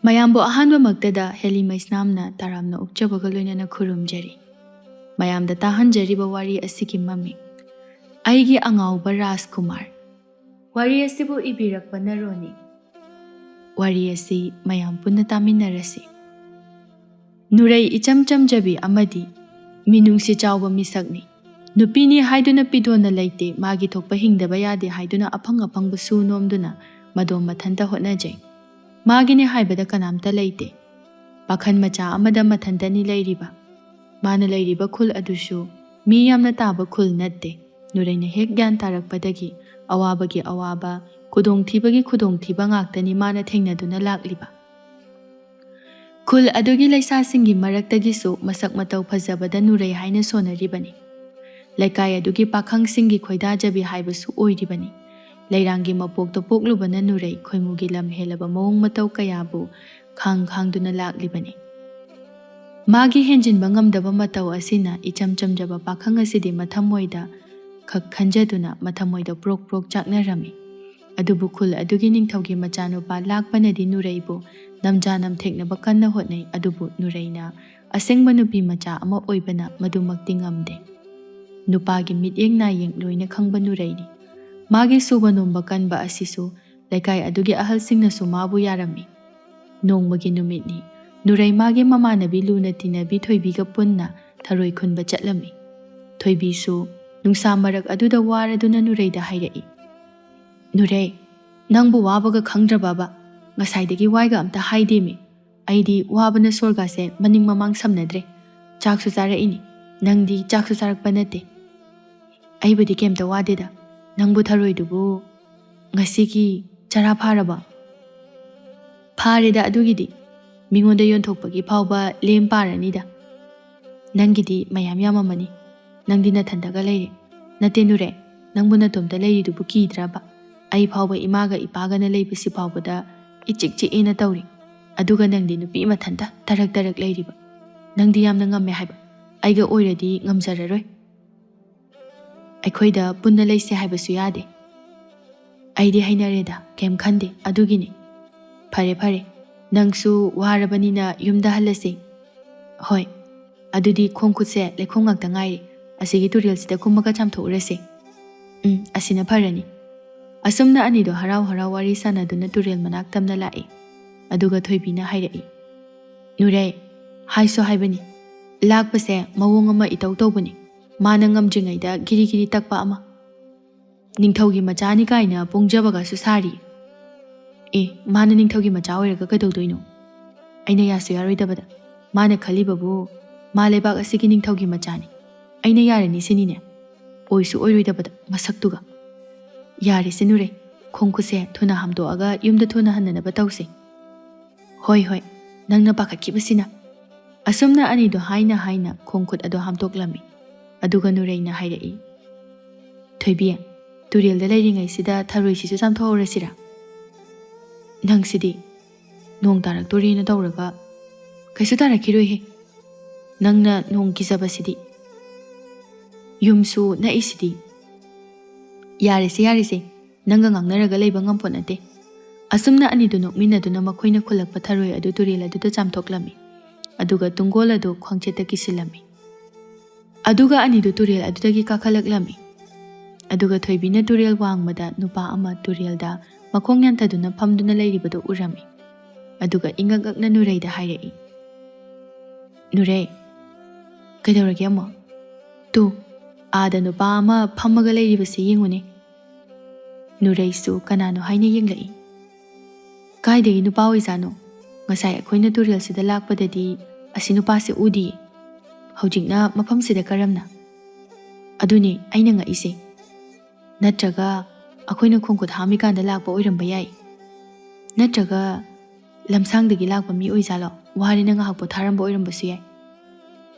ꯃꯌꯥꯝꯕꯨ ꯑꯍꯥꯟꯕꯃꯛꯇꯗ ꯍꯦꯂꯤ ꯃꯩꯁꯅꯥꯝꯅ ꯇꯔꯥꯝꯅ ꯑꯣꯛꯆꯕꯒ ꯂꯣꯏꯅꯅ ꯈꯨꯔꯨꯝꯖꯔꯤ꯫ ꯃꯌꯥꯝꯗ ꯇꯥꯍꯟꯖꯔꯤꯕ ꯋꯥꯔꯤ ꯑꯁꯤꯒꯤ ꯃꯃꯤꯡ ꯑꯩꯒꯤ ꯑꯉꯥꯎꯕ ꯔꯥꯖꯀꯨꯃꯥꯔ꯫ ꯋꯥꯔꯤ ꯑꯁꯤꯕꯨ ꯏꯕꯤꯔꯛꯄ ꯅꯔꯣꯅꯤ꯫ ꯋꯥꯔꯤ ꯑꯁꯤ ꯃꯌꯥꯝ ꯄꯨꯟꯅ ꯇꯥꯃꯤꯟꯅꯔꯁꯤ꯫ ꯅꯨꯔꯩ ꯏꯆꯝ ꯆꯝꯖꯕꯤ ꯑꯃꯗꯤ ꯃꯤꯅꯨꯡꯁꯤ ꯆꯥꯎꯕ ꯃꯤꯁꯛꯅꯤ꯫ ꯅꯨꯄꯤꯅꯤ ꯍꯥꯏꯗꯨꯅ ꯄꯤꯗꯣꯟꯅ ꯂꯩꯇꯦ, ꯃꯥꯒꯤ ꯊꯣꯛꯄ ꯍꯤꯡꯗꯕ ꯌꯥꯗꯦ ꯍꯥꯏꯗꯨꯅ ꯑꯐꯪ ꯑꯐꯪꯕ ꯁꯨ ꯅꯣꯝꯗꯨꯅ ꯃꯗꯣꯝ ꯃꯊꯟꯇ ꯍꯣꯠꯅꯖꯩ꯫ ꯃꯥꯒꯤꯅꯤ ꯍꯥꯏꯕꯗ ꯀꯅꯥꯝꯇ ꯂꯩꯇꯦ꯫ ꯄꯥꯈꯟ ꯃꯆꯥ ꯑꯃꯗ ꯃꯊꯟꯇꯅꯤ ꯂꯩꯔꯤꯕ꯫ ꯃꯥꯅ ꯂꯩꯔꯤꯕ ꯈꯨꯜ ꯑꯗꯨꯁꯨ ꯃꯤ ꯌꯥꯝꯅ ꯇꯥꯕ ꯈꯨꯜ ꯅꯠꯇꯦ꯫ ꯅꯨꯔꯩꯅ ꯍꯦꯛ ꯒ꯭ꯌꯥꯟ ꯇꯥꯔꯛꯄꯗꯒꯤ ꯑꯋꯥꯕꯒꯤ ꯑꯋꯥꯕ, ꯈꯨꯗꯣꯡꯊꯤꯕꯒꯤ ꯈꯨꯗꯣꯡꯊꯤꯕ ꯉꯥꯛꯇꯅꯤ ꯃꯥꯅ ꯊꯦꯡꯅꯗꯨꯅ ꯂꯥꯛꯂꯤꯕ꯫ ꯈꯨꯜ ꯑꯗꯨꯒꯤ ꯂꯩꯁꯥꯁꯤꯡꯒꯤ ꯃꯔꯛꯇꯒꯤꯁꯨ ꯃꯁꯛ ꯃꯇꯧ ꯐꯖꯕꯗ ꯅꯨꯔꯩ ꯍꯥꯏꯅ ꯁꯣꯟꯅꯔꯤꯕꯅꯤ꯫ ꯂꯩꯀꯥꯏ ꯑꯗꯨꯒꯤ ꯄꯥꯈꯪꯁꯤꯡꯒꯤ ꯈꯣꯏꯗꯥꯖꯕꯤ ꯍꯥꯏꯕꯁꯨ ꯑꯣꯏꯔꯤꯕꯅꯤ꯫ ꯂꯩꯔꯥꯡꯒꯤ ꯃꯄꯣꯛꯇ ꯄꯣꯛꯂꯨꯕꯅ ꯅꯨꯔꯩ ꯈꯣꯏꯃꯨꯒꯤ ꯂꯝ ꯍꯦꯜꯂꯕ ꯃꯑꯣꯡ ꯃꯇꯧ ꯀꯌꯥꯕꯨ ꯈꯥꯡꯗꯨꯅ ꯂꯥꯛꯂꯤꯕꯅꯤ꯫ ꯃꯥꯒꯤ ꯍꯦꯟꯖꯤꯟꯕ ꯉꯝꯗꯕ ꯃꯇꯧ ꯑꯁꯤꯅ ꯏꯆꯝ ꯆꯝꯖꯕ ꯄꯥꯈꯪ ꯑꯁꯤꯗꯤ ꯃꯊꯃꯣꯏꯗ ꯈꯛ ꯈꯟꯖꯗꯨꯅ ꯃꯊꯃꯣꯏꯗ ꯄ꯭ꯔꯣꯛ ꯄ꯭ꯔꯣꯛ ꯆꯥꯛꯅꯔꯝꯃꯤ꯫ ꯑꯗꯨꯕꯨ ꯈꯨꯜ ꯑꯗꯨꯒꯤ ꯅꯤꯡꯊꯧꯒꯤ ꯃꯆꯥꯅꯨꯄꯥ ꯂꯥꯛꯄꯅꯗꯤ ꯅꯨꯔꯩꯕꯨ ꯅꯝꯖꯥ ꯅꯝꯊꯦꯛꯅꯕ ꯀꯟꯅ ꯍꯣꯠꯅꯩ꯫ ꯑꯗꯨꯕꯨ ꯅꯨꯔꯩꯅ ꯑꯁꯦꯡꯕ ꯅꯨꯄꯤ ꯃꯆꯥ ꯑꯃ ꯑꯣꯏꯕꯅ ꯃꯗꯨꯃꯛꯇꯤ ꯉꯝꯗꯦ꯫ ꯅꯨꯄꯥꯒꯤ ꯃꯤꯠꯌꯦꯡ ꯅꯥꯌꯦꯡ ꯂꯣꯏꯅ ꯈꯪꯕ ꯅꯨꯔꯩꯅꯤ꯫ ꯃꯥꯒꯤ ꯁꯨꯕ ꯅꯣꯝꯕ ꯀꯟꯕ ꯑꯁꯤꯁꯨ ꯂꯩꯀꯥꯏ ꯑꯗꯨꯒꯤ ꯑꯍꯜꯁꯤꯡꯅꯁꯨ ꯃꯥꯕꯨ ꯌꯥꯔꯝꯃꯤ꯫ ꯅꯣꯡꯃꯒꯤ ꯅꯨꯃꯤꯠꯅꯤ꯫ ꯅꯨꯔꯩ ꯃꯥꯒꯤ ꯃꯃꯥꯟꯅꯕꯤ ꯂꯨꯅ ꯇꯤꯟꯅꯕꯤ ꯊꯣꯏꯕꯤꯒ ꯄꯨꯟꯅ ꯊꯔꯣꯏ ꯈꯨꯟꯕ ꯆꯠꯂꯝꯃꯤ꯫ ꯊꯣꯏꯕꯤꯁꯨ ꯅꯨꯡꯁꯥ ꯃꯔꯛ ꯑꯗꯨꯗ ꯋꯥꯔꯗꯨꯅ ꯅꯨꯔꯩꯗ ꯍꯥꯏꯔꯛꯏ, "ꯅꯨꯔꯩ, ꯅꯪꯕꯨ ꯋꯥꯕꯒ ꯈꯪꯗ꯭ꯔꯕꯕ? ꯉꯁꯥꯏꯗꯒꯤ ꯋꯥꯏꯒ ꯑꯝꯇ ꯍꯥꯏꯗꯦꯃꯤ꯫ ꯑꯩꯗꯤ ꯋꯥꯕꯅ ꯁꯣꯔꯒꯥꯁꯦ ꯃꯅꯤꯡ ꯃꯃꯥꯡ ꯁꯝꯅꯗ꯭ꯔꯦ꯫ ꯆꯥꯛꯁꯨ ꯆꯥꯔꯛꯏꯅꯤ, ꯅꯪꯗꯤ ꯆꯥꯛꯁꯨ ꯆꯥꯔꯛꯄ ꯅꯠꯇꯦ." "ꯑꯩꯕꯨꯗꯤ ꯀꯩꯝꯇ ꯋꯥꯗꯦꯗ꯫ ꯅꯪꯕꯨ ꯊꯔꯣꯏꯗꯨꯕꯨ ꯉꯁꯤꯒꯤ ꯆꯔꯥ ꯐꯥꯔꯕ?" "ꯐꯥꯔꯦꯗ ꯑꯗꯨꯒꯤꯗꯤ꯫ ꯃꯤꯉꯣꯟꯗ ꯌꯣꯟꯊꯣꯛꯄꯒꯤ ꯐꯥꯎꯕ ꯂꯦꯝ ꯄꯥꯔꯅꯤꯗ꯫ ꯅꯪꯒꯤꯗꯤ ꯃꯌꯥꯝ ꯌꯥꯝꯃꯝꯃꯅꯤ꯫ ꯅꯪꯗꯤ ꯅꯊꯟꯇꯒ ꯂꯩꯔꯦ꯫ ꯅꯠꯇꯦ ꯅꯨꯔꯩ, ꯅꯪꯕꯨ ꯅꯇꯣꯝꯇ ꯂꯩꯔꯤꯗꯨꯕꯨ ꯀꯤꯗ꯭ꯔꯕ? ꯑꯩ ꯐꯥꯎꯕ ꯏꯃꯥꯒ ꯏꯄꯥꯒꯅ ꯂꯩꯕꯁꯤ ꯐꯥꯎꯕꯗ ꯏꯆꯤꯛ ꯆꯤꯛꯑꯦꯅ ꯇꯧꯔꯤ꯫ ꯑꯗꯨꯒ ꯅꯪꯗꯤ ꯅꯨꯄꯤ ꯃꯊꯟꯇ ꯇꯔꯛ ꯇꯔꯛ ꯂꯩꯔꯤꯕ꯫ ꯅꯪꯗꯤ ꯌꯥꯝꯅ ꯉꯝꯃꯦ ꯍꯥꯏꯕ꯫ ꯑꯩꯒ ꯑꯣꯏꯔꯗꯤ ꯉꯝꯖꯔꯔꯣꯏ꯫ ꯑꯩꯈꯣꯏꯗ ꯄꯨꯟꯅ ꯂꯩꯁꯦ ꯍꯥꯏꯕꯁꯨ ꯌꯥꯗꯦ." "ꯑꯩꯗꯤ ꯍꯩꯅꯔꯦꯗ, ꯀꯩꯝ ꯈꯟꯗꯦ ꯑꯗꯨꯒꯤꯅꯤ." "ꯐꯔꯦ ꯐꯔꯦ, ꯅꯪꯁꯨ ꯋꯥꯔꯕꯅꯤꯅ ꯌꯨꯝꯗ ꯍꯜꯂꯁꯤ." "ꯍꯣꯏ, ꯑꯗꯨꯗꯤ ꯈꯣꯡ ꯈꯨꯠꯁꯦ ꯂꯩꯈꯣꯝ ꯉꯥꯛꯇ ꯉꯥꯏꯔꯤ꯫ ꯑꯁꯤꯒꯤ ꯇꯨꯔꯦꯜꯁꯤꯗ ꯀꯨꯝꯃꯒ ꯆꯥꯝꯊꯣꯛꯎꯔꯁꯤ." "ꯑꯁꯤꯅ ꯐꯔꯅꯤ." ꯑꯁꯨꯝꯅ ꯑꯅꯤꯗꯣ ꯍꯔꯥꯎ ꯍꯔꯥꯎ ꯋꯥꯔꯤ ꯁꯥꯟꯅꯗꯨꯅ ꯇꯨꯔꯦꯜ ꯃꯅꯥꯛ ꯇꯝꯅ ꯂꯥꯛꯏ꯫ ꯑꯗꯨꯒ ꯊꯣꯏꯕꯤꯅ ꯍꯥꯏꯔꯛꯏ, "ꯅꯨꯔꯩ, ꯍꯥꯏꯁꯨ ꯍꯥꯏꯕꯅꯤ, ꯂꯥꯛꯄꯁꯦ ꯃꯑꯣꯡ ꯑꯃ ꯏꯇꯧ ꯇꯧꯕꯅꯤ꯫ ꯃꯥꯅ ꯉꯝꯗ꯭ꯔꯤꯉꯩꯗ ꯒꯤꯔꯤ ꯒꯤꯔꯤ ꯇꯛꯄ ꯑꯃ꯫ ꯅꯤꯡꯊꯧꯒꯤ ꯃꯆꯥꯅꯤ ꯀꯥꯏꯅ ꯄꯣꯡꯖꯕꯒꯁꯨ ꯁꯥꯔꯤ." "ꯑꯦ, ꯃꯥꯅ ꯅꯤꯡꯊꯧꯒꯤ ꯃꯆꯥ ꯑꯣꯏꯔꯒ ꯀꯩꯗꯧꯗꯣꯏꯅꯣ? ꯑꯩꯅ ꯌꯥꯁꯨ ꯌꯥꯔꯣꯏꯗꯕꯗ꯫ ꯃꯥꯅ ꯈꯜꯂꯤꯕꯕꯨ ꯃꯥ ꯂꯩꯕꯥꯛ ꯑꯁꯤꯒꯤ ꯅꯤꯡꯊꯧꯒꯤ ꯃꯆꯥꯅꯤ, ꯑꯩꯅ ꯌꯥꯔꯅꯤ ꯁꯤꯅꯤꯅꯦ? ꯑꯣꯏꯁꯨ ꯑꯣꯏꯔꯣꯏꯗꯕꯗ ꯃꯁꯛꯇꯨꯒ." "ꯌꯥꯔꯦꯁꯦ ꯅꯨꯔꯩ, ꯈꯣꯡ ꯈꯨꯠꯁꯦ ꯊꯨꯅ ꯍꯥꯝꯗꯣꯛꯑꯒ ꯌꯨꯝꯗ ꯊꯨꯅ ꯍꯟꯅꯅꯕ ꯇꯧꯁꯤ." "ꯍꯣꯏ ꯍꯣꯏ, ꯅꯪꯅ ꯄꯥꯈꯠꯈꯤꯕꯁꯤꯅ." ꯑꯁꯨꯝꯅ ꯑꯅꯤꯗꯣ ꯍꯥꯏꯅ ꯍꯥꯏꯅ ꯈꯣꯡ ꯈꯨꯠ ꯑꯗꯣ ꯍꯥꯝꯗꯣꯛꯂꯝꯃꯤ꯫ ꯑꯗꯨꯒ ꯅꯨꯔꯩꯅ ꯍꯥꯏꯔꯛꯏ, "ꯊꯣꯏꯕꯤ, ꯇꯨꯔꯦꯜꯗ ꯂꯩꯔꯤꯉꯩꯁꯤꯗ ꯊꯔꯣꯏꯁꯤꯁꯨ ꯆꯥꯝꯊꯣꯛꯍꯧꯔꯁꯤꯔꯥ? ꯅꯪꯁꯤꯗꯤ ꯅꯣꯡ ꯇꯥꯔꯛꯇꯣꯔꯦꯅ ꯇꯧꯔꯒ ꯀꯩꯁꯨ ꯇꯥꯔꯛꯈꯤꯔꯣꯏꯍꯦ꯫ ꯅꯪꯅ ꯅꯣꯡ ꯀꯤꯖꯕꯁꯤꯗꯤ. ꯌꯨꯝꯁꯨ ꯅꯛꯏꯁꯤꯗꯤ." "ꯌꯥꯔꯦꯁꯦ ꯌꯥꯔꯦꯁꯦ, ꯅꯪꯒ ꯉꯥꯡꯅꯔꯒ ꯂꯩꯕ ꯉꯝꯄꯣꯠ ꯅꯠꯇꯦ." ꯑꯁꯨꯝꯅ ꯑꯅꯤꯗꯨ ꯅꯣꯛꯃꯤꯟꯅꯗꯨꯅ ꯃꯈꯣꯏꯅ ꯈꯨꯜꯂꯛꯄ ꯊꯔꯣꯏ ꯑꯗꯨ ꯇꯨꯔꯦꯜ ꯑꯗꯨꯗ ꯆꯥꯝꯊꯣꯛꯂꯝꯃꯤ꯫ ꯑꯗꯨꯒ ꯇꯨꯡꯒꯣꯜ ꯑꯗꯨ ꯈ꯭ꯋꯥꯡꯆꯦꯠꯇ ꯀꯤꯁꯤꯜꯂꯝꯃꯤ꯫ ꯑꯗꯨꯒ ꯑꯅꯤꯗꯨ ꯇꯨꯔꯦꯜ ꯑꯗꯨꯗꯒꯤ ꯀꯥꯈꯠꯂꯛꯂꯝꯃꯤ꯫ ꯑꯗꯨꯒ ꯊꯣꯏꯕꯤꯅ ꯇꯨꯔꯦꯜ ꯋꯥꯡꯃꯗ ꯅꯨꯄꯥ ꯑꯃ ꯇꯨꯔꯦꯜꯗ ꯃꯈꯣꯡ ꯌꯥꯟꯊꯗꯨꯅ ꯐꯝꯗꯨꯅ ꯂꯩꯔꯤꯕꯗꯨ ꯎꯔꯝꯃꯤ꯫ ꯑꯗꯨꯒ ꯏꯉꯛ ꯉꯛꯅ ꯅꯨꯔꯩꯗ ꯍꯥꯏꯔꯛꯏ, "ꯅꯨꯔꯩ, ꯀꯩꯗꯧꯔꯒꯦ ꯑꯃꯨꯛ? ꯇꯨ, ꯑꯥꯗ ꯅꯨꯄꯥ ꯑꯃ ꯐꯝꯃꯒ ꯂꯩꯔꯤꯕꯁꯤ ꯌꯦꯡꯉꯨꯅꯦ." ꯅꯨꯔꯩꯁꯨ ꯀꯅꯥꯅꯣ ꯍꯥꯏꯅ ꯌꯦꯡꯂꯛꯏ꯫ "ꯀꯥꯏꯗꯒꯤ ꯅꯨꯄꯥ ꯑꯣꯏꯖꯥꯠꯅꯣ? ꯉꯁꯥꯏ ꯑꯩꯈꯣꯏꯅ ꯇꯨꯔꯦꯜꯁꯤꯗ ꯂꯥꯛꯄꯗꯗꯤ ꯑꯁꯤ ꯅꯨꯄꯥꯁꯦ ꯎꯗꯤꯌꯦ꯫ ꯍꯧꯖꯤꯛꯅ ꯃꯐꯝꯁꯤꯗ ꯀꯔꯝꯅ?" "ꯑꯗꯨꯅꯦ ꯑꯩꯅ ꯉꯛꯏꯁꯦ꯫ ꯅꯠꯇ꯭ꯔꯒ ꯑꯩꯈꯣꯏꯅ ꯈꯣꯡꯈꯨꯠ ꯍꯥꯝꯃꯤꯀꯥꯟꯗ ꯂꯥꯛꯄ ꯑꯣꯏꯔꯝꯕ ꯌꯥꯏ꯫ ꯅꯠꯇ꯭ꯔꯒ ꯂꯝꯁꯥꯡꯗꯒꯤ ꯂꯥꯛꯄ ꯃꯤ ꯑꯣꯏꯖꯥꯠꯂꯣ? ꯋꯥꯔꯦꯅ ꯉꯥꯏꯍꯥꯛ ꯄꯣꯊꯥꯔꯝꯕ ꯑꯣꯏꯔꯝꯕꯁꯨ ꯌꯥꯏ꯫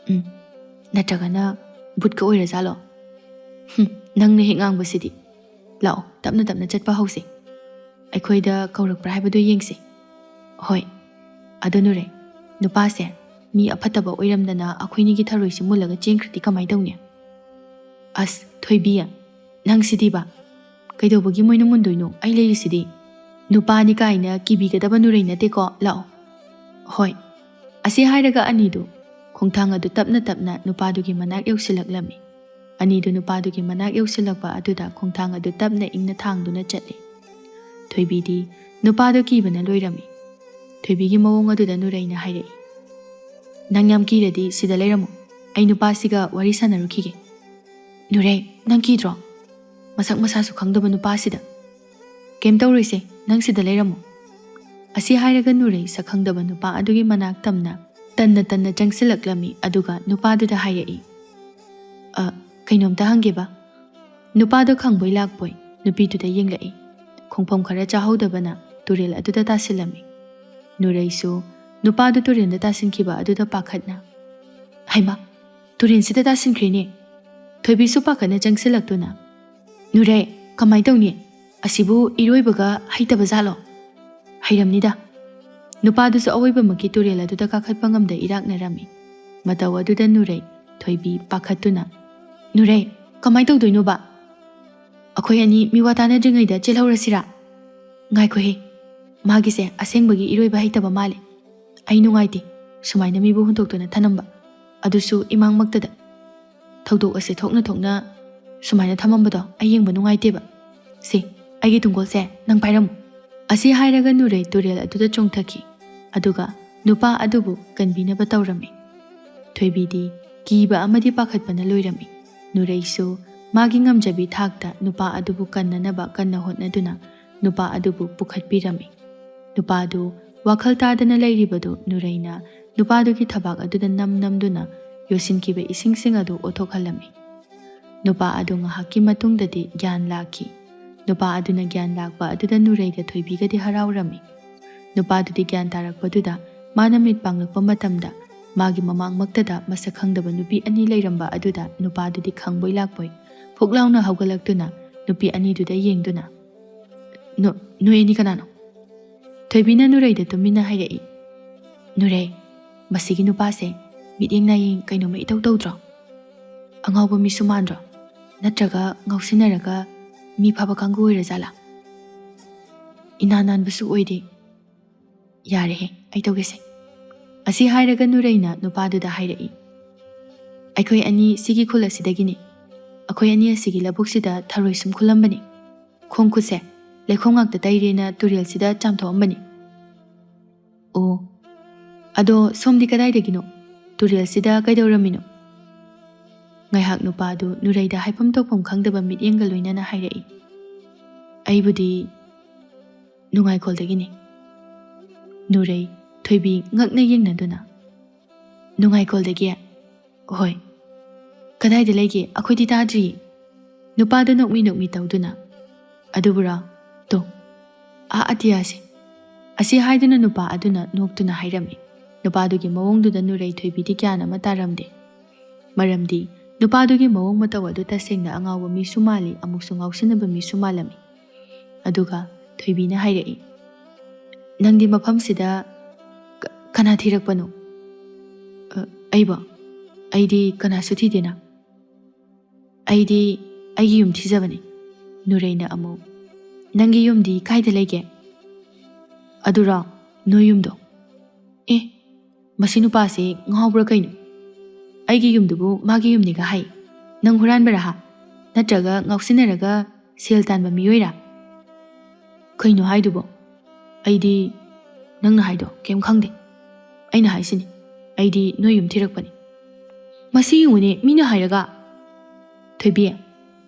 ꯅꯠꯇ꯭ꯔꯒꯅ ꯕꯨꯠꯀ ꯑꯣꯏꯔꯖꯥꯠꯂꯣ? ꯅꯪꯅ ꯍꯦꯛ ꯉꯥꯡꯕꯁꯤꯗꯤ. ꯂꯥꯛꯑꯣ, ꯇꯞꯅ ꯇꯞꯅ ꯆꯠꯄ ꯍꯧꯁꯤ. ꯑꯩꯈꯣꯏꯗ ꯀꯧꯔꯛꯄ꯭ꯔꯥ ꯍꯥꯏꯕꯗꯨ ꯌꯦꯡꯁꯤ." "ꯍꯣꯏ, ꯑꯗꯨ ꯅꯨꯔꯩ, ꯅꯨꯄꯥꯁꯦ ꯃꯤ ꯑꯐꯠꯇꯕ ꯑꯣꯏꯔꯝꯗꯅ ꯑꯩꯈꯣꯏꯅꯤꯒꯤ ꯊꯔꯣꯏꯁꯤ ꯃꯨꯜꯂꯒ ꯆꯦꯟꯈ꯭ꯔꯗꯤ ꯀꯃꯥꯏ ꯇꯧꯅꯤ?" "ꯑꯁ ꯊꯣꯏꯕꯤ, ꯅꯪꯁꯤꯗꯤꯕ, ꯀꯩꯗꯧꯕꯒꯤ ꯃꯣꯏꯅ ꯃꯨꯟꯗꯣꯏꯅꯣ? ꯑꯩ ꯂꯩꯔꯤꯁꯤꯗꯤ." "ꯅꯨꯄꯥꯅꯤ ꯀꯥꯏꯅ ꯀꯤꯕꯤꯒꯗꯕ ꯅꯨꯔꯩ ꯅꯠꯇꯦꯀꯣ, ꯂꯥꯛꯑꯣ, ꯍꯣꯏ, ꯑꯁꯤ ꯍꯥꯏꯔꯒ ꯑꯅꯤꯗꯨ ꯈꯣꯡꯊꯥꯡ ꯑꯗꯨ ꯇꯞꯅ ꯇꯞꯅ ꯅꯨꯄꯥꯗꯨꯒꯤ ꯃꯅꯥꯛ ꯌꯧꯁꯤꯜꯂꯛꯂꯝꯃꯤ꯫ ꯑꯅꯤꯗꯨ ꯅꯨꯄꯥꯗꯨꯒꯤ ꯃꯅꯥꯛ ꯌꯧꯁꯤꯜꯂꯛꯄ ꯑꯗꯨꯗ ꯈꯣꯡꯊꯥꯡ ꯑꯗꯨ ꯇꯞꯅ ꯏꯪꯅ ꯊꯥꯡꯗꯨꯅ ꯆꯠꯂꯤ꯫ ꯊꯣꯏꯕꯤꯗꯤ ꯅꯨꯄꯥꯗꯨ ꯀꯤꯕꯅ ꯂꯣꯏꯔꯝꯃꯤ꯫ ꯊꯣꯏꯕꯤꯒꯤ ꯃꯑꯣꯡ ꯑꯗꯨꯗ ꯅꯨꯔꯩꯅ ꯍꯥꯏꯔꯛꯏ, ꯅꯪ ꯌꯥꯝ ꯀꯤꯔꯗꯤ ꯁꯤꯗ ꯂꯩꯔꯝꯃꯣ, ꯑꯩ ꯅꯨꯄꯥꯁꯤꯒ ꯋꯥꯔꯤ ꯁꯥꯟꯅꯔꯨꯈꯤꯒꯦ꯫ ꯅꯨꯔꯩ, ꯅꯪ ꯀꯤꯗ꯭ꯔꯣ? ꯃꯁꯛ ꯃꯁꯥꯁꯨ ꯈꯪꯗꯕ ꯅꯨꯄꯥꯁꯤꯗ꯫ ꯀꯩꯝ ꯇꯧꯔꯣꯏꯁꯦ, ꯅꯪ ꯁꯤꯗ ꯂꯩꯔꯝꯃꯣ꯫ ꯑꯁꯤ ꯍꯥꯏꯔꯒ ꯅꯨꯔꯩ ꯁꯛꯈꯪꯗꯕ ꯅꯨꯄꯥ ꯑꯗꯨꯒꯤ ꯃꯅꯥꯛ ꯇꯝꯅ ꯇꯟꯅ ꯇꯟꯅ ꯆꯪꯁꯤꯜꯂꯛꯂꯝꯃꯤ ꯑꯗꯨꯒ ꯅꯨꯄꯥꯗꯨꯗ ꯍꯥꯏꯔꯛꯏ, ꯀꯩꯅꯣꯝꯇ ꯍꯪꯒꯦꯕ? ꯅꯨꯄꯥꯗꯣ ꯈꯪꯕꯣꯏ ꯂꯥꯛꯄꯣꯏ ꯅꯨꯄꯤꯗꯨꯗ ꯌꯦꯡꯂꯛꯏ꯫ ꯈꯣꯡꯐꯝ ꯈꯔ ꯆꯥꯍꯧꯗꯕꯅ ꯇꯨꯔꯦꯜ ꯑꯗꯨꯗ ꯇꯥꯁꯤꯜꯂꯝꯃꯤ꯫ ꯅꯨꯔꯩꯁꯨ ꯅꯨꯄꯥꯗꯨ ꯇꯨꯔꯦꯜꯗ ꯇꯥꯁꯤꯟꯈꯤꯕ ꯑꯗꯨꯗ ꯄꯥꯈꯠꯅ, ꯍꯩꯃꯥ, ꯇꯨꯔꯦꯜꯁꯤꯗ ꯇꯥꯁꯤꯟꯈ꯭ꯔꯦꯅꯦ꯫ ꯊꯣꯏꯕꯤꯁꯨ ꯄꯥꯈꯠꯅ ꯆꯪꯁꯤꯜꯂꯛꯇꯨꯅ, ꯅꯨꯔꯩ, ꯀꯃꯥꯏ ꯇꯧꯅꯤ? ꯑꯁꯤꯕꯨ ꯏꯔꯣꯏꯕꯒ ꯍꯩꯇꯕ ꯖꯥꯠꯂꯣ? ꯍꯩꯔꯝꯅꯤꯗ꯫ ꯅꯨꯄꯥꯗꯨꯁꯨ ꯑꯋꯣꯏꯕꯃꯛꯀꯤ ꯇꯨꯔꯦꯜ ꯑꯗꯨꯗ ꯀꯥꯈꯠꯄ ꯉꯝꯗ ꯏꯔꯥꯛꯅꯔꯝꯃꯤ꯫ ꯃꯇꯧ ꯑꯗꯨꯗ ꯅꯨꯔꯩ, ꯊꯣꯏꯕꯤ ꯄꯥꯈꯠꯇꯨꯅ, ꯅꯨꯔꯩ, ꯀꯃꯥꯏ ꯇꯧꯗꯣꯏꯅꯣꯕ? ꯑꯩꯈꯣꯏ ꯑꯅꯤ ꯃꯤꯋꯥ ꯇꯥꯅꯗ꯭ꯔꯤꯉꯩꯗ ꯆꯦꯜꯍꯧꯔꯁꯤꯔꯥ? ꯉꯥꯏꯈꯣꯍꯦ, ꯃꯥꯒꯤꯁꯦ ꯑꯁꯦꯡꯕꯒꯤ ꯏꯔꯣꯏꯕ ꯍꯩꯇꯕ ꯃꯥꯜꯂꯦ꯫ ꯑꯩ ꯅꯨꯡꯉꯥꯏꯇꯦ ꯁꯨꯃꯥꯏꯅ ꯃꯤꯕꯨ ꯍꯨꯟꯇꯣꯛꯇꯨꯅ ꯊꯅꯝꯕ, ꯑꯗꯨꯁꯨ ꯏꯃꯥꯡꯃꯛꯇꯗ꯫ ꯊꯧꯗꯣꯛ ꯑꯁꯦ ꯊꯣꯛꯅ ꯊꯣꯛꯅ ꯁꯨꯃꯥꯏꯅ ꯊꯝꯃꯝꯕꯗꯣ ꯑꯩ ꯌꯦꯡꯕ ꯅꯨꯡꯉꯥꯏꯇꯦꯕ꯫ ꯁꯤ, ꯑꯩꯒꯤ ꯇꯨꯡꯒꯣꯜꯁꯦ ꯅꯪ ꯄꯥꯏꯔꯝꯃꯨ꯫ ꯑꯁꯤ ꯍꯥꯏꯔꯒ ꯅꯨꯔꯩ ꯇꯨꯔꯦꯜ ꯑꯗꯨꯗ ꯆꯣꯡꯊꯈꯤ ꯑꯗꯨꯒ ꯅꯨꯄꯥ ꯑꯗꯨꯕꯨ ꯀꯟꯕꯤꯅꯕ ꯇꯧꯔꯝꯃꯤ꯫ ꯊꯣꯏꯕꯤꯗꯤ ꯀꯤꯕ ꯑꯃꯗꯤ ꯄꯥꯈꯠꯄꯅ ꯂꯣꯏꯔꯝꯃꯤ꯫ ꯅꯨꯔꯩꯁꯨ ꯃꯥꯒꯤ ꯉꯝꯖꯕꯤ ꯊꯥꯛꯇ ꯅꯨꯄꯥ ꯑꯗꯨꯕꯨ ꯀꯟꯅꯅꯕ ꯀꯟꯅ ꯍꯣꯠꯅꯗꯨꯅ ꯅꯨꯄꯥ ꯑꯗꯨꯕꯨ ꯄꯨꯈꯠꯄꯤꯔꯝꯃꯤ꯫ ꯅꯨꯄꯥꯗꯨ ꯋꯥꯈꯜ ꯇꯥꯗꯅ ꯂꯩꯔꯤꯕꯗꯨ ꯅꯨꯔꯩꯅ ꯅꯨꯄꯥꯗꯨꯒꯤ ꯊꯕꯥꯛ ꯑꯗꯨꯗ ꯅꯝꯗꯨꯅ ꯌꯣꯠꯁꯤꯟꯈꯤꯕ ꯏꯁꯤꯡꯁꯤꯡ ꯑꯗꯨ ꯑꯣꯠꯊꯣꯛꯍꯜꯂꯝꯃꯤ꯫ ꯅꯨꯄꯥ ꯑꯗꯨ ꯉꯥꯏꯍꯥꯛꯀꯤ ꯃꯇꯨꯡꯗꯗꯤ ꯒ꯭ꯌꯥꯟ ꯂꯥꯛꯈꯤ꯫ ꯅꯨꯄꯥ ꯑꯗꯨꯅ ꯒ꯭ꯌꯥꯟ ꯂꯥꯛꯄ ꯑꯗꯨꯗ ꯅꯨꯔꯩꯒ ꯊꯣꯏꯕꯤꯒꯗꯤ ꯍꯔꯥꯎꯔꯝꯃꯤ꯫ ꯅꯨꯄꯥꯗꯨꯗꯤ ꯒ꯭ꯌꯥꯟ ꯇꯥꯔꯛꯄꯗꯨꯗ ꯃꯥꯅ ꯃꯤꯠ ꯄꯥꯡꯂꯛꯄ ꯃꯇꯝꯗ ꯃꯥꯒꯤ ꯃꯃꯥꯡꯃꯛꯇꯗ ꯃꯁꯛ ꯈꯪꯗꯕ ꯅꯨꯄꯤ ꯑꯅꯤ ꯂꯩꯔꯝꯕ ꯑꯗꯨꯗ ꯅꯨꯄꯥꯗꯨꯗꯤ ꯈꯪꯕꯣꯏ ꯂꯥꯛꯄꯣꯏ ꯐꯨꯛ ꯂꯥꯎꯅ ꯍꯧꯒꯠꯂꯛꯇꯨꯅ ꯅꯨꯄꯤ ꯑꯅꯤꯗꯨꯗ ꯌꯦꯡꯗꯨꯅ, ꯅꯣꯏ ꯑꯅꯤ ꯀꯅꯥꯅꯣ? ꯊꯣꯏꯕꯤꯅ ꯅꯨꯔꯩꯗ ꯇꯨꯃꯤꯟꯅ ꯍꯥꯏꯔꯛꯏ, ꯅꯨꯔꯩ, ꯃꯁꯤꯒꯤ ꯅꯨꯄꯥꯁꯦ ꯃꯤꯠꯌꯦꯡ ꯅꯥꯌꯦꯡ ꯀꯩꯅꯣꯝꯃ ꯏꯇꯧ ꯇꯧꯗ꯭ꯔꯣ? ꯑꯉꯥꯎꯕ ꯃꯤꯁꯨ ꯃꯥꯟꯗ꯭ꯔꯣ? ꯅꯠꯇ꯭ꯔꯒ ꯉꯥꯎꯁꯤꯟꯅꯔꯒ ꯃꯤ ꯐꯕ ꯀꯥꯡꯕꯨ ꯑꯣꯏꯔꯖꯥꯠꯂꯥ? ꯏꯅꯥꯟ ꯅꯥꯟꯕꯁꯨ ꯑꯣꯏꯗꯦ꯫ ꯌꯥꯔꯦꯍꯦ, ꯑꯩ ꯇꯧꯒꯦꯁꯦ꯫ ꯑꯁꯤ ꯍꯥꯏꯔꯒ ꯅꯨꯔꯩꯅ ꯅꯨꯄꯥꯗꯨꯗ ꯍꯥꯏꯔꯛꯏ, ꯑꯩꯈꯣꯏ ꯑꯅꯤ ꯁꯤꯒꯤ ꯈꯨꯜ ꯑꯁꯤꯗꯒꯤꯅꯤ꯫ ꯑꯩꯈꯣꯏ ꯑꯅꯤ ꯑꯁꯤꯒꯤ ꯂꯧꯕꯨꯛꯁꯤꯗ ꯊꯔꯣꯏ ꯁꯨꯝ ꯈꯨꯜꯂꯝꯕꯅꯤ꯫ ꯈꯣꯡ ꯈꯨꯠꯁꯦ ꯂꯩꯈꯣꯝ ꯉꯥꯛꯇ ꯇꯩꯔꯦꯅ ꯇꯨꯔꯦꯜꯁꯤꯗ ꯆꯥꯝꯊꯣꯛꯑꯝꯕꯅꯤ꯫ ꯑꯣ, ꯑꯗꯣ ꯁꯣꯝꯗꯤ ꯀꯗꯥꯏꯗꯒꯤꯅꯣ? ꯇꯨꯔꯦꯜꯁꯤꯗ ꯀꯩꯗꯧꯔꯝꯃꯤꯅꯣ? ꯉꯥꯏꯍꯥꯛ ꯅꯨꯄꯥꯗꯨ ꯅꯨꯔꯩꯗ ꯍꯥꯏꯐꯝ ꯇꯧꯐꯝ ꯈꯪꯗꯕ ꯃꯤꯠꯌꯦꯡꯒ ꯂꯣꯏꯅꯅ ꯍꯥꯏꯔꯛꯏ, ꯑꯩꯕꯨꯗꯤ ꯅꯨꯡꯉꯥꯏꯈꯣꯜꯗꯒꯤꯅꯤ꯫ ꯅꯨꯔꯩ, ꯊꯣꯏꯕꯤ ꯉꯛꯅ ꯌꯦꯡꯅꯗꯨꯅ, ꯅꯨꯡꯉꯥꯏꯈꯣꯜꯗꯒꯤ? ꯍꯣꯏ, ꯀꯗꯥꯏꯗ ꯂꯩꯒꯦ? ꯑꯩꯈꯣꯏꯗꯤ ꯇꯥꯗ꯭ꯔꯤꯌꯦ꯫ ꯅꯨꯄꯥꯗꯨ ꯅꯣꯛꯃꯤ ꯅꯣꯛꯃꯤ ꯇꯧꯗꯨꯅ, ꯑꯗꯨꯕꯨꯔꯣ, ꯇꯣ, ꯑꯇꯤꯌꯥꯁꯦ꯫ ꯑꯁꯤ ꯍꯥꯏꯗꯨꯅ ꯅꯨꯄꯥ ꯑꯗꯨꯅ ꯅꯣꯛꯇꯨꯅ ꯍꯥꯏꯔꯝꯃꯤ꯫ ꯅꯨꯄꯥꯗꯨꯒꯤ ꯃꯑꯣꯡꯗꯨꯗ ꯅꯨꯔꯩ ꯊꯣꯏꯕꯤꯗꯤ ꯒ꯭ꯌꯥꯟ ꯑꯃ ꯇꯥꯔꯝꯗꯦ꯫ ꯃꯔꯝꯗꯤ ꯅꯨꯄꯥꯗꯨꯒꯤ ꯃꯑꯣꯡ ꯃꯇꯧ ꯑꯗꯨ ꯇꯁꯦꯡꯅ ꯑꯉꯥꯎꯕ ꯃꯤꯁꯨ ꯃꯥꯜꯂꯤ ꯑꯃꯨꯛꯁꯨ ꯉꯥꯎꯁꯤꯟꯅꯕ ꯃꯤꯁꯨ ꯃꯥꯜꯂꯝꯃꯤ꯫ ꯑꯗꯨꯒ ꯊꯣꯏꯕꯤꯅ ꯍꯥꯏꯔꯛꯏ, ꯅꯪꯗꯤ ꯃꯐꯝꯁꯤꯗ ꯀꯅꯥ ꯊꯤꯔꯛꯄꯅꯣ? ꯑꯩꯕꯣ? ꯑꯩꯗꯤ ꯀꯅꯥꯁꯨ ꯊꯤꯗꯦꯅ꯫ ꯑꯩꯗꯤ ꯑꯩꯒꯤ ꯌꯨꯝ ꯊꯤꯖꯕꯅꯤ꯫ ꯅꯨꯔꯩꯅ ꯑꯃꯨꯛ, ꯅꯪꯒꯤ ꯌꯨꯝꯗꯤ ꯀꯥꯏꯗ ꯂꯩꯒꯦ? ꯑꯗꯨꯔꯣ, ꯅꯣꯏ ꯌꯨꯝꯗꯣ꯫ ꯑꯦ, ꯃꯁꯤ ꯅꯨꯄꯥꯁꯦ ꯉꯥꯎꯕ꯭ꯔꯥ ꯀꯩꯅꯣ? ꯑꯩꯒꯤ ꯌꯨꯝꯗꯨꯕꯨ ꯃꯥꯒꯤ ꯌꯨꯝꯅꯤꯒ ꯍꯥꯏ꯫ ꯅꯪ ꯍꯨꯔꯥꯟꯕꯔꯥ ꯍꯥ? ꯅꯠꯇ꯭ꯔꯒ ꯉꯥꯎꯁꯤꯟꯅꯔꯒ ꯁꯦꯜ ꯇꯥꯟꯕ ꯃꯤꯑꯣꯏꯔꯥ? ꯀꯩꯅꯣ ꯍꯥꯏꯗꯨꯕꯣ? ꯑꯩꯗꯤ ꯅꯪꯅ ꯍꯥꯏꯗꯣ ꯀꯩꯝ ꯈꯪꯗꯦ꯫ ꯑꯩꯅ ꯍꯥꯏꯁꯤꯅꯤ, ꯑꯩꯗꯤ ꯅꯣꯏ ꯌꯨꯝ ꯊꯤꯔꯛꯄꯅꯤ꯫ ꯃꯁꯤ ꯌꯦꯡꯉꯨꯅꯦ, ꯃꯤꯅ ꯍꯥꯏꯔꯒ꯫ ꯊꯣꯏꯕꯤ,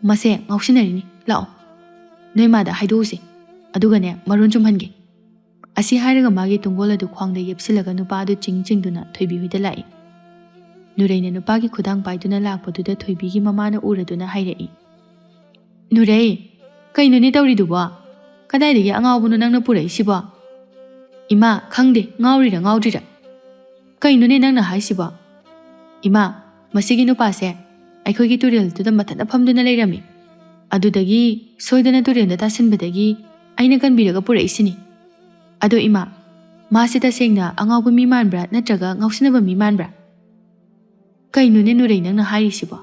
ꯃꯁꯦ ꯉꯥꯎꯁꯤꯟꯅꯔꯤꯅꯤ, ꯂꯥꯛꯑꯣ ꯅꯣꯏ ꯃꯥꯗ ꯍꯥꯏꯗꯣꯛꯎꯁꯦ, ꯑꯗꯨꯒꯅꯦ ꯃꯔꯣꯟ ꯆꯨꯝꯍꯟꯒꯦ꯫ ꯑꯁꯤ ꯍꯥꯏꯔꯒ ꯃꯥꯒꯤ ꯇꯨꯡꯒꯣꯜ ꯑꯗꯨ ꯈ꯭ꯋꯥꯡꯗ ꯌꯦꯞꯁꯤꯜꯂꯒ ꯅꯨꯄꯥ ꯑꯗꯨ ꯆꯤꯡꯗꯨꯅ ꯊꯣꯏꯕꯤ ꯍꯣꯏꯗ ꯂꯥꯛꯏ꯫ ꯅꯨꯔꯩꯅ ꯅꯨꯄꯥꯒꯤ ꯈꯨꯗꯥꯡ ꯄꯥꯏꯗꯨꯅ ꯂꯥꯛꯄꯗꯨꯗ ꯊꯣꯏꯕꯤꯒꯤ ꯃꯃꯥꯅ ꯎꯔꯗꯨꯅ ꯍꯥꯏꯔꯛꯏ, ꯅꯨꯔꯩ, ꯀꯩꯅꯣꯅꯦ ꯇꯧꯔꯤꯗꯨꯕꯣ? ꯀꯗꯥꯏꯗꯒꯤ ꯑꯉꯥꯎꯕꯅꯣ ꯅꯪꯅ ꯄꯨꯔꯛꯏꯁꯤꯕꯣ? ꯏꯃꯥ, ꯈꯪꯗꯦ ꯉꯥꯎꯔꯤꯔꯥ ꯉꯥꯎꯗ꯭ꯔꯤꯔꯥ? ꯀꯩꯅꯣꯅꯦ ꯅꯪꯅ ꯍꯥꯏꯁꯤꯕꯣ? ꯏꯃꯥ, ꯃꯁꯤꯒꯤ ꯅꯨꯄꯥꯁꯦ ꯑꯩꯈꯣꯏꯒꯤ ꯇꯨꯔꯦꯜꯗꯨꯗ ꯃꯊꯟꯇ ꯐꯝꯗꯨꯅ ꯂꯩꯔꯝꯃꯤ꯫ ꯑꯗꯨꯗꯒꯤ ꯁꯣꯏꯗꯅ ꯇꯨꯔꯦꯜꯗ ꯇꯥꯁꯤꯟꯕꯗꯒꯤ ꯑꯩꯅ ꯀꯟꯕꯤꯔꯒ ꯄꯨꯔꯛꯏꯁꯤꯅꯤ꯫ ꯑꯗꯣ ꯏꯃꯥ, ꯃꯥꯁꯦ ꯇꯁꯦꯡꯅ ꯑꯉꯥꯎꯕ ꯃꯤ ꯃꯥꯟꯕ꯭ꯔꯥ ꯅꯠꯇ꯭ꯔꯒ ꯉꯥꯎꯁꯤꯟꯅꯕ ꯃꯤ ꯃꯥꯟꯕ꯭ꯔꯥ? ꯀꯩꯅꯣꯅꯦ ꯅꯨꯔꯩ ꯅꯪꯅ ꯍꯥꯏꯔꯤꯁꯤꯕꯣ?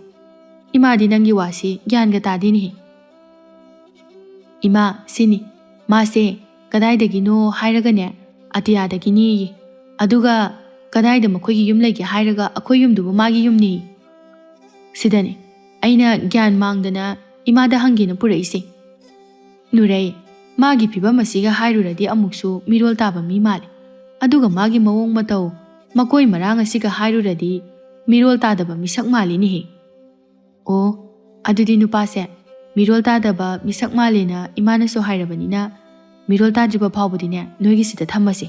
ꯏꯃꯥꯗꯤ ꯅꯪꯒꯤ ꯋꯥꯁꯤ ꯒ꯭ꯌꯥꯟꯒ ꯇꯥꯗꯦꯅꯦꯍꯦ꯫ ꯏꯃꯥ, ꯁꯤꯅꯤ, ꯃꯥꯁꯦ ꯀꯗꯥꯏꯗꯒꯤꯅꯣ ꯍꯥꯏꯔꯒꯅꯦ, ꯑꯇꯤꯌꯥꯗꯒꯤꯅꯦꯌꯦ꯫ ꯑꯗꯨꯒ ꯀꯗꯥꯏꯗ ꯃꯈꯣꯏꯒꯤ ꯌꯨꯝ ꯂꯩꯒꯦ ꯍꯥꯏꯔꯒ ꯑꯩꯈꯣꯏ ꯌꯨꯝꯗꯨꯕꯨ ꯃꯥꯒꯤ ꯌꯨꯝꯅꯤ? ꯁꯤꯗꯅꯤ ꯑꯩꯅ ꯒ꯭ꯌꯥꯟ ꯃꯥꯡꯗꯅ ꯏꯃꯥꯗ ꯍꯪꯒꯦꯅ ꯄꯨꯔꯛꯏꯁꯦ꯫ ꯅꯨꯔꯩ, ꯃꯥꯒꯤ ꯐꯤꯕꯝ ꯑꯁꯤꯒ ꯍꯥꯏꯔꯨꯔꯗꯤ ꯑꯃꯨꯛꯁꯨ ꯃꯤꯔꯣꯜ ꯇꯥꯕ ꯃꯤ ꯃꯥꯜꯂꯤ, ꯑꯗꯨꯒ ꯃꯥꯒꯤ ꯃꯑꯣꯡ ꯃꯇꯧ ꯃꯀꯣꯏ ꯃꯔꯥꯡ ꯑꯁꯤꯒ ꯍꯥꯏꯔꯨꯔꯗꯤ ꯃꯤꯔꯣꯜ ꯇꯥꯗꯕ ꯃꯤꯁꯛ ꯃꯥꯜꯂꯤꯅꯦꯍꯦ꯫ ꯑꯣ, ꯑꯗꯨꯗꯤ ꯅꯨꯄꯥꯁꯦ ꯃꯤꯔꯣꯜ ꯇꯥꯗꯕ ꯃꯤꯁꯛ ꯃꯥꯜꯂꯦꯅ ꯏꯃꯥꯅꯁꯨ ꯍꯥꯏꯔꯕꯅꯤꯅ ꯃꯤꯔꯣꯜ ꯇꯥꯗ꯭ꯔꯤꯕ ꯐꯥꯎꯕꯗꯤꯅꯦ ꯅꯣꯏꯒꯤꯁꯤꯗ ꯊꯝꯃꯁꯤ꯫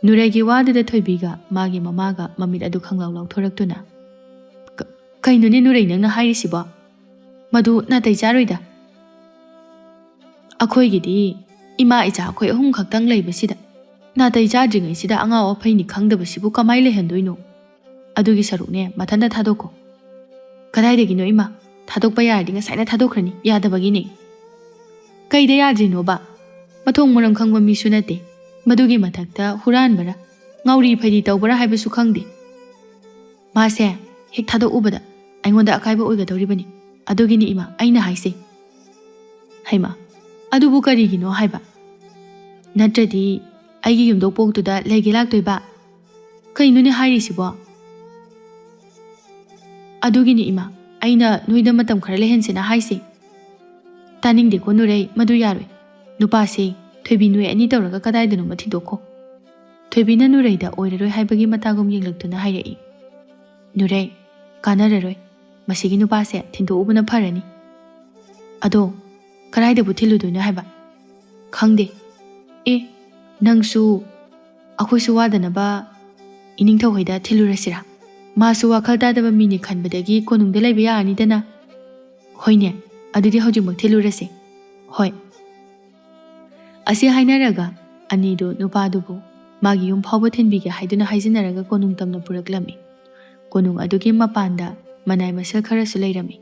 ꯅꯨꯔꯩꯒꯤ ꯋꯥꯗꯨꯗ ꯊꯣꯏꯕꯤꯒ ꯃꯥꯒꯤ ꯃꯃꯥꯒ ꯃꯃꯤꯠ ꯑꯗꯨ ꯈꯪꯂꯥꯎ ꯂꯥꯎꯊꯣꯔꯛꯇꯨꯅ ꯀꯩꯅꯣꯅꯦ ꯅꯨꯔꯩ ꯅꯪꯅ ꯍꯥꯏꯔꯤꯁꯤꯕꯣ? ꯃꯗꯨ ꯅꯥꯇꯩ ꯆꯥꯔꯣꯏꯗ꯫ ꯑꯩꯈꯣꯏꯒꯤꯗꯤ ꯏꯃꯥ ꯏꯆꯥ ꯑꯩꯈꯣꯏ ꯑꯍꯨꯝ ꯈꯛꯇꯪ ꯂꯩꯕꯁꯤꯗ ꯅꯥꯇꯩ ꯆꯥꯗ꯭ꯔꯤꯉꯩꯁꯤꯗ ꯑꯉꯥꯎ ꯑꯐꯩꯅꯤ ꯈꯪꯗꯕꯁꯤꯕꯨ ꯀꯃꯥꯏ ꯂꯩꯍꯟꯗꯣꯏꯅꯣ? ꯑꯗꯨꯒꯤ ꯁꯔꯨꯛꯅꯦ ꯃꯊꯟꯇ ꯊꯥꯗꯣꯛꯈꯣ꯫ ꯀꯗꯥꯏꯗꯒꯤꯅꯣ ꯏꯃꯥ? ꯊꯥꯗꯣꯛꯄ ꯌꯥꯔꯗꯤ ꯉꯁꯥꯏꯅ ꯊꯥꯗꯣꯛꯈ꯭ꯔꯅꯤ, ꯌꯥꯗꯕꯒꯤꯅꯦ꯫ ꯀꯩꯗ ꯌꯥꯗ꯭ꯔꯤꯅꯣꯕ? ꯃꯊꯣꯡ ꯃꯔꯝ ꯈꯪꯕ ꯃꯤꯁꯨ ꯅꯠꯇꯦ, ꯃꯗꯨꯒꯤ ꯃꯊꯛꯇ ꯍꯨꯔꯥꯟꯕꯔꯥ ꯉꯥꯎꯔꯤ ꯐꯩꯔꯤ ꯇꯧꯕꯔꯥ ꯍꯥꯏꯕꯁꯨ ꯈꯪꯗꯦ꯫ ꯃꯥꯁꯦ ꯍꯦꯛ ꯊꯥꯗꯣꯛꯎꯕꯗ ꯑꯩꯉꯣꯟꯗ ꯑꯀꯥꯏꯕ ꯑꯣꯏꯒꯗꯧꯔꯤꯕꯅꯤ, ꯑꯗꯨꯒꯤꯅꯤ ꯏꯃꯥ ꯑꯩꯅ ꯍꯥꯏꯁꯦ꯫ ꯍꯩꯃꯥ, ꯑꯗꯨꯕꯨ ꯀꯔꯤꯒꯤꯅꯣ ꯍꯥꯏꯕ? ꯅꯠꯇ꯭ꯔꯗꯤ ꯑꯩꯒꯤ ꯌꯨꯝꯗꯣꯛꯄꯣꯛꯇꯨꯗ ꯂꯩꯒꯦ ꯂꯥꯛꯇꯣꯏꯕ? ꯀꯩꯅꯣꯅꯦ ꯍꯥꯏꯔꯤꯁꯤꯕꯣ? ꯑꯗꯨꯒꯤꯅꯤ ꯏꯃꯥ ꯑꯩꯅ ꯅꯣꯏꯗ ꯃꯇꯝ ꯈꯔ ꯂꯩꯍꯟꯁꯦꯅ ꯍꯥꯏꯁꯦ꯫ ꯇꯥꯅꯤꯡꯗꯦꯀꯣ ꯅꯨꯔꯩ, ꯃꯗꯨ ꯌꯥꯔꯣꯏ꯫ ꯅꯨꯄꯥꯁꯦ ꯊꯣꯏꯕꯤ ꯅꯣꯏ ꯑꯅꯤ ꯇꯧꯔꯒ ꯀꯗꯥꯏꯗꯅꯣꯃ ꯊꯤꯗꯣꯛꯈꯣ꯫ ꯊꯣꯏꯕꯤꯅ ꯅꯨꯔꯩꯗ ꯑꯣꯏꯔꯔꯣꯏ ꯍꯥꯏꯕꯒꯤ ꯃꯇꯥꯒꯨꯝ ꯌꯦꯡꯂꯛꯇꯨꯅ ꯍꯥꯏꯔꯛꯏ꯫ ꯅꯨꯔꯩ, ꯀꯥꯟꯅꯔꯔꯣꯏ, ꯃꯁꯤꯒꯤ ꯅꯨꯄꯥꯁꯦ ꯊꯤꯟꯗꯣꯛꯎꯕꯅ ꯐꯔꯅꯤ꯫ ꯑꯗꯣ ꯀꯗꯥꯏꯗꯕꯨ ꯊꯤꯜꯂꯨꯗꯣꯏꯅꯣ ꯍꯥꯏꯕ? ꯈꯪꯗꯦ꯫ ꯑꯦ, ꯅꯪꯁꯨ ꯑꯩꯈꯣꯏꯁꯨ ꯋꯥꯗꯅꯕ ꯏꯅꯤꯡꯊꯧ ꯍꯣꯏꯗ ꯊꯤꯜꯂꯨꯔꯁꯤꯔꯥ? ꯃꯥꯁꯨ ꯋꯥꯈꯜ ꯇꯥꯗꯕ ꯃꯤꯅꯤ ꯈꯟꯕꯗꯒꯤ ꯀꯣꯅꯨꯡꯗ ꯂꯩꯕ ꯌꯥꯔꯅꯤꯗꯅ꯫ ꯍꯣꯏꯅꯦ, ꯑꯗꯨꯗꯤ ꯍꯧꯖꯤꯛꯃꯛ ꯊꯤꯜꯂꯨꯔꯁꯦ꯫ ꯍꯣꯏ꯫ ꯑꯁꯤ ꯍꯥꯏꯅꯔꯒ ꯑꯅꯤꯗꯨ ꯅꯨꯄꯥꯗꯨꯕꯨ ꯃꯥꯒꯤ ꯌꯨꯝ ꯐꯥꯎꯕ ꯊꯤꯟꯕꯤꯒꯦ ꯍꯥꯏꯗꯨꯅ ꯍꯥꯏꯖꯤꯟꯅꯔꯒ ꯀꯣꯅꯨꯡ ꯇꯝꯅ ꯄꯨꯔꯛꯂꯝꯃꯤ꯫ ꯀꯣꯅꯨꯡ ꯑꯗꯨꯒꯤ ꯃꯄꯥꯟꯗ ꯃꯅꯥꯏ ꯃꯁꯜ ꯈꯔꯁꯨ ꯂꯩꯔꯝꯃꯤ꯫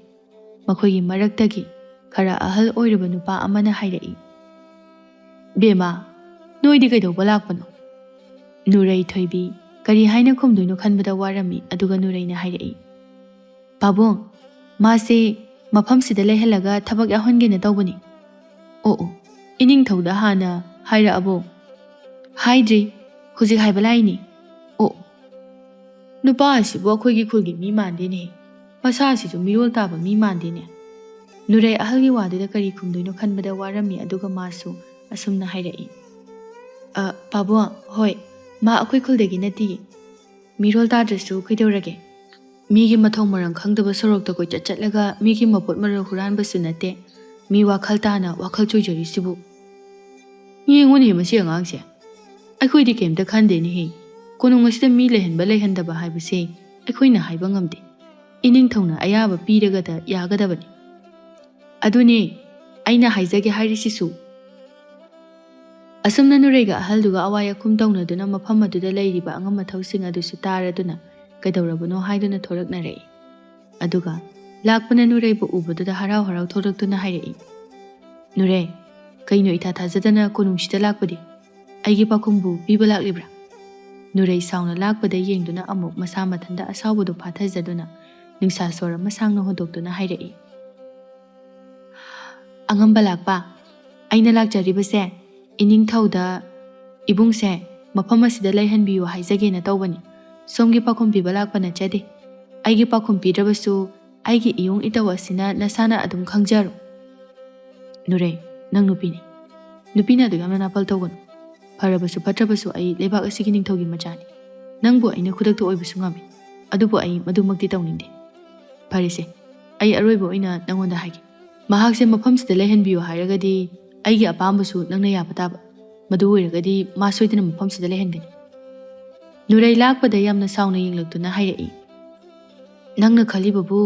ꯃꯈꯣꯏꯒꯤ ꯃꯔꯛꯇꯒꯤ ꯈꯔ ꯑꯍꯜ ꯑꯣꯏꯔꯕ ꯅꯨꯄꯥ ꯑꯃꯅ ꯍꯥꯏꯔꯛꯏ, ꯕꯦꯃꯥ, ꯅꯣꯏꯗꯤ ꯀꯩꯗꯧꯕ ꯂꯥꯛꯄꯅꯣ? ꯅꯨꯔꯩ ꯊꯣꯏꯕꯤ ꯀꯔꯤ ꯍꯥꯏꯅ ꯈꯨꯝꯗꯣꯏꯅꯣ ꯈꯟꯕꯗ ꯋꯥꯔꯝꯃꯤ, ꯑꯗꯨꯒ ꯅꯨꯔꯩꯅ ꯍꯥꯏꯔꯛꯏ, ꯄꯥꯕꯨꯡ, ꯃꯥꯁꯦ ꯃꯐꯝꯁꯤꯗ ꯂꯩꯍꯜꯂꯒ ꯊꯕꯛ ꯌꯥꯎꯍꯟꯒꯦꯅ ꯇꯧꯕꯅꯤ꯫ ꯑꯣ, ꯏꯅꯤꯡꯊꯧꯗ ꯍꯥꯟꯅ ꯍꯥꯏꯔꯛꯑꯕꯣ? ꯍꯥꯏꯗ꯭ꯔꯤ, ꯍꯧꯖꯤꯛ ꯍꯥꯏꯕ ꯂꯥꯛꯏꯅꯤ꯫ ꯑꯣ, ꯅꯨꯄꯥ ꯑꯁꯤꯕꯨ ꯑꯩꯈꯣꯏꯒꯤ ꯈꯨꯜꯒꯤ ꯃꯤ ꯃꯥꯟꯗꯦꯅꯦ, ꯃꯁꯥꯁꯤꯁꯨ ꯃꯤꯔꯣꯜ ꯇꯥꯕ ꯃꯤ ꯃꯥꯟꯗꯦꯅꯦ꯫ ꯅꯨꯔꯩ ꯑꯍꯜꯒꯤ ꯋꯥꯗꯨꯗ ꯀꯔꯤ ꯈꯨꯝꯗꯣꯏꯅꯣ ꯈꯟꯕꯗ ꯋꯥꯔꯝꯃꯤ, ꯑꯗꯨꯒ ꯃꯥꯁꯨ ꯑꯁꯨꯝꯅ ꯍꯥꯏꯔꯛꯏ, ꯄꯥꯕꯨꯡ, ꯍꯣꯏ, ꯃꯥ ꯑꯩꯈꯣꯏ ꯈꯨꯜꯗꯒꯤ ꯅꯠꯇꯤꯌꯦ꯫ ꯃꯤꯔꯣꯜ ꯇꯥꯗ꯭ꯔꯁꯨ ꯀꯩꯗꯧꯔꯒꯦ? ꯃꯤꯒꯤ ꯃꯊꯧ ꯃꯔꯝ ꯈꯪꯗꯕ ꯁꯣꯔꯣꯛꯇ ꯀꯣꯏꯆꯠ ꯆꯠꯂꯒ ꯃꯤꯒꯤ ꯃꯄꯣꯠ ꯃꯔꯜ ꯍꯨꯔꯥꯟꯕꯁꯨ ꯅꯠꯇꯦ, ꯃꯤ ꯋꯥꯈꯜ ꯇꯥꯅ ꯋꯥꯈꯜ ꯆꯣꯏꯖꯔꯤꯁꯤꯕꯨ꯫ ꯌꯦꯡꯉꯨꯅꯦ ꯃꯁꯤ ꯑꯉꯥꯡꯁꯦ, ꯑꯩꯈꯣꯏꯗꯤ ꯀꯩꯝꯇ ꯈꯟꯗꯦꯅꯦꯍꯦ꯫ ꯀꯣꯅꯨꯡ ꯑꯁꯤꯗ ꯃꯤ ꯂꯩꯍꯟꯕ ꯂꯩꯍꯟꯗꯕ ꯍꯥꯏꯕꯁꯦ ꯑꯩꯈꯣꯏꯅ ꯍꯥꯏꯕ ꯉꯝꯗꯦ, ꯏꯅꯤꯡꯊꯧꯅ ꯑꯌꯥꯕ ꯄꯤꯔꯒꯗ ꯌꯥꯒꯗꯕꯅꯤ꯫ ꯑꯗꯨꯅꯦ ꯑꯩꯅ ꯍꯥꯏꯖꯒꯦ ꯍꯥꯏꯔꯤꯁꯤꯁꯨ꯫ ꯑꯁꯨꯝꯅ ꯅꯨꯔꯩꯒ ꯑꯍꯜꯗꯨꯒ ꯑꯋꯥꯏ ꯑꯈꯨꯝ ꯇꯧꯅꯗꯨꯅ ꯃꯐꯝ ꯑꯗꯨꯗ ꯂꯩꯔꯤꯕ ꯑꯉꯝ ꯑꯊꯧꯁꯤꯡ ꯑꯗꯨꯁꯨ ꯇꯥꯔꯗꯨꯅ ꯀꯩꯗꯧꯔꯕꯅꯣ ꯍꯥꯏꯗꯨꯅ ꯊꯣꯔꯛꯅꯔꯛꯏ꯫ ꯑꯗꯨꯒ ꯂꯥꯛꯄꯅ ꯅꯨꯔꯩꯕꯨ ꯎꯕꯗꯨꯗ ꯍꯔꯥꯎ ꯍꯔꯥꯎ ꯊꯣꯔꯛꯇꯨꯅ ꯍꯥꯏꯔꯛꯏ, ꯅꯨꯔꯩ, ꯀꯩꯅꯣ ꯏꯊꯥ ꯊꯥꯖꯗꯅ ꯀꯣꯅꯨꯡꯁꯤꯗ ꯂꯥꯛꯄꯗꯤ? ꯑꯩꯒꯤ ꯄꯥꯎꯈꯨꯝꯕꯨ ꯄꯤꯕ ꯂꯥꯛꯂꯤꯕ꯭ꯔꯥ? ꯅꯨꯔꯩ ꯁꯥꯎꯅ ꯂꯥꯛꯄꯗ ꯌꯦꯡꯗꯨꯅ ꯑꯃꯨꯛ ꯃꯁꯥ ꯃꯊꯟꯇ ꯑꯁꯥꯎꯕꯗꯨ ꯐꯥꯊꯖꯗꯨꯅ ꯅꯨꯡꯁꯥ ꯁꯣꯔ ꯑꯃ ꯁꯥꯡꯅ ꯍꯣꯟꯗꯣꯛꯇꯨꯅ ꯍꯥꯏꯔꯛꯏ, ꯑꯉꯝꯕ ꯂꯥꯛꯄ, ꯑꯩꯅ ꯂꯥꯛꯆꯔꯤꯕꯁꯦ ꯏꯅꯤꯡꯊꯧꯗ ꯏꯕꯨꯡꯁꯦ ꯃꯐꯝ ꯑꯁꯤꯗ ꯂꯩꯍꯟꯕꯤꯌꯨ ꯍꯥꯏꯖꯒꯦꯅ ꯇꯧꯕꯅꯤ꯫ ꯁꯣꯝꯒꯤ ꯄꯥꯎꯈꯨꯝ ꯄꯤꯕ ꯂꯥꯛꯄ ꯅꯠꯆꯗꯦ꯫ ꯑꯩꯒꯤ ꯄꯥꯎꯈꯨꯝ ꯄꯤꯗ꯭ꯔꯕꯁꯨ ꯑꯩꯒꯤ ꯏꯌꯨꯡ ꯏꯇꯧ ꯑꯁꯤꯅ ꯅꯁꯥꯅ ꯑꯗꯨꯝ ꯈꯪꯖꯔꯣ꯫ ꯅꯨꯔꯩ, ꯅꯪ ꯅꯨꯄꯤꯅꯤ, ꯅꯨꯄꯤꯅ ꯑꯗꯨ ꯌꯥꯝꯅ ꯅꯥꯄꯜ ꯇꯧꯒꯅꯨ꯫ ꯐꯔꯕꯁꯨ ꯐꯠꯇ꯭ꯔꯕꯁꯨ ꯑꯩ ꯂꯩꯕꯥꯛ ꯑꯁꯤꯒꯤ ꯅꯤꯡꯊꯧꯒꯤ ꯃꯆꯥꯅꯤ꯫ ꯅꯪꯕꯨ ꯑꯩꯅ ꯈꯨꯗꯛꯇ ꯑꯣꯏꯕꯁꯨ ꯉꯝꯃꯤ, ꯑꯗꯨꯕꯨ ꯑꯩ ꯃꯗꯨꯃꯛꯇꯤ ꯇꯧꯅꯤꯡꯗꯦ꯫ ꯐꯔꯦꯁꯦ, ꯑꯩ ꯑꯔꯣꯏꯕ ꯑꯣꯏꯅ ꯅꯪꯉꯣꯟꯗ ꯍꯥꯏꯒꯦ꯫ ꯃꯍꯥꯛꯁꯦ ꯃꯐꯝꯁꯤꯗ ꯂꯩꯍꯟꯕꯤꯌꯨ ꯍꯥꯏꯔꯒꯗꯤ ꯑꯩꯒꯤ ꯑꯄꯥꯝꯕꯁꯨ ꯅꯪꯅ ꯌꯥꯕ ꯇꯥꯕ, ꯃꯗꯨ ꯑꯣꯏꯔꯒꯗꯤ ꯃꯥ ꯁꯣꯏꯗꯅ ꯃꯐꯝꯁꯤꯗ ꯂꯩꯍꯟꯒꯅꯤ꯫ ꯅꯨꯔꯩ ꯂꯥꯛꯄꯗ ꯌꯥꯝꯅ ꯁꯥꯎꯅ ꯌꯦꯡꯂꯛꯇꯨꯅ ꯍꯥꯏꯔꯛꯏ, ꯅꯪꯅ ꯈꯜꯂꯤꯕꯕꯨ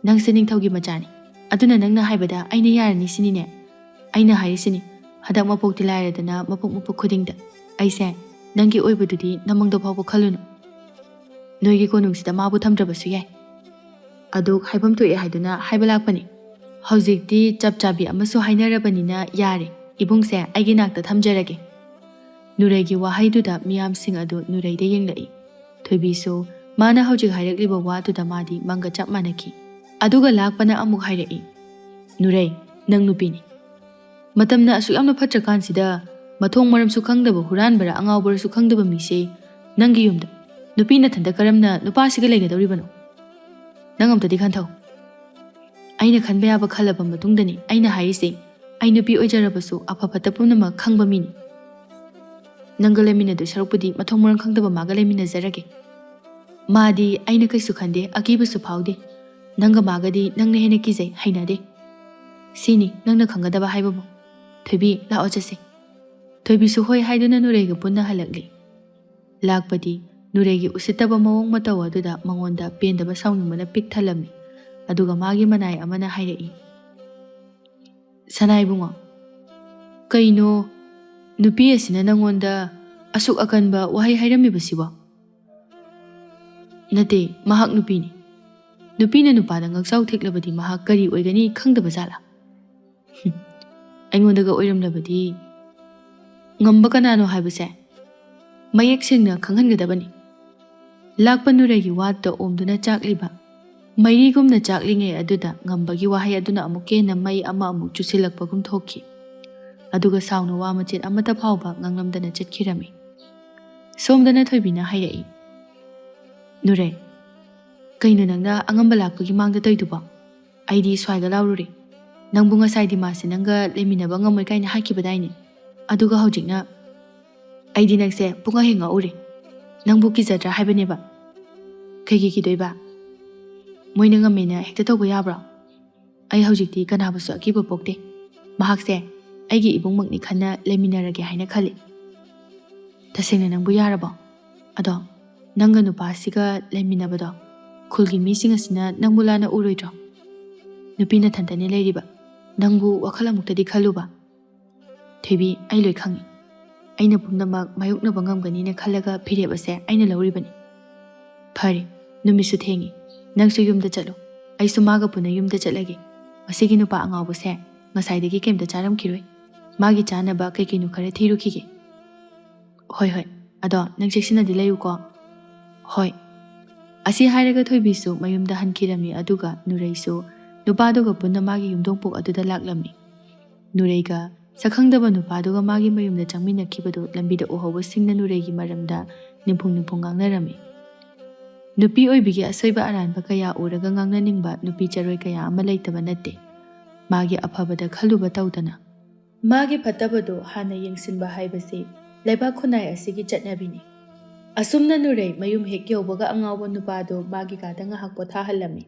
ꯅꯪꯁꯦ ꯅꯤꯡꯊꯧꯒꯤ ꯃꯆꯥꯅꯤ, ꯑꯗꯨꯅ ꯅꯪꯅ ꯍꯥꯏꯕꯗ ꯑꯩꯅ ꯌꯥꯔꯅꯤ ꯁꯤꯅꯤꯅꯦ? ꯑꯩꯅ ꯍꯥꯏꯔꯤꯁꯤꯅꯤ, ꯍꯟꯗꯛ ꯃꯄꯣꯛꯇꯤ ꯂꯥꯏꯔꯗꯅ ꯃꯄꯣꯛ ꯃꯄꯣꯛ ꯈꯨꯗꯤꯡꯗ ꯑꯩꯁꯦ ꯅꯪꯒꯤ ꯑꯣꯏꯕꯗꯨꯗꯤ ꯅꯃꯪꯗ ꯐꯥꯎꯕ ꯈꯜꯂꯨꯅꯨ꯫ ꯅꯣꯏꯒꯤ ꯀꯣꯅꯨꯡꯁꯤꯗ ꯃꯥꯕꯨ ꯊꯝꯗ꯭ꯔꯕꯁꯨ ꯌꯥꯏ꯫ ꯑꯗꯨꯛ ꯍꯥꯏꯐꯝ ꯊꯣꯛꯑꯦ ꯍꯥꯏꯗꯨꯅ ꯍꯥꯏꯕ ꯂꯥꯛꯄꯅꯤ꯫ ꯍꯧꯖꯤꯛꯇꯤ ꯆꯞ ꯆꯥꯕꯤ ꯑꯃꯁꯨ ꯍꯥꯏꯅꯔꯕꯅꯤꯅ ꯌꯥꯔꯦ, ꯏꯕꯨꯡꯁꯦ ꯑꯩꯒꯤ ꯅꯥꯛꯇ ꯊꯝꯖꯔꯒꯦ꯫ ꯅꯨꯔꯩꯒꯤ ꯋꯥꯍꯩꯗꯨꯗ ꯃꯤꯌꯥꯝꯁꯤꯡ ꯑꯗꯨ ꯅꯨꯔꯩꯗ ꯌꯦꯡꯂꯛꯏ꯫ ꯊꯣꯏꯕꯤꯁꯨ ꯃꯥꯅ ꯍꯧꯖꯤꯛ ꯍꯥꯏꯔꯛꯂꯤꯕ ꯋꯥꯗꯨꯗ マꯃꯪꯒ ꯆꯞ ꯃꯥꯟꯅꯈꯤ꯫ ꯑꯗꯨꯒ ꯂꯥꯛꯄꯅ ꯑꯃꯨꯛ ꯍꯥꯏꯔꯛꯏ, ꯅꯨꯔꯩ, ꯅꯪ ꯅꯨꯄꯤꯅꯤ꯫ ꯃꯇꯝꯅ ꯑꯁꯨꯛ ꯌꯥꯝꯅ ꯐꯠꯇ꯭ꯔꯀꯥꯟꯁꯤꯗ ꯃꯊꯣꯡ ꯃꯔꯝꯁꯨ ꯈꯪꯗꯕ ꯍꯨꯔꯥꯟꯕꯔ ꯑꯉꯥꯎꯕꯔꯁꯨ ꯈꯪꯗꯕ ꯃꯤꯁꯦ ꯅꯪꯒꯤ ꯌꯨꯝꯗ ꯅꯨꯄꯤ ꯅꯊꯟꯗ ꯀꯔꯝꯅ ꯅꯨꯄꯥꯁꯤꯒ ꯂꯩꯒꯗꯧꯔꯤꯕꯅꯣ? ꯅꯪ ꯑꯝꯇꯗꯤ ꯈꯟꯊꯧ. ꯑꯩꯅ ꯈꯟꯕ ꯌꯥꯕ ꯈꯜꯂꯕ ꯃꯇꯨꯡꯗꯅꯤ ꯑꯩꯅ ꯍꯥꯏꯔꯤꯁꯦ. ꯑꯩ ꯅꯨꯄꯤ ꯑꯣꯏꯖꯔꯕꯁꯨ ꯑꯐ ꯐꯠꯇ ꯄꯨꯝꯅꯃꯛ ꯈꯪꯕ ꯃꯤꯅꯤ. ꯅꯪꯒ ꯂꯩꯃꯤꯟꯅꯗꯣꯏ ꯁꯔꯨꯛꯄꯨꯗꯤ ꯃꯊꯣꯡ ꯃꯔꯝ ꯈꯪꯗꯕ ꯃꯥꯒ ꯂꯩꯃꯤꯟꯅꯖꯔꯒꯦ. ꯃꯥꯗꯤ ꯑꯩꯅ ꯀꯩꯁꯨ ꯈꯟꯗꯦ, ꯑꯀꯤꯕꯁꯨ ꯐꯥꯎꯗꯦ. ꯅꯪꯒ ꯃꯥꯒꯗꯤ ꯅꯪꯅ ꯍꯦꯟꯅ ꯀꯤꯖꯩ, ꯍꯩꯅꯗꯦ. ꯁꯤꯅꯤ ꯅꯪꯅ ꯈꯪꯒꯗꯕ ꯍꯥꯏꯕꯕꯨ. ꯊꯣꯏꯕꯤ, ꯂꯥꯛꯑꯣ ꯆꯠꯁꯤ. ꯊꯣꯏꯕꯤꯁꯨ ꯍꯣꯏ ꯍꯥꯏꯗꯨꯅ ꯅꯨꯔꯩꯒ ꯄꯨꯟꯅ ꯍꯜꯂꯛꯂꯤ. ꯂꯥꯛꯄꯗꯤ ꯅꯨꯔꯩꯒꯤ ꯎꯁꯤꯠꯇꯕ ꯃꯑꯣꯡ ꯃꯇꯧ ꯑꯗꯨꯗ ꯃꯉꯣꯟꯗ ꯄꯦꯟꯗꯕ ꯁꯥꯎꯅꯤꯡꯕꯅ ꯄꯤꯛ ꯊꯜꯂꯝꯃꯤ. ꯑꯗꯨꯒ ꯃꯥꯒꯤ ꯃꯅꯥꯏ ꯑꯃꯅ ꯍꯥꯏꯔꯛꯏ. ꯁꯅꯥꯏꯕꯨꯡꯉꯣ, ꯀꯩꯅꯣ ꯅꯨꯄꯤ ꯑꯁꯤꯅ ꯅꯪꯉꯣꯟꯗ ꯑꯁꯨꯛ ꯑꯀꯟꯕ ꯋꯥꯍꯩ ꯍꯥꯏꯔꯝꯃꯤꯕꯁꯤꯕꯣ? ꯅꯠꯇꯦ, ꯃꯍꯥꯛ ꯅꯨꯄꯤꯅꯤ. ꯅꯨꯄꯤꯅ ꯅꯨꯄꯥꯗ ꯉꯛꯆꯥꯎ ꯊꯦꯛꯂꯕꯗꯤ ꯃꯍꯥꯛ ꯀꯔꯤ ꯑꯣꯏꯒꯅꯤ ꯈꯪꯗꯕ ꯖꯥꯠꯂꯥ? ꯑꯩꯉꯣꯟꯗꯒ ꯑꯣꯏꯔꯝꯂꯕꯗꯤ ꯉꯝꯕ ꯀꯅꯥꯅꯣ ꯍꯥꯏꯕꯁꯦ ꯃꯌꯦꯛ ꯁꯦꯡꯅ ꯈꯪꯍꯟꯒꯗꯕꯅꯤ. ꯂꯥꯛꯄ ꯅꯨꯔꯩꯒꯤ ꯋꯥꯠꯇ ꯑꯣꯝꯗꯨꯅ ꯆꯥꯛꯂꯤꯕ ꯃꯩꯔꯤꯒꯨꯝꯅ ꯆꯥꯛꯂꯤꯉꯩ ꯑꯗꯨꯗ ꯉꯝꯕꯒꯤ ꯋꯥꯍꯩ ꯑꯗꯨꯅ ꯑꯃꯨꯛ ꯍꯦꯟꯅ ꯃꯩ ꯑꯃ ꯑꯃꯨꯛ ꯆꯨꯁꯤꯜꯂꯛꯄꯒꯨꯝ ꯊꯣꯛꯈꯤ. ꯑꯗꯨꯒ ꯁꯥꯎꯅ ꯋꯥ ꯃꯆꯦꯠ ꯑꯃꯠꯇ ꯐꯥꯎꯕ ꯉꯥꯡꯂꯝꯗꯅ ꯆꯠꯈꯤꯔꯝꯃꯤ. ꯁꯣꯝꯗꯅ ꯊꯣꯏꯕꯤꯅ ꯍꯥꯏꯔꯛꯏ. ꯅꯨꯔꯩ, ꯀꯩꯅꯣ ꯅꯪꯅ ꯑꯉꯝꯕ ꯂꯥꯛꯄꯒꯤ ꯃꯥꯡꯗ ꯇꯧꯏꯗꯨꯕꯣ? ꯑꯩꯗꯤ ꯁ꯭ꯋꯥꯏꯒ ꯂꯥꯎꯔꯨꯔꯦ. ꯅꯪꯕꯨ ꯉꯁꯥꯏꯗꯤ ꯃꯥꯁꯦ ꯅꯪꯒ ꯂꯩꯃꯤꯟꯅꯕ ꯉꯝꯃꯣꯏ ꯀꯥꯏꯅ ꯍꯥꯏꯈꯤꯕꯗꯥꯏꯅꯦ. ꯑꯗꯨꯒ ꯍꯧꯖꯤꯛꯅ ꯑꯩꯗꯤ ꯅꯪꯁꯦ ꯄꯨꯡꯉꯥ ꯉꯛꯎꯔꯦ. ꯅꯪꯕꯨ ꯀꯤꯖꯗ꯭ꯔꯥ ꯍꯥꯏꯕꯅꯦꯕ. ꯀꯩꯒꯤ ꯀꯤꯗꯣꯏꯕ? ꯃꯣꯏꯅ ꯉꯝꯃꯦꯅ ꯍꯦꯛꯇ ꯇꯧꯕ ꯌꯥꯕ꯭ꯔꯣ? ꯑꯩ ꯍꯧꯖꯤꯛꯇꯤ ꯀꯅꯥꯕꯨꯁꯨ ꯑꯀꯤꯕ ꯄꯣꯛꯇꯦ. ꯃꯍꯥꯛꯁꯦ ꯑꯩꯒꯤ ꯏꯕꯨꯡꯃꯛꯅꯤ ꯈꯟꯅ ꯂꯩꯃꯤꯟꯅꯔꯒꯦ ꯍꯥꯏꯅ ꯈꯜꯂꯤ. ꯇꯁꯦꯡꯅ ꯅꯪꯕꯨ ꯌꯥꯔꯕꯣ? ꯑꯗꯣ ꯅꯪꯒ ꯅꯨꯄꯥꯁꯤꯒ ꯂꯩꯃꯤꯟꯅꯕꯗꯣ ꯈꯨꯜꯒꯤ ꯃꯤꯁꯤꯡ ꯑꯁꯤꯅ ꯅꯪꯕꯨ ꯂꯥꯟꯅ ꯎꯔꯣꯏꯗ꯭ꯔꯣ? ꯅꯨꯄꯤ ꯅꯊꯟꯇꯅꯤ ꯂꯩꯔꯤꯕ. ꯅꯪꯕꯨ ꯋꯥꯈꯜ ꯑꯃꯨꯛꯇꯗꯤ ꯈꯜꯂꯨꯕ? ꯊꯣꯏꯕꯤ, ꯑꯩ ꯂꯣꯏ ꯈꯪꯉꯤ. ꯑꯩꯅ ꯄꯨꯝꯅꯃꯛ ꯃꯥꯌꯣꯛꯅꯕ ꯉꯝꯒꯅꯤꯅ ꯈꯜꯂꯒ ꯐꯤꯔꯦꯞ ꯑꯁꯦ ꯑꯩꯅ ꯂꯧꯔꯤꯕꯅꯤ. ꯐꯔꯦ, ꯅꯨꯃꯤꯠꯁꯨ ꯊꯦꯡꯉꯤ. ꯅꯪꯁꯨ ꯌꯨꯝꯗ ꯆꯠꯂꯣ. ꯑꯩꯁꯨ ꯃꯥꯒ ꯄꯨꯟꯅ ꯌꯨꯝꯗ ꯆꯠꯂꯒꯦ. ꯃꯁꯤꯒꯤ ꯅꯨꯄꯥ ꯑꯉꯥꯎꯕꯁꯦ ꯉꯁꯥꯏꯗꯒꯤ ꯀꯩꯝꯇ ꯆꯥꯔꯝꯈꯤꯔꯣꯏ. ꯃꯥꯒꯤ ꯆꯥꯅꯕ ꯀꯩꯀꯩꯅꯣ ꯈꯔ ꯊꯤꯔꯨꯈꯤꯒꯦ. ꯍꯣꯏ ꯍꯣꯏ, ꯑꯗꯣ ꯅꯪ ꯆꯦꯛꯁꯤꯟꯅꯗꯤ ꯂꯩꯌꯨꯀꯣ. ꯍꯣꯏ. ꯑꯁꯤ ꯍꯥꯏꯔꯒ ꯊꯣꯏꯕꯤꯁꯨ ꯃꯌꯨꯝꯗ ꯍꯟꯈꯤꯔꯝꯃꯤ. ꯑꯗꯨꯒ ꯅꯨꯔꯩꯁꯨ ꯅꯨꯄꯥꯗꯨꯒ ꯄꯨꯟꯅ ꯃꯥꯒꯤ ꯌꯨꯝꯊꯣꯡꯄꯣꯛ ꯑꯗꯨꯗ ꯂꯥꯛꯂꯝꯃꯤ. ꯅꯨꯔꯩꯒ ꯁꯛꯈꯪꯗꯕ ꯅꯨꯄꯥꯗꯨꯒ ꯃꯥꯒꯤ ꯃꯌꯨꯝꯗ ꯆꯪꯃꯤꯟꯅꯈꯤꯕꯗꯨ ꯂꯝꯕꯤꯗ ꯎꯍꯧꯕꯁꯤꯡꯅ ꯅꯨꯔꯩꯒꯤ ꯃꯔꯝꯗ ꯅꯤꯡꯐꯨꯡ ꯉꯥꯡꯅꯔꯝꯃꯤ. ꯅꯨꯄꯤ ꯑꯣꯏꯕꯤꯒꯤ ꯑꯁꯣꯏꯕ ꯑꯔꯥꯟꯕ ꯀꯌꯥ ꯎꯔꯒ ꯉꯥꯡꯅꯅꯤꯡꯕ ꯅꯨꯄꯤ ꯆꯔꯣꯏ ꯀꯌꯥ ꯑꯃ ꯂꯩꯇꯕ ꯅꯠꯇꯦ. ꯃꯥꯒꯤ ꯑꯐꯕꯗ ꯈꯜꯂꯨꯕ ꯇꯧꯗꯅ ꯃꯥꯒꯤ ꯐꯠꯇꯕꯗꯨ ꯍꯥꯟꯅ ꯌꯦꯡꯁꯤꯟꯕ ꯍꯥꯏꯕꯁꯤ ꯂꯩꯕꯥꯛ ꯈꯨꯟꯅꯥꯏ ꯑꯁꯤꯒꯤ ꯆꯠꯅꯕꯤꯅꯤ. ꯑꯁꯨꯝꯅ ꯅꯨꯔꯩ ꯃꯌꯨꯝ ꯍꯦꯛ ꯌꯧꯕꯒ ꯑꯉꯥꯎꯕ ꯅꯨꯄꯥꯗꯨ ꯃꯥꯒꯤ ꯀꯥꯗ ꯉꯥꯏꯍꯥꯛ ꯄꯣꯊꯥꯍꯜꯂꯝꯃꯤ.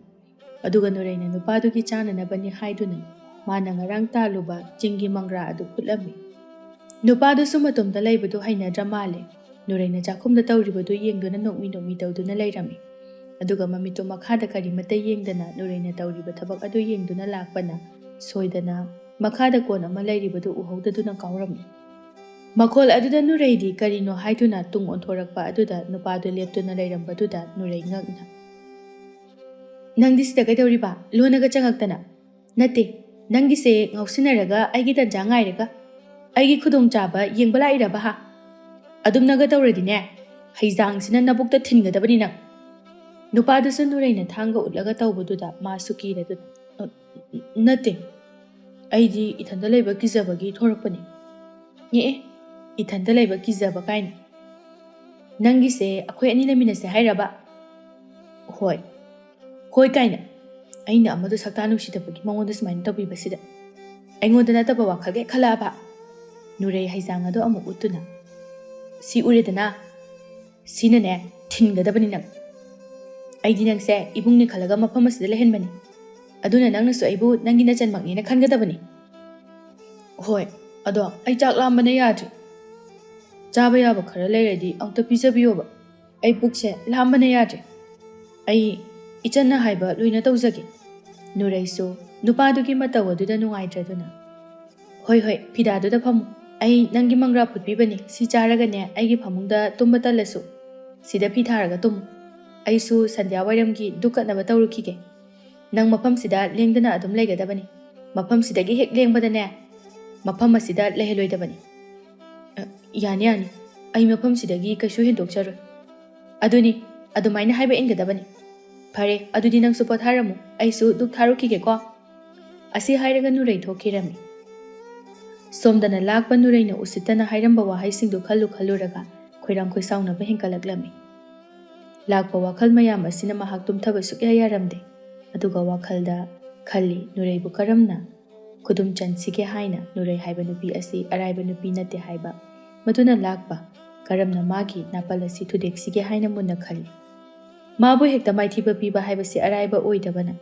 ꯑꯗꯨꯒ ꯅꯨꯔꯩꯅ ꯅꯨꯄꯥꯗꯨꯒꯤ ꯆꯥꯅꯅꯕꯅꯤ ꯍꯥꯏꯗꯨꯅ ꯃꯥꯅ ꯉꯔꯥꯡ ꯇꯥꯜꯂꯨꯕ ꯆꯤꯡꯒꯤ ꯃꯪꯒ꯭ꯔꯥ ꯑꯗꯨ ꯐꯨꯠꯂꯝꯃꯤ. ꯅꯨꯄꯥꯗꯨꯁꯨ ꯃꯇꯣꯝꯇ ꯂꯩꯕꯗꯨ ꯍꯩꯅꯗ꯭ꯔ ꯃꯥꯜꯂꯦ. ꯅꯨꯔꯩꯅ ꯆꯥꯛꯈꯨꯝꯗ ꯇꯧꯔꯤꯕꯗꯨ ꯌꯦꯡꯗꯨꯅ ꯅꯣꯛꯃꯤ ꯇꯧꯗꯨꯅ ꯂꯩꯔꯝꯃꯤ. ꯑꯗꯨꯒ ꯃꯃꯤꯠꯇꯨ ꯃꯈꯥꯗ ꯀꯔꯤꯃꯠꯇ ꯌꯦꯡꯗꯅ ꯅꯨꯔꯩꯅ ꯇꯧꯔꯤꯕ ꯊꯕꯛ ꯑꯗꯨ ꯌꯦꯡꯗꯨꯅ ꯂꯥꯛꯄꯅ ꯁꯣꯏꯗꯅ ꯃꯈꯥꯗ ꯀꯣꯟ ꯑꯃ ꯂꯩꯔꯤꯕꯗꯨ ꯎꯍꯧꯗꯗꯨꯅ ꯀꯥꯎꯔꯝꯃꯤ. ꯃꯈꯣꯜ ꯑꯗꯨꯗ ꯅꯨꯔꯩꯗꯤ ꯀꯔꯤꯅꯣ ꯍꯥꯏꯗꯨꯅ ꯇꯨꯡ ꯑꯣꯟꯊꯣꯔꯛꯄ ꯑꯗꯨꯗ ꯅꯨꯄꯥꯗꯨ ꯂꯦꯞꯇꯨꯅ ꯂꯩꯔꯝꯕꯗꯨꯗ ꯅꯨꯔꯩ ꯉꯛꯅ, ꯅꯪꯗꯤ ꯁꯤꯗ ꯀꯩꯗꯧꯔꯤꯕ? ꯂꯣꯟꯅꯒ ꯆꯪꯉꯛꯇꯅ. ꯅꯠꯇꯦ, ꯅꯪꯒꯤꯁꯦ ꯉꯥꯎꯁꯤꯟꯅꯔꯒ ꯑꯩꯒꯤ ꯇꯟꯖꯥ ꯉꯥꯏꯔꯒ ꯑꯩꯒꯤ ꯈꯨꯗꯣꯡꯆꯥꯕ ꯌꯦꯡꯕ ꯂꯥꯛꯏꯔꯕ ꯍꯥ? ꯑꯗꯨꯝꯅꯒ ꯇꯧꯔꯗꯤꯅꯦ, ꯍꯩꯖꯥꯡꯁꯤꯅ ꯅꯕꯨꯛꯇ ꯊꯤꯟꯒꯗꯕꯅꯤ ꯅꯪ. ꯅꯨꯄꯥꯗꯨꯁꯨ ꯅꯨꯔꯩꯅ ꯊꯥꯡꯒ ꯎꯠꯂꯒ ꯇꯧꯕꯗꯨꯗ ꯃꯥꯁꯨ ꯀꯤꯔꯗꯨꯅ, ꯅꯠꯇꯦ, ꯑꯩꯗꯤ ꯏꯊꯟꯗ ꯂꯩꯕ ꯀꯤꯖꯕꯒꯤ ꯊꯣꯔꯛꯄꯅꯤ. ꯑꯦ, ꯏꯊꯟꯗ ꯂꯩꯕ ꯀꯤꯖꯕ ꯀꯥꯏꯅ. ꯅꯪꯒꯤꯁꯦ ꯑꯩꯈꯣꯏ ꯑꯅꯤ ꯂꯩꯃꯤꯟꯅꯁꯦ ꯍꯥꯏꯔꯕ? ꯍꯣꯏ. ꯍꯣꯏ ꯀꯥꯏꯅ. ꯑꯩꯅ ꯑꯃꯗꯨ ꯁꯛꯇꯥ ꯅꯨꯡꯁꯤꯗꯕꯒꯤ ꯃꯉꯣꯟꯗ ꯁꯨꯃꯥꯏꯅ ꯇꯧꯕꯤꯕꯁꯤꯗ ꯑꯩꯉꯣꯟꯗ ꯅꯠꯇꯕ ꯋꯥꯈꯜꯒ ꯍꯦꯛ ꯈꯜꯂꯛꯑꯕ? ꯅꯨꯔꯩ ꯍꯩꯖꯥꯡ ꯑꯗꯣ ꯑꯃꯨꯛ ꯎꯠꯇꯨꯅ, ꯁꯤ ꯎꯔꯦꯗꯅ, ꯁꯤꯅꯅꯦ ꯊꯤꯟꯒꯗꯕꯅꯤ ꯅꯪ. ꯑꯩꯗꯤ ꯅꯪꯁꯦ ꯏꯕꯨꯡꯅꯤ ꯈꯜꯂꯒ ꯃꯐꯝ ꯑꯁꯤꯗ ꯂꯩꯍꯟꯕꯅꯤ. ꯑꯗꯨꯅ ꯅꯪꯅꯁꯨ ꯑꯩꯕꯨ ꯅꯪꯒꯤ ꯅꯆꯟꯃꯛꯅꯦꯅ ꯈꯟꯒꯗꯕꯅꯤ. ꯍꯣꯏ, ꯑꯗꯣ ꯑꯩ ꯆꯥꯛ ꯂꯥꯝꯕꯅ ꯌꯥꯗ꯭ꯔꯤ. ꯆꯥꯕ ꯌꯥꯕ ꯈꯔ ꯂꯩꯔꯗꯤ ꯑꯝꯇ ꯄꯤꯖꯕꯤꯌꯣꯕ. ꯑꯩ ꯄꯨꯛꯁꯦ ꯂꯥꯝꯕꯅ ꯌꯥꯗ꯭ꯔꯦ. ꯑꯩ ꯏꯆꯟꯅ ꯍꯥꯏꯕ ꯂꯣꯏꯅ ꯇꯧꯖꯒꯦ. ꯅꯨꯔꯩꯁꯨ ꯅꯨꯄꯥꯗꯨꯒꯤ ꯃꯇꯧ ꯑꯗꯨꯗ ꯅꯨꯡꯉꯥꯏꯇ꯭ꯔꯗꯨꯅ, ꯍꯣꯏ ꯍꯣꯏ, ꯐꯤꯗꯥꯗꯨꯗ ꯐꯝꯃꯨ. ꯑꯩ ꯅꯪꯒꯤ ꯃꯪꯒ꯭ꯔꯥ ꯐꯨꯠꯄꯤꯕꯅꯤ. ꯁꯤ ꯆꯥꯔꯒꯅꯦ ꯑꯩꯒꯤ ꯐꯃꯨꯡꯗ ꯇꯨꯝꯕ ꯇꯜꯂꯁꯨ ꯁꯤꯗ ꯐꯤ ꯊꯥꯔꯒ ꯇꯨꯝꯃꯨ. ꯑꯩꯁꯨ ꯁꯟꯙ꯭ꯌꯥ ꯋꯥꯏꯔꯝꯒꯤ ꯙꯨꯛ ꯀꯠꯅꯕ ꯇꯧꯔꯨꯈꯤꯒꯦ. ꯅꯪ ꯃꯐꯝꯁꯤꯗ ꯂꯦꯡꯗꯅ ꯑꯗꯨꯝ ꯂꯩꯒꯗꯕꯅꯤ. ꯃꯐꯝꯁꯤꯗꯒꯤ ꯍꯦꯛ ꯂꯦꯡꯕꯗꯅꯦ ꯃꯐꯝ ꯑꯁꯤꯗ ꯂꯩꯍꯜꯂꯣꯏꯗꯕꯅꯤ. ꯌꯥꯅꯤ ꯌꯥꯅꯤ, ꯑꯩ ꯃꯐꯝꯁꯤꯗꯒꯤ ꯀꯩꯁꯨ ꯍꯦꯟꯗꯣꯛꯆꯔꯣꯏ. ꯑꯗꯨꯅꯤ, ꯑꯗꯨꯃꯥꯏꯅ ꯍꯥꯏꯕ ꯏꯟꯒꯗꯕꯅꯤ. ꯐꯔꯦ, ꯑꯗꯨꯗꯤ ꯅꯪꯁꯨ ꯄꯣꯊꯥꯔꯝꯃꯨ. ꯑꯩꯁꯨ ꯙꯨꯛ ꯊꯥꯔꯨꯈꯤꯒꯦꯀꯣ. ꯑꯁꯤ ꯍꯥꯏꯔꯒ ꯅꯨꯔꯩ ꯊꯣꯛꯈꯤꯔꯝꯃꯤ. ꯁꯣꯝꯗꯅ ꯂꯥꯛꯄ ꯅꯨꯔꯩꯅ ꯎꯁꯤꯠꯇꯅ ꯍꯥꯏꯔꯝꯕ ꯋꯥꯍꯩꯁꯤꯡꯗꯨ ꯈꯜꯂꯨꯔꯒ ꯈꯣꯏꯔꯥꯡ ꯈꯣꯏꯁꯥꯎꯅꯕ ꯍꯦꯟꯒꯠꯂꯛꯂꯝꯃꯤ꯫ ꯂꯥꯛꯄ ꯋꯥꯈꯜ ꯃꯌꯥꯝ ꯑꯁꯤꯅ ꯃꯍꯥꯛ ꯇꯨꯝꯊꯕ ꯁꯨꯛꯌꯥ ꯌꯥꯔꯝꯗꯦ꯫ ꯑꯗꯨꯒ ꯋꯥꯈꯜꯗ ꯈꯜꯂꯤ ꯅꯨꯔꯩꯕꯨ ꯀꯔꯝꯅ ꯈꯨꯗꯨꯝ ꯆꯟꯁꯤꯒꯦ ꯍꯥꯏꯅ ꯅꯨꯔꯩ ꯍꯥꯏꯕ ꯅꯨꯄꯤ ꯑꯁꯤ ꯑꯔꯥꯏꯕ ꯅꯨꯄꯤ ꯅꯠꯇꯦ ꯍꯥꯏꯕ, ꯃꯗꯨꯅ ꯂꯥꯛꯄ ꯀꯔꯝꯅ ꯃꯥꯒꯤ ꯅꯥꯄꯜ ꯑꯁꯤ ꯊꯨꯗꯦꯛꯁꯤꯒꯦ ꯍꯥꯏꯅ ꯃꯨꯟꯅ ꯈꯜꯂꯤ꯫ ꯃꯥꯕꯨ ꯍꯦꯛꯇ ꯃꯥꯏꯊꯤꯕ ꯄꯤꯕ ꯍꯥꯏꯕꯁꯤ ꯑꯔꯥꯏꯕ ꯑꯣꯏꯗꯕꯅ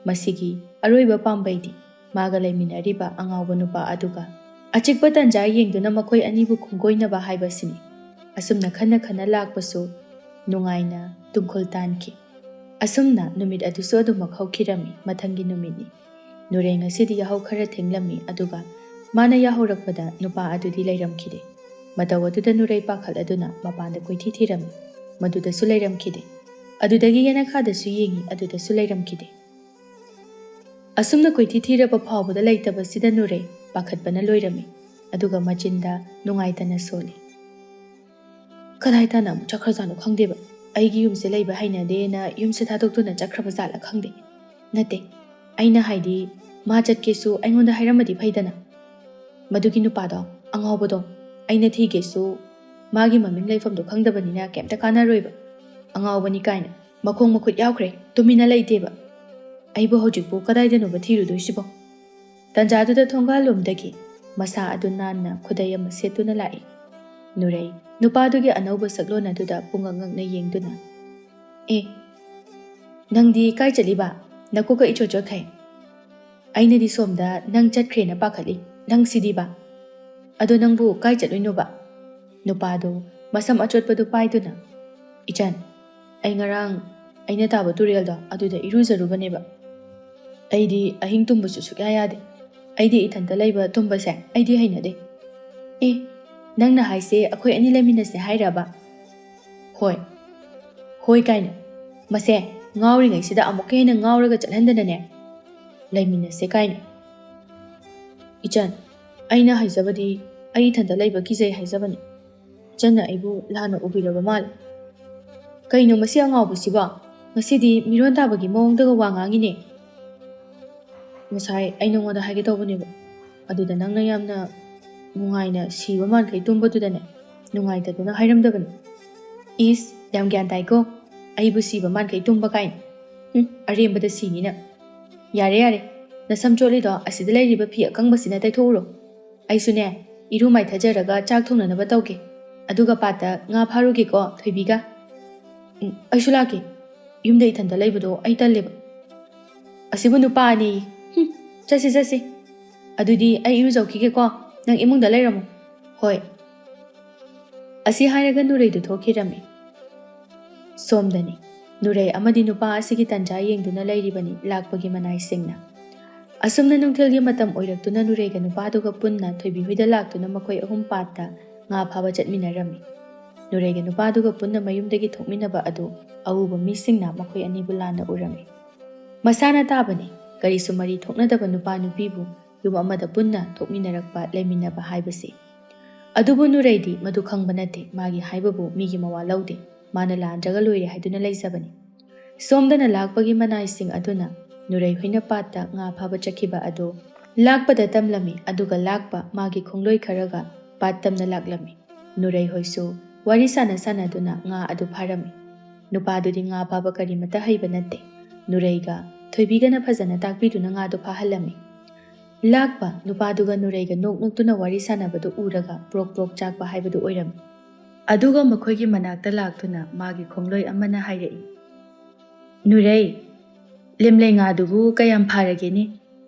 ꯃꯁꯤꯒꯤ ꯑꯔꯣꯏꯕ ꯄꯥꯝꯕꯩꯗꯤ ꯃꯥꯒ ꯂꯩꯃꯤꯟꯅꯔꯤꯕ ꯑꯉꯥꯎꯕ ꯅꯨꯄꯥ ꯑꯗꯨꯒ ꯑꯆꯤꯛꯄ ꯇꯟꯖꯥ ꯌꯦꯡꯗꯨꯅ ꯃꯈꯣꯏ ꯑꯅꯤꯕꯨ ꯈꯨꯡꯒꯣꯏꯅꯕ ꯍꯥꯏꯕꯁꯤꯅꯤ꯫ ꯑꯁꯨꯝꯅ ꯈꯟꯅ ꯈꯟꯅ ꯂꯥꯛꯄꯁꯨ ꯅꯨꯡꯉꯥꯏꯅ ꯇꯨꯝꯈꯨꯜ ꯇꯥꯟꯈꯤ꯫ ꯑꯁꯨꯝꯅ ꯅꯨꯃꯤꯠ ꯑꯗꯨꯁꯨ ꯑꯗꯨꯃꯛ ꯍꯧꯈꯤꯔꯝꯃꯤ꯫ ꯃꯊꯪꯒꯤ ꯅꯨꯃꯤꯠꯅꯤ꯫ ꯅꯨꯔꯩ ꯉꯁꯤꯗꯤ ꯌꯥꯍꯧ ꯈꯔ ꯊꯦꯡꯂꯝꯃꯤ꯫ ꯑꯗꯨꯒ ꯃꯥꯅ ꯌꯥꯍꯧꯔꯛꯄꯗ ꯅꯨꯄꯥ ꯑꯗꯨꯗꯤ ꯂꯩꯔꯝꯈꯤꯗꯦ꯫ ꯃꯇꯧ ꯑꯗꯨꯗ ꯅꯨꯔꯩ ꯄꯥꯈꯠꯂꯗꯨꯅ ꯃꯄꯥꯟꯗ ꯀꯣꯏꯊꯤ ꯊꯤꯔꯝꯃꯤ꯫ ꯃꯗꯨꯗꯁꯨ ꯂꯩꯔꯝꯈꯤꯗꯦ꯫ ꯑꯗꯨꯗꯒꯤ ꯌꯦꯅꯈꯥꯗꯁꯨ ꯌꯦꯡꯉꯤ꯫ ꯑꯗꯨꯗꯁꯨ ꯂꯩꯔꯝꯈꯤꯗꯦ꯫ ꯑꯁꯨꯝꯅ ꯀꯣꯏꯊꯤ ꯊꯤꯔꯕ ꯐꯥꯎꯕꯗ ꯂꯩꯇꯕꯁꯤꯗ ꯅꯨꯔꯩ ꯄꯥꯈꯠꯄꯅ ꯂꯣꯏꯔꯝꯃꯤ꯫ ꯑꯗꯨꯒ ꯃꯆꯤꯟꯗ ꯅꯨꯡꯉꯥꯏꯇꯅ ꯁꯣꯜꯂꯤ꯫ ꯀꯗꯥꯏ ꯇꯥꯅ ꯑꯃꯨꯛ ꯆꯠꯈ꯭ꯔꯖꯥꯠꯅꯣ ꯈꯪꯗꯦꯕ꯫ ꯑꯩꯒꯤ ꯌꯨꯝꯁꯦ ꯂꯩꯕ ꯍꯩꯅꯗꯦꯅ ꯌꯨꯝꯁꯦ ꯊꯥꯗꯣꯛꯇꯨꯅ ꯆꯠꯈ꯭ꯔꯕ ꯖꯥꯠꯂ ꯈꯪꯗꯦ꯫ ꯅꯠꯇꯦ, ꯑꯩꯅ ꯍꯥꯏꯗꯤ ꯃꯥ ꯆꯠꯀꯦꯁꯨ ꯑꯩꯉꯣꯟꯗ ꯍꯥꯏꯔꯝꯃꯗꯤ ꯐꯩꯗꯅ꯫ ꯃꯗꯨꯒꯤ ꯅꯨꯄꯥꯗꯣ, ꯑꯉꯥꯎꯕꯗꯣ, ꯑꯩꯅ ꯊꯤꯒꯦꯁꯨ ꯃꯥꯒꯤ ꯃꯃꯤꯡ ꯂꯩꯐꯝꯗꯣ ꯈꯪꯗꯕꯅꯤꯅ ꯀꯩꯝꯇ ꯀꯥꯟꯅꯔꯣꯏꯕ꯫ ꯑꯉꯥꯎꯕꯅꯤ ꯀꯥꯏꯅ ꯃꯈꯣꯡ ꯃꯈꯨꯠ ꯌꯥꯎꯈ꯭ꯔꯦ, ꯇꯨꯃꯤꯟꯅ ꯂꯩꯇꯦꯕ꯫ ꯑꯩꯕꯨ ꯍꯧꯖꯤꯛꯄꯨ ꯀꯗꯥꯏꯗꯅꯣꯕ ꯊꯤꯔꯨꯗꯣꯏꯁꯤꯕꯣ? ꯇꯟꯖꯥꯗꯨꯗ ꯊꯣꯡꯒꯥꯜꯂꯣꯝꯗꯒꯤ ꯃꯁꯥ ꯑꯗꯨ ꯅꯥꯟꯅ ꯈꯨꯗꯩ ꯑꯃ ꯁꯦꯠꯇꯨꯅ ꯂꯥꯛꯏ꯫ ꯅꯨꯔꯩ ꯅꯨꯄꯥꯗꯨꯒꯤ ꯑꯅꯧꯕ ꯁꯛꯂꯣꯟ ꯑꯗꯨꯗ ꯄꯨꯡꯉꯛ ꯉꯛꯅ ꯌꯦꯡꯗꯨꯅ, "ꯑꯦ, ꯅꯪꯗꯤ ꯀꯥꯏ ꯆꯠꯂꯤꯕ? ꯅꯀꯣꯛꯀ ꯏꯆꯣꯠ ꯆꯣꯠꯈꯩ꯫ ꯑꯩꯅꯗꯤ ꯁꯣꯝꯗ ꯅꯪ ꯆꯠꯈ꯭ꯔꯦꯅ ꯄꯥꯈꯠꯂꯤ꯫ ꯅꯪ ꯁꯤꯗꯤꯕ? ꯑꯗꯣ ꯅꯪꯕꯨ ꯀꯥꯏ ꯆꯠꯂꯣꯏꯅꯣꯕ?" ꯅꯨꯄꯥꯗꯨ ꯃꯁꯝ ꯑꯆꯣꯠꯄꯗꯨ パꯏꯗꯨꯅ, "ꯏꯆꯟ, ꯑꯩ ꯉꯔꯥꯡ ꯑꯩꯅ ꯇꯥꯕ ꯇꯨꯔꯦꯜꯗꯣ ꯑꯗꯨꯗ ꯏꯔꯨꯖꯔꯨꯕꯅꯦꯕ꯫ ꯑꯩꯗꯤ ꯑꯍꯤꯡ ꯇꯨꯝꯕꯁꯨ ꯁꯨꯛꯌꯥ ꯌꯥꯗꯦ꯫ ꯑꯩꯗꯤ ꯏꯊꯟꯇ ꯂꯩꯕ ꯇꯨꯝꯕꯁꯦ ꯑꯩꯗꯤ ꯍꯩꯅꯗꯦ." "ꯑꯦ, ꯅꯪꯅ ꯍꯥꯏꯁꯦ ꯑꯩꯈꯣꯏ ꯑꯅꯤ ꯂꯩꯃꯤꯟꯅꯁꯦ ꯍꯥꯏꯔꯕ?" "ꯍꯣꯏ, ꯍꯣꯏ ꯀꯥꯏꯅ ꯃꯁꯦ ꯉꯥꯎꯔꯤꯉꯩꯁꯤꯗ ꯑꯃꯨꯛꯀ ꯍꯦꯟꯅ ꯉꯥꯎꯔꯒ ꯆꯠꯍꯟꯗꯅꯅꯦ ꯂꯩꯃꯤꯟꯅꯁꯦ ꯀꯥꯏꯅ." "ꯏꯆꯟ, ꯑꯩꯅ ꯍꯥꯏꯖꯕꯗꯤ ꯑꯩ ꯏꯊꯟꯇ ꯂꯩꯕ ꯀꯤꯖꯩ ꯍꯥꯏꯖꯕꯅꯤ꯫ ꯏꯆꯟꯅ ꯑꯩꯕꯨ ꯂꯥꯟꯅ ꯎꯕꯤꯔꯕ ꯃꯥꯜꯂꯦ꯫ ꯀꯩꯅꯣ ꯃꯁꯤ ꯑꯉꯥꯎꯕꯁꯤꯕꯣ? ꯉꯁꯤꯗꯤ ꯃꯤꯔꯣꯟ ꯇꯥꯕꯒꯤ ꯃꯑꯣꯡꯗꯒ ꯋꯥ ꯉꯥꯡꯉꯤꯅꯦ꯫ ꯉꯁꯥꯏ ꯑꯩ ꯅꯉꯣꯟꯗ ꯍꯥꯏꯒꯦ ꯇꯧꯕꯅꯦꯕ, ꯑꯗꯨꯗ ꯅꯪꯅ ꯌꯥꯝꯅ ꯅꯨꯡꯉꯥꯏꯅ ꯁꯤꯕ ꯃꯥꯟꯈꯩ ꯇꯨꯝꯕꯗꯨꯗꯅꯦ ꯅꯨꯡꯉꯥꯏꯇꯗꯨꯅ ꯍꯥꯏꯔꯝꯗꯕꯅꯤ." "ꯏꯁ, ꯌꯥꯝ ꯒ꯭ꯌꯥꯟ ꯇꯥꯏꯀꯣ, ꯑꯩꯕꯨ ꯁꯤꯕ ꯃꯥꯟꯈꯩ ꯇꯨꯝꯕ ꯀꯥꯏꯅ꯫ ꯑꯔꯦꯝꯕꯗ ꯁꯤꯅꯤꯅ꯫ ꯌꯥꯔꯦ ꯌꯥꯔꯦ, ꯅꯁꯝ ꯆꯣꯠꯂꯤꯗꯣ ꯑꯁꯤꯗ ꯂꯩꯔꯤꯕ ꯐꯤ ꯑꯀꯪꯕꯁꯤꯅ ꯇꯩꯊꯣꯛꯎꯔꯣ꯫ ꯑꯩꯁꯨꯅꯦ ꯏꯔꯨ ꯃꯥꯏꯊꯖꯔꯒ ꯆꯥꯛ ꯊꯣꯡꯅꯅꯕ ꯇꯧꯒꯦ꯫ ꯑꯗꯨꯒ ꯄꯥꯠꯇ ꯉꯥ ꯐꯥꯔꯨꯒꯦꯀꯣ ꯊꯣꯏꯕꯤꯒ." "ꯑꯩꯁꯨ ꯂꯥꯛꯀꯦ꯫ ꯌꯨꯝꯗ ꯏꯊꯟꯇ ꯂꯩꯕꯗꯣ ꯑꯩ ꯇꯜꯂꯦꯕ." "ꯑꯁꯤꯕꯨ ꯅꯨꯄꯥꯅꯤ꯫ ꯆꯠꯁꯤ ꯆꯠꯁꯤ꯫ ꯑꯗꯨꯗꯤ ꯑꯩ ꯏꯔꯨꯖꯧꯈꯤꯒꯦꯀꯣ, ꯅꯪ ꯏꯃꯨꯡꯗ ꯂꯩꯔꯝꯃꯨ." "ꯍꯣꯏ." ꯑꯁꯤ ꯍꯥꯏꯔꯒ ꯅꯨꯔꯩꯗꯨ ꯊꯣꯛꯈꯤꯔꯝꯃꯤ꯫ ꯁꯣꯝꯗꯅꯤ ꯅꯨꯔꯩ ꯑꯃꯗꯤ ꯅꯨꯄꯥ ꯑꯁꯤꯒꯤ ꯇꯟꯖꯥ ꯌꯦꯡꯗꯨꯅ ꯂꯩꯔꯤꯕꯅꯤ ꯂꯥꯛꯄꯒꯤ ꯃꯅꯥꯏꯁꯤꯡꯅ꯫ ꯑꯁꯨꯝꯅ ꯅꯨꯡꯊꯤꯜꯒꯤ ꯃꯇꯝ ꯑꯣꯏꯔꯛꯇꯨꯅ ꯅꯨꯔꯩꯒ ꯅꯨꯄꯥꯗꯨꯒ ꯄꯨꯟꯅ ꯊꯣꯏꯕꯤ ꯍꯣꯏꯗ ꯂꯥꯛꯇꯨꯅ ꯃꯈꯣꯏ ꯑꯍꯨꯝ ꯄꯥꯠꯇ ꯉꯥ ꯐꯥꯕ ꯆꯠꯃꯤꯟꯅꯔꯝꯃꯤ꯫ ꯅꯨꯔꯩꯒ ꯅꯨꯄꯥꯗꯨꯒ ꯄꯨꯟꯅ ꯃꯌꯨꯝꯗꯒꯤ ꯊꯣꯛꯃꯤꯟꯅꯕ ꯑꯗꯨ ꯑꯎꯕ ꯃꯤꯁꯤꯡꯅ ꯃꯈꯣꯏ ꯑꯅꯤꯕꯨ ꯂꯥꯟꯅ ꯎꯔꯝꯃꯤ꯫ ꯃꯁꯥꯅ ꯇꯥꯕꯅꯤ ꯀꯔꯤꯁꯨ ꯃꯔꯤ ꯊꯣꯛꯅꯗꯕ ꯅꯨꯄꯥ ꯅꯨꯄꯤꯕꯨ ꯌꯨꯝ ꯑꯃꯗ ꯄꯨꯟꯅ ꯊꯣꯛꯃꯤꯟꯅꯔꯛꯄ ꯂꯩꯃꯤꯟꯅꯕ ꯍꯥꯏꯕꯁꯤ꯫ ꯑꯗꯨꯕꯨ ꯅꯨꯔꯩꯗꯤ ꯃꯗꯨ ꯈꯪꯕ ꯅꯠꯇꯦ꯫ ꯃꯥꯒꯤ ꯍꯥꯏꯕꯕꯨ ꯃꯤꯒꯤ ꯃꯋꯥ ꯂꯧꯗꯦ꯫ ꯃꯥꯅ ꯂꯥꯟꯗ꯭ꯔꯒ ꯂꯣꯏꯔꯦ ꯍꯥꯏꯗꯨꯅ ꯂꯩꯖꯕꯅꯤ꯫ ꯁꯣꯝꯗꯅ ꯂꯥꯛꯄꯒꯤ ꯃꯅꯥꯏꯁꯤꯡ ꯑꯗꯨꯅ ꯅꯨꯔꯩ ꯍꯣꯏꯅ ꯄꯥꯠꯇ ꯉꯥ ꯐꯥꯕ ꯆꯠꯈꯤꯕ ꯑꯗꯨ ꯂꯥꯛꯄꯗ ꯇꯝꯂꯝꯃꯤ꯫ ꯑꯗꯨꯒ ꯂꯥꯛꯄ ꯃꯥꯒꯤ ꯈꯣꯡꯂꯣꯏ ꯈꯔꯒ ꯄꯥꯠ ꯇꯝꯅ ꯂꯥꯛꯂꯝꯃꯤ꯫ ꯅꯨꯔꯩ ꯍꯣꯏꯁꯨ ꯋꯥꯔꯤ ꯁꯥꯟꯅꯗꯨꯅ ꯉꯥ ꯑꯗꯨ ꯐꯥꯔꯝꯃꯤ꯫ ꯅꯨꯄꯥꯗꯨꯗꯤ ꯉꯥ ꯐꯥꯕ ꯀꯔꯤꯃꯠꯇ ꯍꯩꯕ ꯅꯠꯇꯦ꯫ ꯅꯨꯔꯩꯒ ꯊꯣꯏꯕꯤꯒꯅ ꯐꯖꯅ ꯇꯥꯛꯄꯤꯗꯨꯅ ꯉꯥꯗꯨ ꯐꯥꯍꯜꯂꯝꯃꯤ꯫ ꯂꯥꯛꯄ ꯅꯨꯄꯥꯗꯨꯒ ꯅꯨꯔꯩꯒ ꯅꯣꯛ ꯅꯣꯛꯇꯨꯅ ꯋꯥꯔꯤ ꯁꯥꯟꯅꯕꯗꯨ ꯎꯔꯒ ꯄ꯭ꯔꯣꯛ ꯄ꯭ꯔꯣꯛ ꯆꯥꯛꯄ ꯍꯥꯏꯕꯗꯨ ꯑꯣꯏꯔꯝꯃꯤ꯫ ꯑꯗꯨꯒ ꯃꯈꯣꯏꯒꯤ ꯃꯅꯥꯛꯇ ꯂꯥꯛꯇꯨꯅ ꯃꯥꯒꯤ ꯈꯣꯡꯂꯣꯏ ꯑꯃꯅ ꯍꯥꯏꯔꯛꯏ, "ꯅꯨꯔꯩ, ꯂꯦꯝꯂꯩ ꯉꯥꯗꯨꯕꯨ ꯀꯌꯥꯝ ꯐꯥꯔꯒꯦꯅꯦ?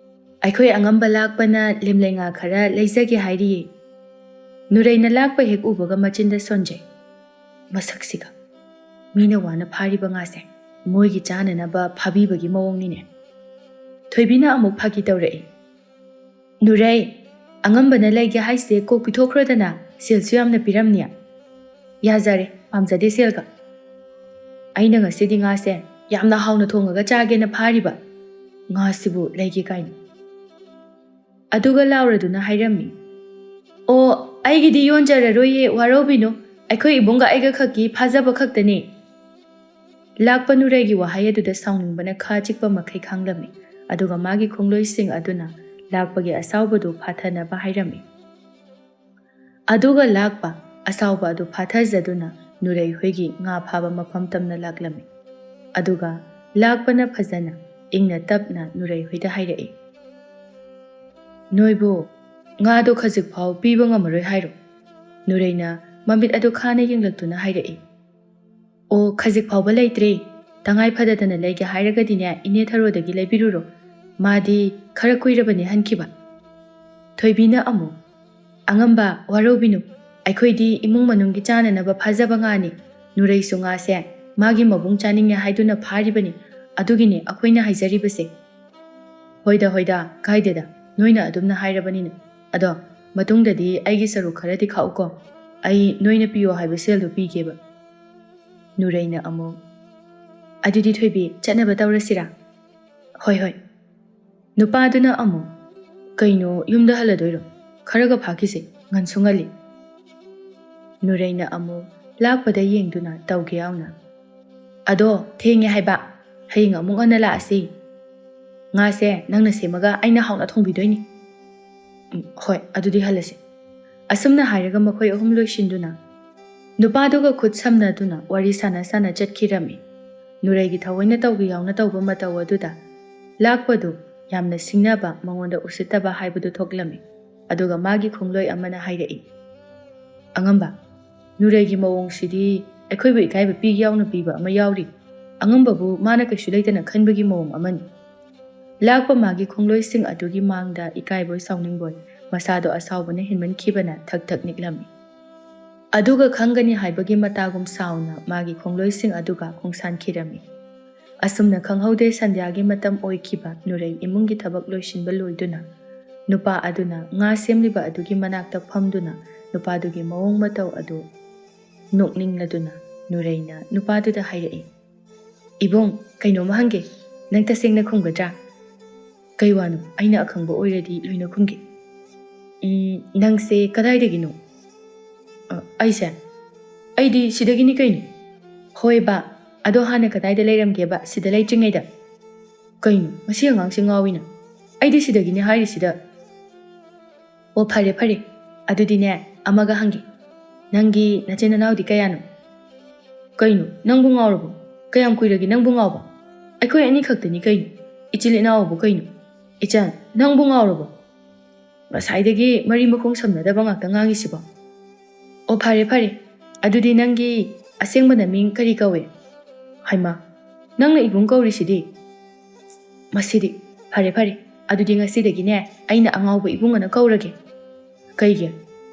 ꯑꯩꯈꯣꯏ ꯑꯉꯝꯕ ꯂꯥꯛꯄꯅ ꯂꯦꯝꯂꯩ ꯉꯥ ꯈꯔ ꯂꯩꯖꯒꯦ ꯍꯥꯏꯔꯤꯌꯦ." ꯅꯨꯔꯩꯅ ꯂꯥꯛꯄ ꯍꯦꯛ ꯎꯕꯒ ꯃꯆꯤꯟꯗ ꯁꯣꯟꯖꯩ꯫ ꯃꯁꯛꯁꯤꯒ ꯃꯤꯅ ꯋꯥꯅ ꯐꯥꯔꯤꯕ ꯉꯥꯁꯦ ꯃꯣꯏꯒꯤ ꯆꯥꯅꯅꯕ ꯐꯥꯕꯤꯕꯒꯤ ꯃꯑꯣꯡꯅꯤꯅꯦ꯫ ꯊꯣꯏꯕꯤꯅ ꯑꯃꯨꯛ ꯐꯥꯒꯤ ꯇꯧꯔꯛꯏ, "ꯅꯨꯔꯩ, ꯑꯉꯝꯕꯅ ꯂꯩꯒꯦ ꯍꯥꯏꯁꯦ ꯀꯣꯛ ꯄꯤꯊꯣꯛꯈ꯭ꯔꯣꯗꯅ, ꯁꯦꯜꯁꯨ ꯌꯥꯝꯅ ꯄꯤꯔꯝꯅꯤ." "ꯌꯥꯖꯔꯦ, ꯄꯥꯝꯖꯗꯦ ꯁꯦꯜꯒ. ꯑꯩꯅ ꯉꯁꯤꯗꯤ ꯉꯥꯁꯦ ꯌꯥꯝꯅ ꯍꯥꯎꯅ ꯊꯣꯡꯉꯒ ꯆꯥꯒꯦꯅ ꯐꯥꯔꯤꯕ ꯉꯥꯁꯤꯕꯨ ꯂꯩꯒꯦ ꯀꯥꯏꯅ." ꯑꯗꯨꯒ ꯂꯥꯎꯔꯗꯨꯅ ꯍꯥꯏꯔꯝꯃꯤ, "ꯑꯣ, ꯑꯩꯒꯤꯗꯤ ꯌꯣꯟꯖꯔꯔꯣꯏꯌꯦ, ꯋꯥꯔꯧꯕꯤꯅꯨ. ꯑꯩꯈꯣꯏ ꯏꯕꯨꯡꯒ ꯑꯩꯒ ꯈꯛꯀꯤ ꯐꯥꯖꯕ ꯈꯛꯇꯅꯤ." ꯂꯥꯛꯄ ꯅꯨꯔꯩꯒꯤ ꯋꯥꯍꯩ ꯑꯗꯨꯗ ꯁꯥꯎꯅꯤꯡꯕꯅ ꯈꯥ ꯆꯤꯛꯄ ꯃꯈꯩ ꯈꯥꯡꯂꯝꯃꯤ꯫ ꯑꯗꯨꯒ ꯃꯥꯒꯤ ꯈꯣꯡꯂꯣꯏꯁꯤꯡ ꯑꯗꯨꯅ ꯂꯥꯛꯄꯒꯤ ꯑꯁꯥꯎꯕꯗꯨ ꯐꯥꯊꯅꯕ ꯍꯥꯏꯔꯝꯃꯤ꯫ ꯑꯗꯨꯒ ꯂꯥꯛꯄ ꯑꯁꯥꯎꯕ ꯑꯗꯨ ꯐꯥꯊꯖꯗꯨꯅ ꯅꯨꯔꯩ ꯍꯣꯏꯒꯤ ꯉꯥ ꯐꯥꯕ ꯃꯐꯝ ꯇꯝꯅ ꯂꯥꯛꯂꯝꯃꯤ꯫ ꯑꯗꯨꯒ ꯂꯥꯛꯄꯅ ꯐꯖꯅ ꯏꯪꯅ ꯇꯞꯅ ꯅꯨꯔꯩ ꯍꯣꯏꯗ ꯍꯥꯏꯔꯛꯏ, "ꯅꯣꯏꯕꯨ ꯉꯥꯗꯣ ꯈꯖꯤꯛ ꯐꯥꯎ ꯄꯤꯕ ꯉꯝꯃꯔꯣꯏ ꯍꯥꯏꯔꯣ?" ꯅꯨꯔꯩꯅ ꯃꯃꯤꯠ ꯑꯗꯨ ꯈꯥꯅ ꯌꯦꯡꯂꯛꯇꯨꯅ ꯍꯥꯏꯔꯛꯏ, "ꯑꯣ ꯈꯖꯤꯛ ꯐꯥꯎꯕ ꯂꯩꯇ꯭ꯔꯦ, ꯇꯉꯥꯏ ꯐꯗꯗꯅ ꯂꯩꯒꯦ ꯍꯥꯏꯔꯒꯗꯤꯅꯦ ꯏꯅꯦ ꯊꯔꯣꯗꯒꯤ ꯂꯩꯕꯤꯔꯨꯔꯣ, ꯃꯥꯗꯤ ꯈꯔ ꯀꯨꯏꯔꯕꯅꯦ ꯍꯟꯈꯤꯕ." ꯊꯣꯏꯕꯤꯅ ꯑꯃꯨꯛ, "ꯑꯉꯝꯕ ꯋꯥꯔꯧꯕꯤꯅꯨ, ꯑꯩꯈꯣꯏꯗꯤ ꯏꯃꯨꯡ ꯃꯅꯨꯡꯒꯤ ꯆꯥꯅꯅꯕ ꯐꯥꯖꯕ ꯉꯥꯅꯤ, ꯅꯨꯔꯩꯁꯨ ꯉꯥꯁꯦ ꯃꯥꯒꯤ ꯃꯕꯨꯡ ꯆꯥꯅꯤꯡꯉꯦ ꯍꯥꯏꯗꯨꯅ ꯐꯥꯔꯤꯕꯅꯤ, ꯑꯗꯨꯒꯤꯅꯦ ꯑꯩꯈꯣꯏꯅ ꯍꯥꯏꯖꯔꯤꯕꯁꯦ." "ꯍꯣꯏꯗ ꯍꯣꯏꯗ ꯀꯥꯏꯗꯦꯗ, ꯅꯣꯏꯅ ꯑꯗꯨꯝꯅ ꯍꯥꯏꯔꯕꯅꯤꯅ, ꯑꯗꯣ ꯃꯇꯨꯡꯗꯗꯤ ꯑꯩꯒꯤ ꯁꯔꯨꯛ ꯈꯔꯗꯤ ꯈꯥꯛꯎꯀꯣ, ꯑꯩ ꯅꯣꯏꯅ ꯄꯤꯌꯣ ꯍꯥꯏꯕ ꯁꯦꯜꯗꯨ ꯄꯤꯒꯦꯕ." ꯅꯨꯔꯩꯅ ꯑꯃꯨꯛ, "ꯑꯗꯨꯗꯤ ꯊꯣꯏꯕꯤ ꯆꯠꯅꯕ ꯇꯧꯔꯁꯤꯔꯥ?" "ꯍꯣꯏ ꯍꯣꯏ." ꯅꯨꯄꯥꯗꯨꯅ ꯑꯃꯨꯛ, "ꯀꯩꯅꯣ ꯌꯨꯝꯗ ꯍꯜꯂꯗꯣꯏꯔꯣ? ꯈꯔꯒ ꯐꯥꯈꯤꯁꯦ, ꯉꯟꯁꯨ ꯉꯜꯂꯤ." ꯅꯨꯔꯩꯅ ꯑꯃꯨꯛ ꯂꯥꯛꯄꯗ ꯌꯦꯡꯗꯨꯅ ꯇꯧꯒꯦ ꯌꯥꯎꯅ, "ꯑꯗꯣ ꯊꯦꯡꯉꯦ ꯍꯥꯏꯕ, ꯍꯌꯦꯡ ꯑꯃꯨꯛ ꯉꯟꯅ ꯂꯥꯛꯑꯁꯤ. ꯉꯥꯁꯦ ꯅꯪꯅ ꯁꯦꯝꯃꯒ ꯑꯩꯅ ꯍꯥꯎꯅ ꯊꯣꯡꯕꯤꯗꯣꯏꯅꯤ." "ꯍꯣꯏ ꯑꯗꯨꯗꯤ ꯍꯜꯂꯁꯤ." ꯑꯁꯨꯝꯅ ꯍꯥꯏꯔꯒ ꯃꯈꯣꯏ ꯑꯍꯨꯝ ꯂꯣꯏꯁꯤꯟꯗꯨꯅ ꯅꯨꯄꯥꯗꯨꯒ ꯈꯨꯠ ꯁꯝꯅꯗꯨꯅ ꯋꯥꯔꯤ ꯁꯥꯟꯅ ꯁꯥꯟꯅ ꯆꯠꯈꯤꯔꯝꯃꯤ꯫ ꯅꯨꯔꯩꯒꯤ ꯊꯑꯣꯏꯅ ꯇꯧꯒꯦ ꯌꯥꯎꯅ ꯇꯧꯕ ꯃꯇꯧ ꯑꯗꯨꯗ ꯂꯥꯛꯄꯗꯨ ꯌꯥꯝꯅ ꯁꯤꯡꯅꯕ, ꯃꯉꯣꯟꯗ ꯎꯁꯤꯠꯇꯕ ꯍꯥꯏꯕꯗꯨ ꯊꯣꯛꯂꯝꯃꯤ꯫ ꯑꯗꯨꯒ ꯃꯥꯒꯤ ꯈꯣꯡꯂꯣꯏ ꯑꯃꯅ ꯍꯥꯏꯔꯛꯏ, "ꯑꯉꯝꯕ, ꯅꯨꯔꯩꯒꯤ ꯃꯑꯣꯡꯁꯤꯗꯤ ꯑꯩꯈꯣꯏꯕꯨ ꯏꯀꯥꯏꯕ ꯄꯤꯒꯦ ꯌꯥꯎꯅ ꯄꯤꯕ ꯑꯃ ꯌꯥꯎꯔꯤ, ꯑꯉꯝꯕꯕꯨ ꯃꯥꯅ ꯀꯩꯁꯨ ꯂꯩꯇꯅ ꯈꯟꯕꯒꯤ ꯃꯑꯣꯡ ꯑꯃꯅꯤ." ꯂꯥꯛꯄ ꯃꯥꯒꯤ ꯈꯣꯡꯂꯣꯏꯁꯤꯡ ꯑꯗꯨꯒꯤ ꯃꯥꯡꯗ ꯏꯀꯥꯏꯕꯣꯏ ꯁꯥꯎꯅꯤꯡꯕꯣꯏ ꯃꯁꯥꯗꯣ ꯑꯁꯥꯎꯕꯅ ꯍꯦꯟꯃꯟꯈꯤꯕꯅ ꯊꯛ ꯊꯛ ꯅꯤꯛꯂꯝꯃꯤ꯫ ꯑꯗꯨꯒ ꯈꯪꯒꯅꯤ ꯍꯥꯏꯕꯒꯤ ꯃꯇꯥꯒꯨꯝ ꯁꯥꯎꯅ ꯃꯥꯒꯤ ꯈꯣꯡꯂꯣꯏꯁꯤꯡ ꯑꯗꯨꯒ ꯈꯣꯡꯁꯥꯟꯈꯤꯔꯝꯃꯤ꯫ ꯑꯁꯨꯝꯅ ꯈꯪꯍꯧꯗꯦ ꯁꯟꯙ꯭ꯌꯥꯒꯤ ꯃꯇꯝ ꯑꯣꯏꯈꯤꯕ ꯅꯨꯔꯩ ꯏꯃꯨꯡꯒꯤ ꯊꯕꯛ ꯂꯣꯏꯁꯤꯟꯕ ꯂꯣꯏꯗꯨꯅ ꯅꯨꯄꯥ ꯑꯗꯨꯅ ꯉꯥ ꯁꯦꯝꯂꯤꯕ ꯑꯗꯨꯒꯤ ꯃꯅꯥꯛꯇ ꯐꯝꯗꯨꯅ ꯅꯨꯄꯥꯗꯨꯒꯤ ꯃꯑꯣꯡ ꯃꯇꯧ ꯑꯗꯨ ꯅꯣꯛꯅꯤꯡꯂꯗꯨꯅ ꯅꯨꯔꯩꯅ ꯅꯨꯄꯥꯗꯨꯗ ꯍꯥꯏꯔꯛꯏ, "ꯏꯕꯨꯡ, ꯀꯩꯅꯣꯝꯃ ꯍꯪꯒꯦ, ꯅꯪ ꯇꯁꯦꯡꯅ ꯈꯨꯝꯒꯗ꯭ꯔꯥ?" "ꯀꯩ ꯋꯥꯅꯣ? ꯑꯩꯅ ꯑꯈꯪꯕ ꯑꯣꯏꯔꯗꯤ ꯂꯣꯏꯅ ꯈꯨꯝꯒꯦ." "ꯅꯪꯁꯦ ꯀꯗꯥꯏꯗꯒꯤꯅꯣ?" "ꯑꯩꯗꯤ ꯁꯤꯗꯒꯤꯅꯤ ꯀꯩꯅꯣ." "ꯍꯣꯏ ꯕꯥ, ꯑꯗꯣ ꯍꯥꯟꯅ ꯀꯗꯥꯏꯗ ꯂꯩꯔꯝꯒꯦꯕ ꯁꯤꯗ ꯂꯩꯇ꯭ꯔꯤꯉꯩꯗ?" "ꯀꯩꯅꯣ ꯃꯁꯤ ꯑꯉꯥꯡꯁꯦ ꯉꯥꯎꯏꯅ, ꯑꯩꯗꯤ ꯁꯤꯗꯒꯤꯅꯤ ꯍꯥꯏꯔꯤꯁꯤꯗ." "ꯑꯣ ꯐꯔꯦ ꯐꯔꯦ, ꯑꯗꯨꯗꯤꯅꯦ ꯑꯃꯒ ꯍꯪꯒꯦ, ꯅꯪꯒꯤ ꯅꯆꯤꯟ ꯅꯅꯥꯎꯗꯤ ꯀꯌꯥꯅꯣ?" "ꯀꯩꯅꯣ ꯅꯪꯕꯨ ꯉꯥꯎꯔꯕꯣ? ꯀꯌꯥꯝ ꯀꯨꯏꯔꯒꯦ ꯅꯪꯕꯨ ꯉꯥꯎꯕ? ꯑꯩꯈꯣꯏ ꯑꯅꯤ ꯈꯛꯇꯅꯤ ꯀꯩꯅꯣ, ꯏꯆꯤꯜ ꯏꯅꯥꯎꯕꯨ ꯀꯩꯅꯣ? ꯏꯆꯟ, ꯅꯪꯕꯨ ꯉꯥꯎꯔꯕꯣ? ꯉꯁꯥꯏꯗꯒꯤ ꯃꯔꯤ ꯃꯈꯣꯡ ꯁꯝꯅꯗꯕ ꯉꯥꯛꯇ ꯉꯥꯡꯉꯤꯁꯤꯕꯣ?" "ꯑꯣ ꯐꯔꯦ ꯐꯔꯦ, ꯑꯗꯨꯗꯤ ꯅꯪꯒꯤ ꯑꯁꯦꯡꯕ ꯅꯃꯤꯡ ꯀꯔꯤ ꯀꯧꯏ?" "ꯍꯩꯃꯥ, ꯅꯪꯅ ꯏꯕꯨꯡ ꯀꯧꯔꯤꯁꯤꯗꯤ?" "ꯃꯁꯤꯗꯤ ꯐꯔꯦ ꯐꯔꯦ, ꯑꯗꯨꯗꯤ ꯉꯁꯤꯗꯒꯤꯅꯦ ꯑꯩꯅ ꯑꯉꯥꯎꯕ ꯏꯕꯨꯡ ꯑꯅ ꯀꯧꯔꯒꯦ." "ꯀꯩꯒꯤ?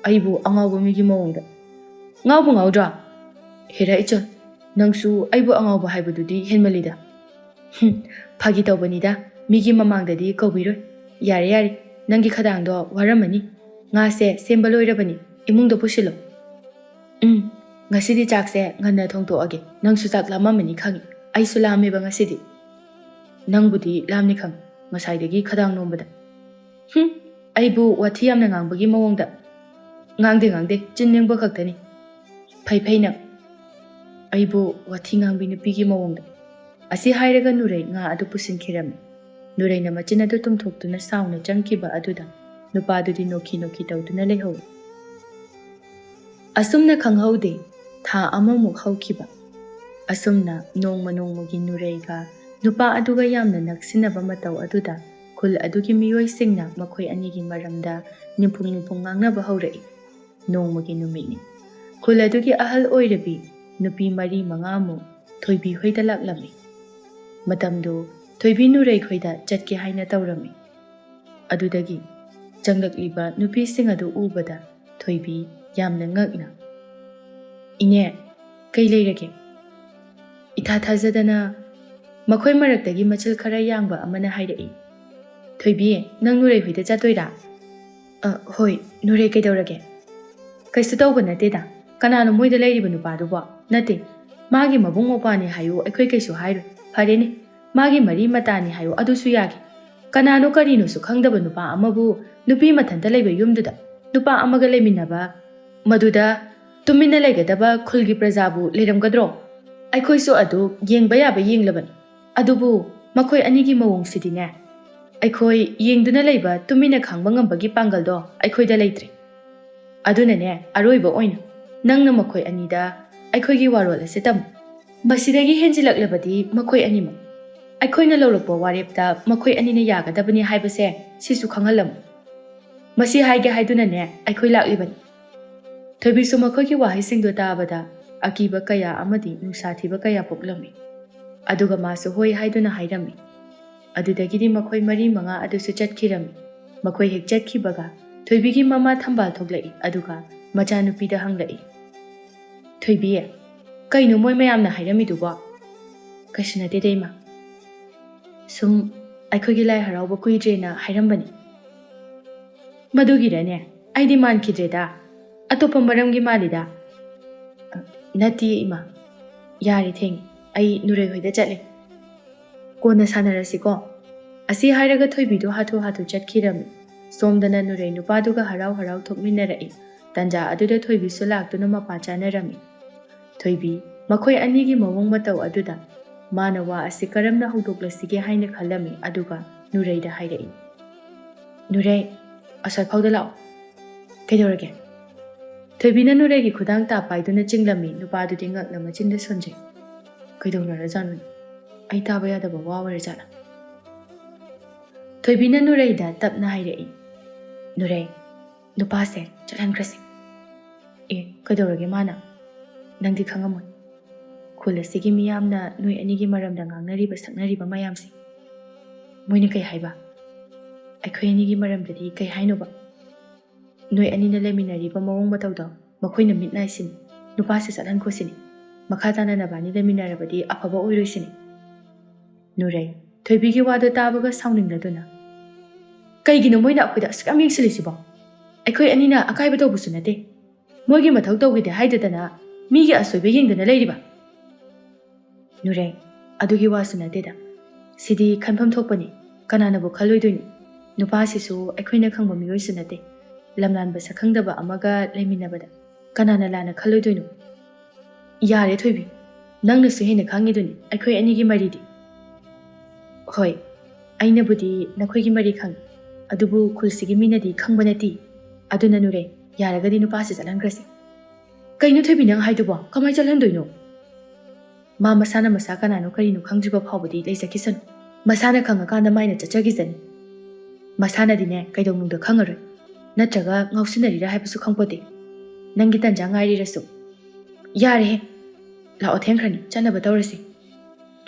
ꯑꯩꯕꯨ ꯑꯉꯥꯎꯕ ꯃꯤꯒꯤ ꯃꯑꯣꯡꯗ ꯉꯥꯎꯕꯨ ꯉꯥꯎꯗ꯭ꯔꯥ? ꯍꯦꯔꯥ ꯏꯆꯟ, ꯅꯪꯁꯨ ꯑꯩꯕꯨ ꯑꯉꯥꯎꯕ ꯍꯥꯏꯕꯗꯨꯗꯤ ꯍꯦꯟꯃꯜꯂꯤꯗ." "ꯐꯥꯒꯤ ꯇꯧꯕꯅꯤꯗ, ꯃꯤꯒꯤ ꯃꯃꯥꯡꯗꯗꯤ ꯀꯧꯕꯤꯔꯣꯏ꯫ ꯌꯥꯔꯦ ꯌꯥꯔꯦ, ꯅꯪꯒꯤ ꯈꯗꯥꯡꯗꯣ ꯋꯥꯔꯝꯃꯅꯤ, ꯉꯥꯁꯦ ꯁꯦꯝꯕ ꯂꯣꯏꯔꯕꯅꯤ, ꯏꯃꯨꯡꯗ ꯄꯨꯁꯤꯜꯂꯣ." "ꯉꯁꯤꯗꯤ ꯆꯥꯛꯁꯦ ꯉꯟꯅ ꯊꯣꯡꯇꯣꯛꯑꯒꯦ, ꯅꯪꯁꯨ ꯆꯥꯛ ꯂꯥꯝꯃꯝꯃꯅꯤ ꯈꯪꯉꯤ, ꯑꯩꯁꯨ ꯂꯥꯝꯃꯦꯕ ꯉꯁꯤꯗꯤ." "ꯅꯪꯕꯨꯗꯤ ꯂꯥꯝꯅꯤ ꯈꯪꯉꯤ, ꯉꯁꯥꯏꯗꯒꯤ ꯈꯗꯥꯡ ꯅꯣꯝꯕꯗ." "ꯑꯩꯕꯨ ꯋꯥꯊꯤ ꯌꯥꯝꯅ ꯉꯥꯡꯕꯒꯤ ꯃꯑꯣꯡꯗ." "ꯉꯥꯡꯗꯦ ꯉꯥꯡꯗꯦ, ꯆꯤꯟ ꯂꯦꯡꯕ ꯈꯛꯇꯅꯤ." "ꯐꯩ ꯐꯩ ꯅꯪ, ꯑꯩꯕꯨ ꯋꯥꯊꯤ ꯉꯥꯡꯕꯤ ꯅꯨꯄꯤꯒꯤ ꯃꯑꯣꯡꯗ." ꯑꯁꯤ ꯍꯥꯏꯔꯒ ꯅꯨꯔꯩ ꯉꯥ ꯑꯗꯨ ꯄꯨꯁꯤꯟꯈꯤꯔꯝꯃꯤ꯫ ꯅꯨꯔꯩꯅ ꯃꯆꯤꯟ ꯑꯗꯨ ꯇꯨꯝꯊꯣꯛꯇꯨꯅ ꯁꯥꯎꯅ ꯆꯪꯈꯤꯕ ꯑꯗꯨꯗ ꯅꯨꯄꯥꯗꯨꯗꯤ ꯅꯣꯛꯈꯤ ꯅꯣꯛꯈꯤ ꯇꯧꯗꯨꯅ ꯂꯩꯍꯧꯏ꯫ ꯑꯁꯨꯝꯅ ꯈꯪꯍꯧꯗꯦ ꯊꯥ ꯑꯃꯃꯨꯛ ꯍꯧꯈꯤꯕ꯫ ꯑꯁꯨꯝꯅ ꯅꯣꯡꯃ ꯅꯣꯡꯃꯒꯤ ꯅꯨꯔꯩꯒ ꯅꯨꯄꯥ ꯑꯗꯨꯒ ꯌꯥꯝꯅ ꯅꯛꯁꯤꯟꯅꯕ ꯃꯇꯧ ꯑꯗꯨꯗ ꯈꯨꯜ ꯑꯗꯨꯒꯤ ꯃꯤꯑꯣꯏꯁꯤꯡꯅ ꯃꯈꯣꯏ ꯑꯅꯤꯒꯤ ꯃꯔꯝꯗ ꯅꯤꯝꯐꯨꯡ ꯅꯤꯝꯐꯨꯡ ꯉꯥꯡꯅꯕ ꯍꯧꯔꯛꯏ꯫ ꯅꯣꯡꯃꯒꯤ ꯅꯨꯃꯤꯠꯅꯤ꯫ ꯈꯨꯜ ꯑꯗꯨꯒꯤ ꯑꯍꯜ ꯑꯣꯏꯔꯕꯤ ꯅꯨꯄꯤ 4-5ꯃꯨꯛ ꯊꯣꯏꯕꯤ ꯍꯣꯏꯗ ꯂꯥꯛꯂꯝꯃꯤ꯫ ꯃꯇꯝꯗꯨ ꯊꯣꯏꯕꯤ ꯅꯨꯔꯩ ꯈꯣꯏꯗ ꯆꯠꯀꯦ ꯍꯥꯏꯅ ꯇꯧꯔꯝꯃꯤ꯫ ꯑꯗꯨꯗꯒꯤ ꯆꯪꯂꯛꯂꯤꯕ ꯅꯨꯄꯤꯁꯤꯡ ꯑꯗꯨ ꯎꯕꯗ ꯊꯣꯏꯕꯤ ꯌꯥꯝꯅ ꯉꯛꯅ, "ꯏꯅꯦ, ꯀꯩ ꯂꯩꯔꯒꯦ?" ꯏꯊꯥ ꯊꯥꯖꯗꯅ ꯃꯈꯣꯏ ꯃꯔꯛꯇꯒꯤ ꯃꯆꯤꯜ ꯈꯔ ꯌꯥꯡꯕ ꯑꯃꯅ ꯍꯥꯏꯔꯛꯏ, "ꯊꯣꯏꯕꯤ, ꯅꯪ ꯅꯨꯔꯩ ꯍꯣꯏꯗ ꯆꯠꯇꯣꯏꯔꯥ?" "ꯍꯣꯏ, ꯅꯨꯔꯩ ꯀꯩꯗꯧꯔꯒꯦ?" "ꯀꯩꯁꯨ ꯇꯧꯕ ꯅꯠꯇꯦꯗ, ꯀꯅꯥꯅꯣ ꯃꯣꯏꯗ ꯂꯩꯔꯤꯕ ꯅꯨꯄꯥꯗꯨꯕꯣ? ꯅꯠꯇꯦ, ꯃꯥꯒꯤ ꯃꯕꯨꯡ ꯃꯧꯄ꯭ꯋꯥꯅꯤ ꯍꯥꯏꯌꯨ ꯑꯩꯈꯣꯏ ꯀꯩꯁꯨ ꯍꯥꯏꯔꯣꯏ, ꯐꯔꯦꯅꯦ, ꯃꯥꯒꯤ ꯃꯔꯤ ꯃꯇꯥꯅꯤ ꯍꯥꯏꯌꯨ ꯑꯗꯨꯁꯨ ꯌꯥꯒꯦ꯫ ꯀꯅꯥꯅꯣ ꯀꯔꯤꯅꯣꯁꯨ ꯈꯪꯗꯕ ꯅꯨꯄꯥ ꯑꯃꯕꯨ ꯅꯨꯄꯤ ꯃꯊꯟꯇ ꯂꯩꯕ ꯌꯨꯝꯗꯨꯗ ꯅꯨꯄꯥ ꯑꯃꯒ ꯂꯩꯃꯤꯟꯅꯕ, ꯃꯗꯨꯗ ꯇꯨꯃꯤꯟꯅ ꯂꯩꯒꯗꯕ ꯈꯨꯜꯒꯤ ꯄ꯭ꯔꯖꯥꯕꯨ ꯂꯩꯔꯝꯒꯗ꯭ꯔꯣ? ꯑꯩꯈꯣꯏꯁꯨ ꯑꯗꯨ ꯌꯦꯡꯕ ꯌꯥꯕ ꯌꯦꯡꯂꯕꯅꯤ, ꯑꯗꯨꯕꯨ ꯃꯈꯣꯏ ꯑꯅꯤꯒꯤ ꯃꯑꯣꯡꯁꯤꯗꯤꯅꯦ, ꯑꯩꯈꯣꯏ ꯌꯦꯡꯗꯨꯅ ꯂꯩꯕ ꯇꯨꯃꯤꯟꯅ ꯈꯥꯡꯕ ꯉꯝꯕꯒꯤ ꯄꯥꯡꯒꯜꯗꯣ ꯑꯩꯈꯣꯏꯗ ꯂꯩꯇ꯭ꯔꯦ꯫ ꯑꯗꯨꯅꯅꯦ, ꯑꯔꯣꯏꯕ ꯑꯣꯏꯅ ꯅꯪꯅ ꯃꯈꯣꯏ ꯑꯅꯤꯗ ꯑꯩꯈꯣꯏꯒꯤ ꯋꯥꯔꯣꯜ ꯑꯁꯤ ꯇꯝꯃꯨ꯫ ꯃꯁꯤꯗꯒꯤ ꯍꯦꯟꯖꯤꯜꯂꯛꯂꯕꯗꯤ ꯃꯈꯣꯏ ꯑꯅꯤꯃꯛ ꯑꯩꯈꯣꯏꯅ ꯂꯧꯔꯛꯄ ꯋꯥꯔꯦꯞꯇ ꯃꯈꯣꯏ ꯑꯅꯤꯅ ꯌꯥꯒꯗꯕꯅꯤ ꯍꯥꯏꯕꯁꯦ ꯁꯤꯁꯨ ꯈꯪꯍꯜꯂꯝꯃꯨ꯫ ꯃꯁꯤ ꯍꯥꯏꯒꯦ ꯍꯥꯏꯗꯨꯅꯅꯦ ꯑꯩꯈꯣꯏ ꯂꯥꯛꯂꯤꯕꯅꯤ꯫ ꯊꯣꯏꯕꯤꯁꯨ ꯃꯈꯣꯏꯒꯤ ꯋꯥꯍꯩꯁꯤꯡꯗꯨ ꯇꯥꯕꯗ ꯑꯀꯤꯕ ꯀꯌꯥ ꯑꯃꯗꯤ ꯅꯨꯡꯁꯥꯊꯤꯕ ꯀꯌꯥ ꯄꯣꯛꯂꯝꯃꯤ꯫ ꯑꯗꯨꯒ ꯃꯥꯁꯨ ꯍꯣꯏ ꯍꯥꯏꯗꯨꯅ ꯍꯥꯏꯔꯝꯃꯤ꯫ ꯑꯗꯨꯗꯒꯤꯗꯤ ꯃꯈꯣꯏ 4-5 ꯑꯗꯨꯁꯨ ꯆꯠꯈꯤꯔꯝꯃꯤ꯫ ꯃꯈꯣꯏ ꯍꯦꯛ ꯆꯠꯈꯤꯕꯒ ꯊꯣꯏꯕꯤꯒꯤ ꯃꯃꯥ ꯊꯝꯕꯥꯜ ꯊꯣꯛꯂꯛꯏ ꯑꯗꯨꯒ ꯃꯆꯥꯅꯨꯄꯤꯗ ꯍꯪꯂꯛꯏ, "ꯊꯣꯏꯕꯤ, ꯀꯩꯅꯣ ꯃꯣꯏ ꯃꯌꯥꯝꯅ ꯍꯥꯏꯔꯝꯃꯤꯗꯨꯕꯣ?" "ꯀꯩꯁꯨ ꯅꯠꯇꯦꯗ ꯏꯃꯥ. ꯁꯨꯝ ꯑꯩꯈꯣꯏꯒꯤ ꯂꯥꯏ ꯍꯔꯥꯎꯕ ꯀꯨꯏꯗ꯭ꯔꯦꯅ ꯍꯥꯏꯔꯝꯕꯅꯤ." "ꯃꯗꯨꯒꯤꯔꯅꯦ? ꯑꯩꯗꯤ ꯃꯥꯟꯈꯤꯗ꯭ꯔꯦꯗ. ꯑꯇꯣꯞꯄ ꯃꯔꯝꯒꯤ ꯃꯥꯜꯂꯤꯗ." "ꯅꯠꯇꯦ ꯏꯃꯥ. ꯌꯥꯔꯦ ꯊꯦꯡꯉꯦ. ꯑꯩ ꯅꯨꯔꯩ ꯍꯣꯏꯗ ꯆꯠꯂꯦ. ꯀꯣꯟꯅ ꯁꯥꯟꯅꯔꯁꯤꯀꯣ." ꯑꯁꯤ ꯍꯥꯏꯔꯒ ꯊꯣꯏꯕꯤꯗꯨ ꯍꯥꯊꯨ ꯆꯠꯈꯤꯔꯝꯃꯤ꯫ ꯁꯣꯝꯗꯅ ꯅꯨꯔꯩ ꯅꯨꯄꯥꯗꯨꯒ ꯍꯔꯥꯎ ꯊꯣꯛꯃꯤꯟꯅꯔꯛꯏ꯫ ꯇꯟꯖꯥ ꯑꯗꯨꯗ ꯊꯣꯏꯕꯤꯁꯨ ꯂꯥꯛꯇꯨꯅ ꯃꯄꯥ ꯆꯥꯅꯔꯝꯃꯤ꯫ ꯊꯣꯏꯕꯤ ꯃꯈꯣꯏ ꯑꯅꯤꯒꯤ ꯃꯑꯣꯡ ꯃꯇꯧ ꯑꯗꯨꯗ ꯃꯥꯅ ꯋꯥ ꯑꯁꯤ ꯀꯔꯝꯅ ꯍꯧꯗꯣꯛꯂꯁꯤꯒꯦ ꯍꯥꯏꯅ ꯈꯜꯂꯝꯃꯤ꯫ ꯑꯗꯨꯒ ꯅꯨꯔꯩꯗ ꯍꯥꯏꯔꯛꯏ, "ꯅꯨꯔꯩ, ꯑꯁ꯭ꯋꯥꯏꯐꯥꯎꯗ ꯂꯥꯛꯑꯣ." "ꯀꯩꯗꯧꯔꯒꯦ?" ꯊꯣꯏꯕꯤꯅ ꯅꯨꯔꯩꯒꯤ ꯈꯨꯗꯥꯡ ꯇꯥ ꯄꯥꯏꯗꯨꯅ ꯆꯤꯡꯂꯝꯃꯤ꯫ ꯅꯨꯄꯥꯗꯨꯗꯤ ꯉꯛꯅ ꯃꯆꯤꯟꯗ ꯁꯣꯟꯖꯩ꯫ ꯀꯩꯗꯧꯅꯔꯖꯥꯠꯅꯣ? ꯑꯩ ꯇꯥꯕ ꯌꯥꯗꯕ ꯋꯥ ꯑꯣꯏꯔꯖꯥꯠꯂꯥ? ꯊꯣꯏꯕꯤꯅ ꯅꯨꯔꯩꯗ ꯇꯞꯅ ꯍꯥꯏꯔꯛꯏ, "ꯅꯨꯔꯩ, ꯅꯨꯄꯥꯁꯦ ꯆꯠꯍꯟꯈ꯭ꯔꯁꯤ." "ꯑꯦ, ꯀꯩꯗꯧꯔꯒꯦ ꯃꯥꯅ? ꯅꯪꯗꯤ ꯈꯪꯉꯝꯃꯣꯏ. ꯈꯨꯜ ꯑꯁꯤꯒꯤ ꯃꯤꯌꯥꯝꯅ ꯅꯣꯏ ꯑꯅꯤꯒꯤ ꯃꯔꯝꯗ ꯉꯥꯡꯅꯔꯤꯕ ꯁꯛꯅꯔꯤꯕ ꯃꯌꯥꯝꯁꯦ." "ꯃꯣꯏꯅ ꯀꯩ ꯍꯥꯏꯕ?" "ꯑꯩꯈꯣꯏ ꯑꯅꯤꯒꯤ ꯃꯔꯝꯗꯗꯤ ꯀꯩ ꯍꯥꯏꯅꯣꯕ? ꯅꯣꯏ ꯑꯅꯤꯅ ꯂꯩꯃꯤꯟꯅꯔꯤꯕ ꯃꯑꯣꯡ ꯃꯇꯧꯗꯣ ꯃꯈꯣꯏꯅ ꯃꯤꯠ ꯅꯥꯏꯁꯤꯅꯤ. ꯅꯨꯄꯥꯁꯦ ꯆꯠꯍꯟꯈꯣꯁꯤꯅꯤ. ꯃꯈꯥ ꯇꯥꯅ ꯅꯕꯥꯅꯤ ꯂꯩꯃꯤꯟꯅꯔꯕꯗꯤ ꯑꯐꯕ ꯑꯣꯏꯔꯣꯏꯁꯤꯅꯤ." ꯅꯨꯔꯩ ꯊꯣꯏꯕꯤꯒꯤ ꯋꯥꯗꯨ ꯇꯥꯕꯒ ꯁꯥꯎꯅꯤꯡꯂꯗꯨꯅ, "ꯀꯩꯒꯤꯅꯣ ꯃꯣꯏꯅ ꯑꯩꯈꯣꯏꯗ ꯑꯁꯨꯛ ꯌꯥꯝ ꯌꯦꯡꯁꯤꯜꯂꯤꯁꯤꯕꯣ? ꯑꯩꯈꯣꯏ ꯑꯅꯤꯅ ꯑꯀꯥꯏꯕ ꯇꯧꯕꯁꯨ ꯅꯠꯇꯦ. ꯃꯣꯏꯒꯤ ꯃꯊꯧ ꯇꯧꯈꯤꯗꯦ ꯍꯥꯏꯗꯗꯅ ꯃꯤꯒꯤ ꯑꯁꯣꯏꯕ ꯌꯦꯡꯗꯅ ꯂꯩꯔꯤꯕ." "ꯅꯨꯔꯩ, ꯑꯗꯨꯒꯤ ꯋꯥꯁꯨ ꯅꯠꯇꯦꯗ. ꯁꯤꯗꯤ ꯈꯟꯐꯝ ꯊꯣꯛꯄꯅꯤ. ꯀꯅꯥꯅꯕꯨ ꯈꯜꯂꯣꯏꯗꯣꯏꯅꯣ? ꯅꯨꯄꯥꯁꯤꯁꯨ ꯑꯩꯈꯣꯏꯅ ꯈꯪꯕ ꯃꯤꯑꯣꯏꯁꯨ ꯅꯠꯇꯦ. ꯂꯝꯂꯥꯟꯕ ꯁꯛꯈꯪꯗꯕ ꯑꯃꯒ ꯂꯩꯃꯤꯟꯅꯕꯗ ꯀꯅꯥꯅ ꯂꯥꯟꯅ ꯈꯜꯂꯣꯏꯗꯣꯏꯅꯣ?" "ꯌꯥꯔꯦ ꯊꯣꯏꯕꯤ. ꯅꯪꯅꯁꯨ ꯍꯦꯟꯅ ꯈꯪꯉꯤꯗꯨꯅꯤ ꯑꯩꯈꯣꯏ ꯑꯅꯤꯒꯤ ꯃꯔꯤꯗꯤ." "ꯍꯣꯏ, ꯑꯩꯅꯕꯨꯗꯤ ꯅꯈꯣꯏꯒꯤ ꯃꯔꯤ ꯈꯪꯉꯤ. ꯑꯗꯨꯕꯨ ꯈꯨꯜꯁꯤꯒꯤ ꯃꯤꯅꯗꯤ ꯈꯪꯕ ꯅꯠꯇꯦ. ꯑꯗꯨꯅ ꯅꯨꯔꯩ, ꯌꯥꯔꯒꯗꯤ ꯅꯨꯄꯥꯁꯤ ꯆꯠꯍꯟꯈ꯭ꯔꯁꯤ." "ꯀꯩꯅꯣ ꯊꯣꯏꯕꯤ ꯅꯪ ꯍꯥꯏꯗꯨꯕꯣ? ꯀꯃꯥꯏ ꯆꯠꯍꯟꯗꯣꯏꯅꯣ?" "ꯃꯥ ꯃꯁꯥꯅ ꯃꯁꯥ ꯀꯅꯥꯅꯣ ꯀꯔꯤꯅꯣ ꯈꯪꯗ꯭ꯔꯤꯕ ꯐꯥꯎꯕꯗꯤ ꯂꯩꯖꯈꯤꯁꯅꯨ. ꯃꯁꯥꯅ ꯈꯪꯉꯀꯥꯟꯗ ꯃꯥꯏꯅ ꯆꯠꯆꯈꯤꯁꯅꯤ. ꯃꯁꯥꯅꯗꯤꯅꯦ ꯀꯩꯗꯧꯅꯨꯡꯗ ꯈꯪꯉꯔꯣꯏ. ꯅꯠꯇ꯭ꯔꯒ ꯉꯥꯎꯁꯤꯟꯅꯔꯤꯔꯥ ꯍꯥꯏꯕꯁꯨ ꯈꯪꯄꯣꯠꯇꯦ. ꯅꯪꯒꯤ ꯇꯟꯖꯥ ꯉꯥꯏꯔꯤꯔꯁꯨ." "ꯌꯥꯔꯦꯍꯦ. ꯂꯥꯛꯑꯣ, ꯊꯦꯡꯈ꯭ꯔꯅꯤ. ꯆꯠꯅꯕ ꯇꯧꯔꯁꯤ."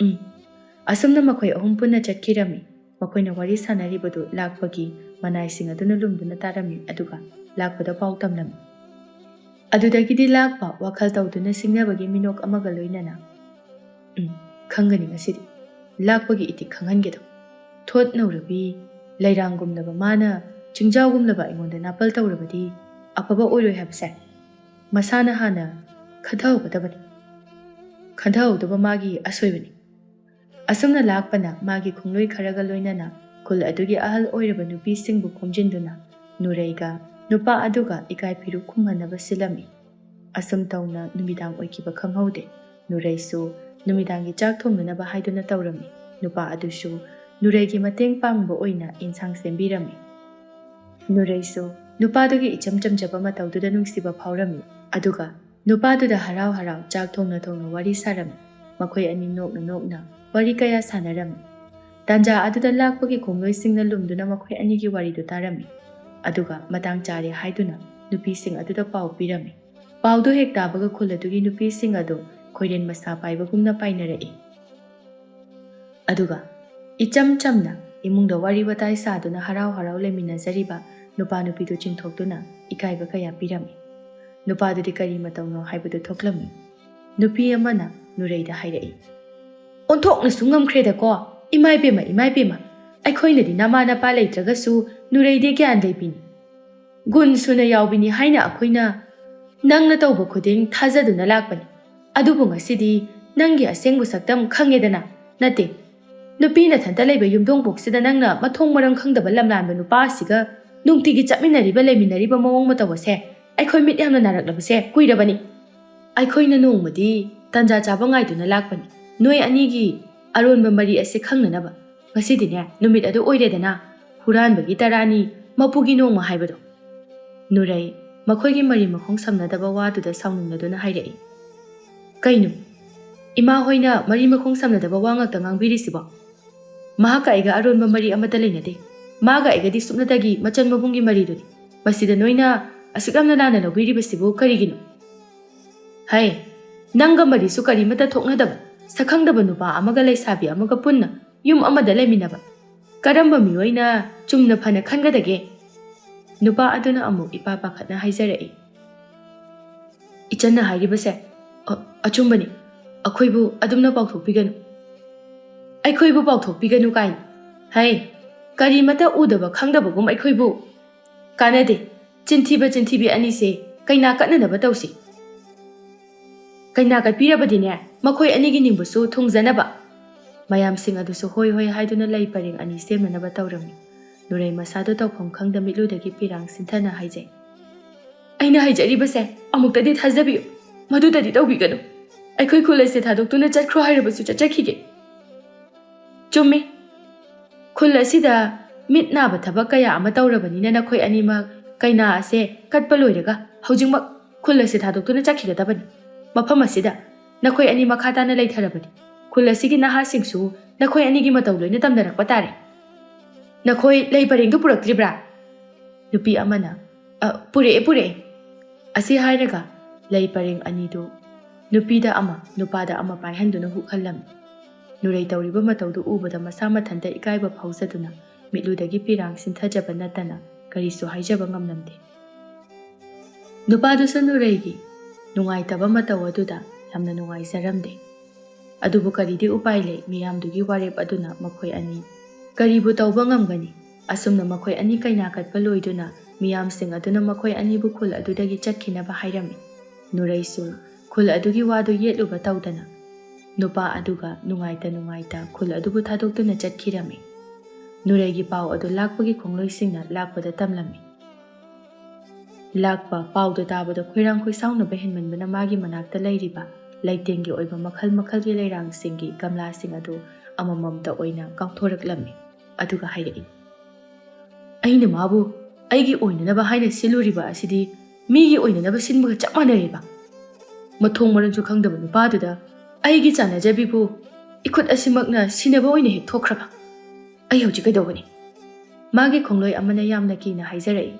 ꯑꯁꯨꯝꯅ ꯃꯈꯣꯏ 3 ꯄꯨꯟꯅ ꯆꯠꯈꯤꯔꯝꯃꯤ꯫ ꯃꯈꯣꯏꯅ ꯋꯥꯔꯤ ꯁꯥꯟꯅꯔꯤꯕꯗꯨ ꯂꯥꯛꯄꯒꯤ ꯃꯅꯥꯏꯁꯤꯡ ꯑꯗꯨꯅ ꯂꯨꯝꯗꯨꯅ ꯇꯥꯔꯝꯃꯤ ꯑꯗꯨꯒ ꯂꯥꯛꯄꯗ ꯄꯥꯎ ꯇꯝꯂꯝꯃꯤ꯫ ꯑꯗꯨꯗꯒꯤꯗꯤ ꯂꯥꯛꯄ ꯋꯥꯈꯜ ꯇꯧꯗꯨꯅ ꯁꯤꯡꯅꯕꯒꯤ ꯃꯤꯅꯣꯛ ꯑꯃꯒ ꯂꯣꯏꯅꯅ, "ꯈꯪꯒꯅꯤ ꯉꯁꯤꯗꯤ. ꯂꯥꯛꯄꯒꯤ ꯏꯇꯤꯛ ꯈꯪꯍꯟꯒꯦꯗꯣ. ꯊꯣꯠ ꯅꯧꯔꯕꯤ ꯂꯩꯔꯥꯡꯒꯨꯝꯂꯕ ꯃꯥꯅ ꯆꯤꯡꯖꯥꯎꯒꯨꯝꯂꯕ ꯑꯩꯉꯣꯟꯗ ꯅꯥꯄꯜ ꯇꯧꯔꯕꯗꯤ ꯑꯐꯕ ꯑꯣꯏꯔꯣꯏ ꯍꯥꯏꯕꯁꯦ ꯃꯁꯥꯅ ꯍꯥꯟꯅ ꯈꯟꯊꯍꯧꯒꯗꯕꯅꯤ. ꯈꯟꯊꯍꯧꯗꯕ ꯃꯥꯒꯤ ꯑꯁꯣꯏꯕꯅꯤ." ꯑꯁꯨꯝꯅ ꯂꯥꯛꯄꯅ ꯃꯥꯒꯤ ꯈꯣꯡꯂꯣꯏ ꯈꯔꯒ ꯂꯣꯏꯅꯅ ꯈꯨꯜ ꯑꯗꯨꯒꯤ ꯑꯍꯜ ꯑꯣꯏꯔꯕ ꯅꯨꯄꯤꯁꯤꯡꯕꯨ ꯈꯣꯝꯖꯤꯟꯗꯨꯅ ꯅꯨꯔꯩꯒ ꯅꯨꯄꯥ ꯑꯗꯨꯒ ꯏꯀꯥꯏ ꯐꯤꯔꯨꯛ ꯈꯨꯝꯍꯟꯅꯕ ꯁꯤꯜꯂꯝꯃꯤ꯫ ꯑꯁꯨꯝ ꯇꯧꯅ ꯅꯨꯃꯤꯗꯥꯡ ꯑꯣꯏꯈꯤꯕ ꯈꯪꯍꯧꯗꯦ꯫ ꯅꯨꯔꯩꯁꯨ ꯅꯨꯃꯤꯗꯥꯡꯒꯤ ꯆꯥꯛ ꯊꯣꯡꯅꯅꯕ ꯍꯥꯏꯗꯨꯅ ꯇꯧꯔꯝꯃꯤ꯫ ꯅꯨꯄꯥ ꯑꯗꯨꯁꯨ ꯅꯨꯔꯩꯒꯤ ꯃꯇꯦꯡ ꯄꯥꯡꯕ ꯑꯣꯏꯅ ꯏꯟꯁꯥꯡ ꯁꯦꯝꯕꯤꯔꯝꯃꯤ꯫ ꯅꯨꯔꯩꯁꯨ ꯅꯨꯄꯥꯗꯨꯒꯤ ꯏꯆꯝ ꯆꯝꯖꯕ ꯃꯇꯧꯗꯨꯗ ꯅꯨꯡꯁꯤꯕ ꯐꯥꯎꯔꯝꯃꯤ꯫ ꯑꯗꯨꯒ ꯅꯨꯄꯥꯗꯨꯗ ꯍꯔꯥꯎ ꯆꯥꯛ ꯊꯣꯡꯅ ꯋꯥꯔꯤ ꯁꯥꯔꯝꯃꯤ꯫ ꯃꯈꯣꯏ ꯑꯅꯤ ꯅꯣꯛꯅ ꯋꯥꯔꯤ ꯀꯌꯥ ꯁꯥꯟꯅꯔꯝꯃꯤ꯫ ꯇꯟꯖꯥ ꯑꯗꯨꯗ ꯂꯥꯛꯄꯒꯤ ꯈꯣꯡꯂꯣꯏꯁꯤꯡꯅ ꯂꯨꯝꯗꯨꯅ ꯃꯈꯣꯏ ꯑꯅꯤꯒꯤ ꯋꯥꯔꯤꯗꯨ ꯇꯥꯔꯝꯃꯤ꯫ ꯑꯗꯨꯒ ꯃꯇꯥꯡ ꯆꯥꯔꯦ ꯍꯥꯏꯗꯨꯅ ꯅꯨꯄꯤꯁꯤꯡ ꯑꯗꯨꯗ ꯄꯥꯎ ꯄꯤꯔꯝꯃꯤ꯫ ꯄꯥꯎꯗꯨ ꯍꯦꯛ ತಾꯕꯒ ꯈꯨꯜ ꯑꯗꯨꯒꯤ ꯅꯨꯄꯤꯁꯤꯡ ꯑꯗꯨ ꯈꯣꯏꯔꯦꯟ ꯃꯁꯥ ꯄꯥꯏꯕꯒꯨꯝꯅ ꯄꯥꯏꯅꯔꯛꯏ꯫ ꯑꯗꯨꯒ ꯏꯆꯝ ꯆꯝꯅ ꯏꯃꯨꯡꯗ ꯋꯥꯔꯤ ꯋꯥꯇꯥꯏ ꯁꯥꯗꯨꯅ ꯍꯔꯥꯎ ꯂꯩꯃꯤꯟꯅꯖꯔꯤꯕ ꯅꯨꯄꯥ ꯅꯨꯄꯤꯗꯨ ꯆꯤꯡꯊꯣꯛꯇꯨꯅ ꯏꯀꯥꯏꯕ ꯀꯌా ꯄꯤꯔꯝꯃꯤ꯫ ꯅꯨꯄꯥꯗꯨꯗꯤ ꯀꯔꯤ ꯃꯇꯧꯅꯣ ꯍꯥꯏꯕꯗꯨ ꯊꯣꯛꯂꯝꯃꯤ꯫ ꯅꯨꯄꯤ ꯑꯃꯅ ꯅꯨꯔꯩꯗ ꯍꯥꯏꯔꯛꯏ, "ꯑꯣꯟꯊꯣꯛꯅꯁꯨ ꯉꯝꯈ꯭ꯔꯦꯗꯀꯣ! ꯏꯃꯥꯏꯄꯦꯝꯃ! ꯑꯩꯈꯣꯏꯅꯗꯤ ꯅꯃꯥ ꯅꯄꯥ ꯂꯩꯇ꯭ꯔꯒꯁꯨ ꯅꯨꯔꯩꯗꯤ ꯒ꯭ꯌꯥꯟ ꯂꯩꯕꯤꯅꯤ, ꯒꯨꯟ ꯁꯨꯅ ꯌꯥꯎꯕꯤꯅꯤ ꯍꯥꯏꯅ ꯑꯩꯈꯣꯏꯅ ꯅꯪꯅ ꯇꯧꯕ ꯈꯨꯗꯤꯡ ꯊꯥꯖꯗꯨꯅ ꯂꯥꯛꯄꯅꯤ꯫ ꯑꯗꯨꯕꯨ ꯉꯁꯤꯗꯤ ꯅꯪꯒꯤ ꯑꯁꯦꯡꯕ ꯁꯛꯇꯝ ꯈꯪꯉꯦꯗꯅ. ꯅꯠꯇꯦ, ꯅꯨꯄꯤ ꯅꯊꯟꯇ ꯂꯩꯕ ꯌꯨꯝꯊꯣꯡꯄꯣꯛꯁꯤꯗ ꯅꯪꯅ ꯃꯊꯣꯡ ꯃꯔꯝ ꯈꯪꯗꯕ ꯂꯝꯂꯥꯟꯕ ꯅꯨꯄꯥ ꯑꯁꯤꯒ ꯅꯨꯡꯇꯤꯒꯤ ꯂꯩꯃꯤꯟꯅꯔꯤꯕ ꯃꯑꯣꯡ ꯃꯇꯧ ꯑꯁꯦ ꯑꯩꯈꯣꯏ ꯃꯤꯠ ꯌꯥꯝꯅ ꯅꯥꯔꯛꯂꯕꯁꯦ ꯀꯨꯏꯔꯕꯅꯤ꯫ ꯑꯩꯈꯣꯏꯅ ꯅꯣꯡꯃꯗꯤ ꯇꯟꯖꯥ ꯆꯥꯕ ꯉꯥꯏꯗꯨꯅ ꯂꯥꯛꯄꯅꯤ, ꯅꯣꯏ ꯑꯅꯤꯒꯤ ꯑꯔꯣꯟꯕ ꯃꯔꯤ ꯑꯁꯤ ꯈꯪꯅꯅꯕ꯫ ꯉꯁꯤꯗꯤꯅꯦ ꯅꯨꯃꯤꯠ ꯑꯗꯨ ꯑꯣꯏꯔꯦꯗꯅ, ꯍꯨꯔꯥꯟꯕꯒꯤ 10ꯅꯤ ꯃꯄꯨꯒꯤ ꯅꯣꯡꯃ ꯍꯥꯏꯕꯗꯣ." ꯅꯨꯔꯩ ꯃꯈꯣꯏꯒꯤ ꯃꯔꯤ ꯃꯈꯣꯡ ꯁꯝꯅꯗꯕ ꯋꯥꯗꯨꯗ ꯁꯥꯎꯅꯤꯡꯂꯗꯨꯅ ꯍꯥꯏꯔꯛꯏ꯫ ꯀꯩꯅꯣ? ꯏꯃꯥ ꯍꯣꯏꯅ ꯃꯔꯤ ꯃꯈꯣꯡ ꯁꯝꯅꯗꯕ ꯋꯥ ꯉꯥꯛꯇ ꯉꯥꯡꯕꯤꯔꯤꯁꯤꯕꯣ? ꯃꯍꯥꯛꯀ ꯑꯩꯒ ꯑꯔꯣꯟꯕ ꯃꯔꯤ ꯑꯃꯠꯇ ꯂꯩꯅꯗꯦ꯫ ꯃꯥꯒ ꯑꯩꯒꯗꯤ ꯁꯨꯞꯅꯇꯒꯤ ꯃꯆꯟ ꯃꯕꯨꯡꯒꯤ ꯃꯔꯤꯗꯨꯅꯤ꯫ ꯃꯁꯤꯗ ꯅꯣꯏꯅ ꯑꯁꯨꯛ ꯌꯥꯝꯅ ꯂꯥꯟꯅ ꯂꯧꯕꯤꯔꯤꯕꯁꯤꯕꯨ ꯀꯔꯤꯒꯤꯅꯣ? ꯍꯩ, ꯅꯪꯒ ꯃꯔꯤꯁꯨ ꯀꯔꯤꯃꯠꯇ ꯊꯣꯛꯅꯗꯕ ꯁꯛꯈꯪꯗꯕ ꯅꯨꯄꯥ ꯑꯃꯒ ꯂꯩꯁꯥꯕꯤ ꯑꯃꯒ ꯄꯨꯟꯅ ꯌꯨꯝ ꯑꯃꯗ ꯂꯩꯃꯤꯟꯅꯕ ꯀꯔꯝꯕ ꯃꯤꯑꯣꯏꯅ ꯆꯨꯝꯅ ꯐꯅ ꯈꯟꯒꯗꯒꯦ? ꯅꯨꯄꯥ ꯑꯗꯨꯅ ꯑꯃꯨꯛ ꯏꯄꯥ ꯄꯥꯈꯠꯅ ꯍꯥꯏꯖꯔꯛꯏ꯫ ꯏꯆꯟꯅ ꯍꯥꯏꯔꯤꯕꯁꯦ ꯑꯆꯨꯝꯕꯅꯤ꯫ ꯑꯩꯈꯣꯏꯕꯨ ꯑꯗꯨꯝꯅ ꯄꯥꯎꯊꯣꯛꯄꯤꯒꯅꯨ꯫ ꯑꯩꯈꯣꯏꯕꯨ ꯄꯥꯎꯊꯣꯛꯄꯤꯒꯅꯨ ꯀꯥꯏꯅ? ꯍꯩ, ꯀꯔꯤꯃꯠꯇ ꯎꯗꯕ ꯈꯪꯗꯕꯒꯨꯝ ꯑꯩꯈꯣꯏꯕꯨ… ꯀꯥꯟꯅꯗꯦ꯫ ꯆꯤꯟꯊꯤꯕꯤ ꯑꯅꯤꯁꯦ ꯀꯩꯅꯥ ꯀꯠꯅꯅꯕ ꯇꯧꯁꯤ꯫ ꯀꯩꯅꯥ ꯀꯠꯄꯤꯔꯕꯗꯤꯅꯦ ꯃꯈꯣꯏ ꯑꯅꯤꯒꯤ ꯅꯤꯡꯕꯨꯁꯨ ꯊꯨꯡꯖꯅꯕ꯫ ꯃꯌꯥꯝꯁꯤꯡ ꯑꯗꯨꯁꯨ ꯍꯣꯏ ꯍꯣꯏ ꯍꯥꯏꯗꯨꯅ ꯂꯩ ꯄꯔꯦꯡ ꯑꯅꯤ ꯁꯦꯝꯅꯅꯕ ꯇꯧꯔꯝꯃꯤ꯫ ꯅꯨꯔꯩ ꯃꯁꯥꯗꯨ ꯇꯧꯐꯝ ꯈꯪꯗ ꯃꯤꯠꯂꯨꯗꯒꯤ ꯄꯤꯔꯥꯡ ꯁꯤꯟꯊꯅ ꯍꯥꯏꯖꯩ꯫ ꯑꯩꯅ ꯍꯥꯏꯖꯔꯤꯕꯁꯦ ꯑꯃꯨꯛꯇꯗꯤ ꯊꯥꯖꯕꯤꯌꯨ꯫ ꯃꯗꯨꯗꯗꯤ ꯇꯧꯕꯤꯒꯅꯨ꯫ ꯑꯩꯈꯣꯏ ꯈꯨꯜ ꯑꯁꯤ ꯊꯥꯗꯣꯛꯇꯨꯅ ꯆꯠꯈ꯭ꯔꯣ ꯍꯥꯏꯔꯕꯁꯨ ꯆꯠꯆꯈꯤꯒꯦ꯫ ꯆꯨꯝꯃꯤ꯫ ꯈꯨꯜ ꯑꯁꯤꯗ ꯃꯤꯠ ꯅꯥꯕ ꯊꯕꯛ ꯀꯌꯥ ꯑꯃ ꯇꯧꯔꯕꯅꯤꯅ ꯅꯈꯣꯏ ꯑꯅꯤꯃꯛ ꯀꯩꯅꯥ ꯑꯁꯦ ꯀꯠꯄ ꯂꯣꯏꯔꯒ ꯍꯧꯖꯤꯛꯃꯛ ꯈꯨꯜ ꯑꯁꯤ ꯊꯥꯗꯣꯛꯇꯨꯅ ꯆꯠꯈꯤꯒꯗꯕꯅꯤ꯫ ꯃꯐꯝ ꯑꯁꯤꯗ ꯅꯈꯣꯏ ꯑꯅꯤ ꯃꯈꯥ ꯇꯥꯅ ꯂꯩꯊꯔꯕꯅꯤ꯫ ꯈꯨꯜ ꯑꯁꯤꯒꯤ ꯅꯍꯥꯁꯤꯡꯁꯨ ꯅꯈꯣꯏ ꯑꯅꯤꯒꯤ ꯃꯇꯧ ꯂꯣꯏꯅ ꯇꯝꯅꯔꯛꯄ ꯇꯥꯔꯦ꯫ ꯅꯈꯣꯏ ꯂꯩ ꯄꯔꯦꯡꯗꯨ ꯄꯨꯔꯛꯇ꯭ꯔꯤꯕ꯭ꯔꯥ? ꯅꯨꯄꯤ ꯑꯃꯅ ꯄꯨꯔꯛꯑꯦ꯫ ꯑꯁꯤ ꯍꯥꯏꯔꯒ ꯂꯩ ꯄꯔꯦꯡ ꯑꯅꯤꯗꯨ ꯅꯨꯄꯤꯗ ꯑꯃ ꯅꯨꯄꯥꯗ ꯑꯃ ꯄꯥꯏꯍꯟꯗꯨꯅ ꯍꯨꯛꯍꯜꯂꯝꯃꯤ꯫ ꯅꯨꯔꯩ ꯇꯧꯔꯤꯕ ꯃꯇꯧꯗꯨ ꯎꯕꯗ ꯃꯁꯥ ꯃꯊꯟꯇ ꯏꯀꯥꯏꯕ ꯐꯥꯎꯖꯗꯨꯅ ꯃꯤꯠꯂꯨꯗꯒꯤ ꯄꯤꯔꯥꯡ ꯁꯤꯟꯊꯖꯕ ꯅꯠꯇꯅ ꯀꯔꯤꯁꯨ ꯍꯥꯏꯖꯕ ꯉꯝꯂꯝꯗꯦ꯫ ꯅꯨꯄꯥꯗꯨꯁꯨ ꯅꯨꯔꯩꯒꯤ ꯅꯨꯡꯉꯥꯏꯇꯕ ꯃꯇꯧ ꯑꯗꯨꯗ ꯌꯥꯝꯅ ꯅꯨꯡꯉꯥꯏꯖꯔꯝꯗꯦ꯫ ꯑꯗꯨꯕꯨ ꯀꯔꯤꯗꯤ ꯎꯄꯥꯏ ꯂꯩ, ꯃꯤꯌꯥꯝꯗꯨꯒꯤ ꯋꯥꯔꯦꯞ ꯑꯗꯨꯅ ꯃꯈꯣꯏ ꯑꯅꯤ ꯀꯔꯤꯕꯨ ꯇꯧꯕ ꯉꯝꯒꯅꯤ? ꯑꯁꯨꯝꯅ ꯃꯈꯣꯏ ꯑꯅꯤ ꯀꯩꯅꯥ ꯀꯠꯄ ꯂꯣꯏꯗꯨꯅ ꯃꯤꯌꯥꯝꯁꯤꯡ ꯑꯗꯨꯅ ꯃꯈꯣꯏ ꯑꯅꯤꯕు ꯈꯨꯜ ꯑꯗꯨꯗꯒꯤ ꯆꯠꯈꯤꯅꯕ ꯍꯥꯏꯔꯝꯃꯤ꯫ ꯅꯨꯔꯩꯁꯨ ꯈꯨꯜ ꯑꯗꯨꯒꯤ ꯋꯥꯗꯨ ꯌꯦꯠꯂꯨꯕ ꯇꯧꯗꯅ ꯅꯨꯄꯥ ꯑꯗꯨꯒ ꯅꯨꯡꯉꯥꯏꯇ ꯈꯨꯜ ꯑꯗꯨꯕꯨ ꯊꯥꯗꯣꯛꯇꯨꯅ ꯆꯠꯈꯤꯔꯝꯃꯤ꯫ ꯅꯨꯔꯩꯒꯤ ꯄꯥꯎ ꯑꯗꯨ ꯂꯥꯛꯄꯒꯤ ꯈꯣꯡꯂꯣꯏꯁꯤꯡꯅ ꯂꯥꯛꯄꯗ ꯇꯝꯂꯝꯃꯤ꯫ ꯂꯥꯛꯄ ꯄꯥꯎꯗꯨ ꯇꯥꯕꯗ ꯈꯣꯏꯔꯥꯡ ꯈꯣꯏꯁꯥꯎꯅꯕ ꯍꯦꯟꯃꯟꯕꯅ ꯃꯥꯒꯤ ꯃꯅꯥꯛꯇ ꯂꯩꯔꯤꯕ ꯂꯩꯇꯦꯡꯒꯤ ꯑꯣꯏꯕ ꯃꯈꯜ ꯃꯈꯜꯒꯤ ꯂꯩꯔꯥꯡꯁꯤꯡꯒꯤ ꯒꯝꯂꯥꯁꯤꯡ ꯑꯗꯨ ꯑꯃꯃꯝꯇ ꯑꯣꯏꯅ ꯀꯥꯎꯊꯣꯔꯛꯂꯝꯃꯤ꯫ ꯑꯗꯨꯒ ꯍꯥꯏꯔꯛꯏ, ꯑꯩꯅ ꯃꯥꯕꯨ ꯑꯩꯒꯤ ꯑꯣꯏꯅꯅꯕ ꯍꯥꯏꯅ ꯁꯤꯜꯂꯨꯔꯤꯕ ꯑꯁꯤꯗꯤ ꯃꯤꯒꯤ ꯑꯣꯏꯅꯅꯕ ꯁꯤꯟꯕꯒ ꯆꯞ ꯃꯥꯟꯅꯔꯦꯕ꯫ ꯃꯊꯣꯡ ꯃꯔꯝꯁꯨ ꯈꯪꯗꯕ ꯅꯨꯄꯥꯗꯨꯗ ꯑꯩꯒꯤ ꯆꯥꯟꯅꯖꯕꯤꯕꯨ ꯏꯈꯨꯠ ꯑꯁꯤꯃꯛꯅ ꯁꯤꯟꯅꯕ ꯑꯣꯏꯅ ꯍꯦꯛ ꯊꯣꯛꯈ꯭ꯔꯕ꯫ ꯑꯩ ꯍꯧꯖꯤꯛ ꯀꯩꯗꯧꯒꯅꯤ? ꯃꯥꯒꯤ ꯈꯣꯡꯂꯣꯏ ꯑꯃꯅ ꯌꯥꯝꯅ ꯀꯤꯅ ꯍꯥꯏꯖꯔꯛꯏ꯫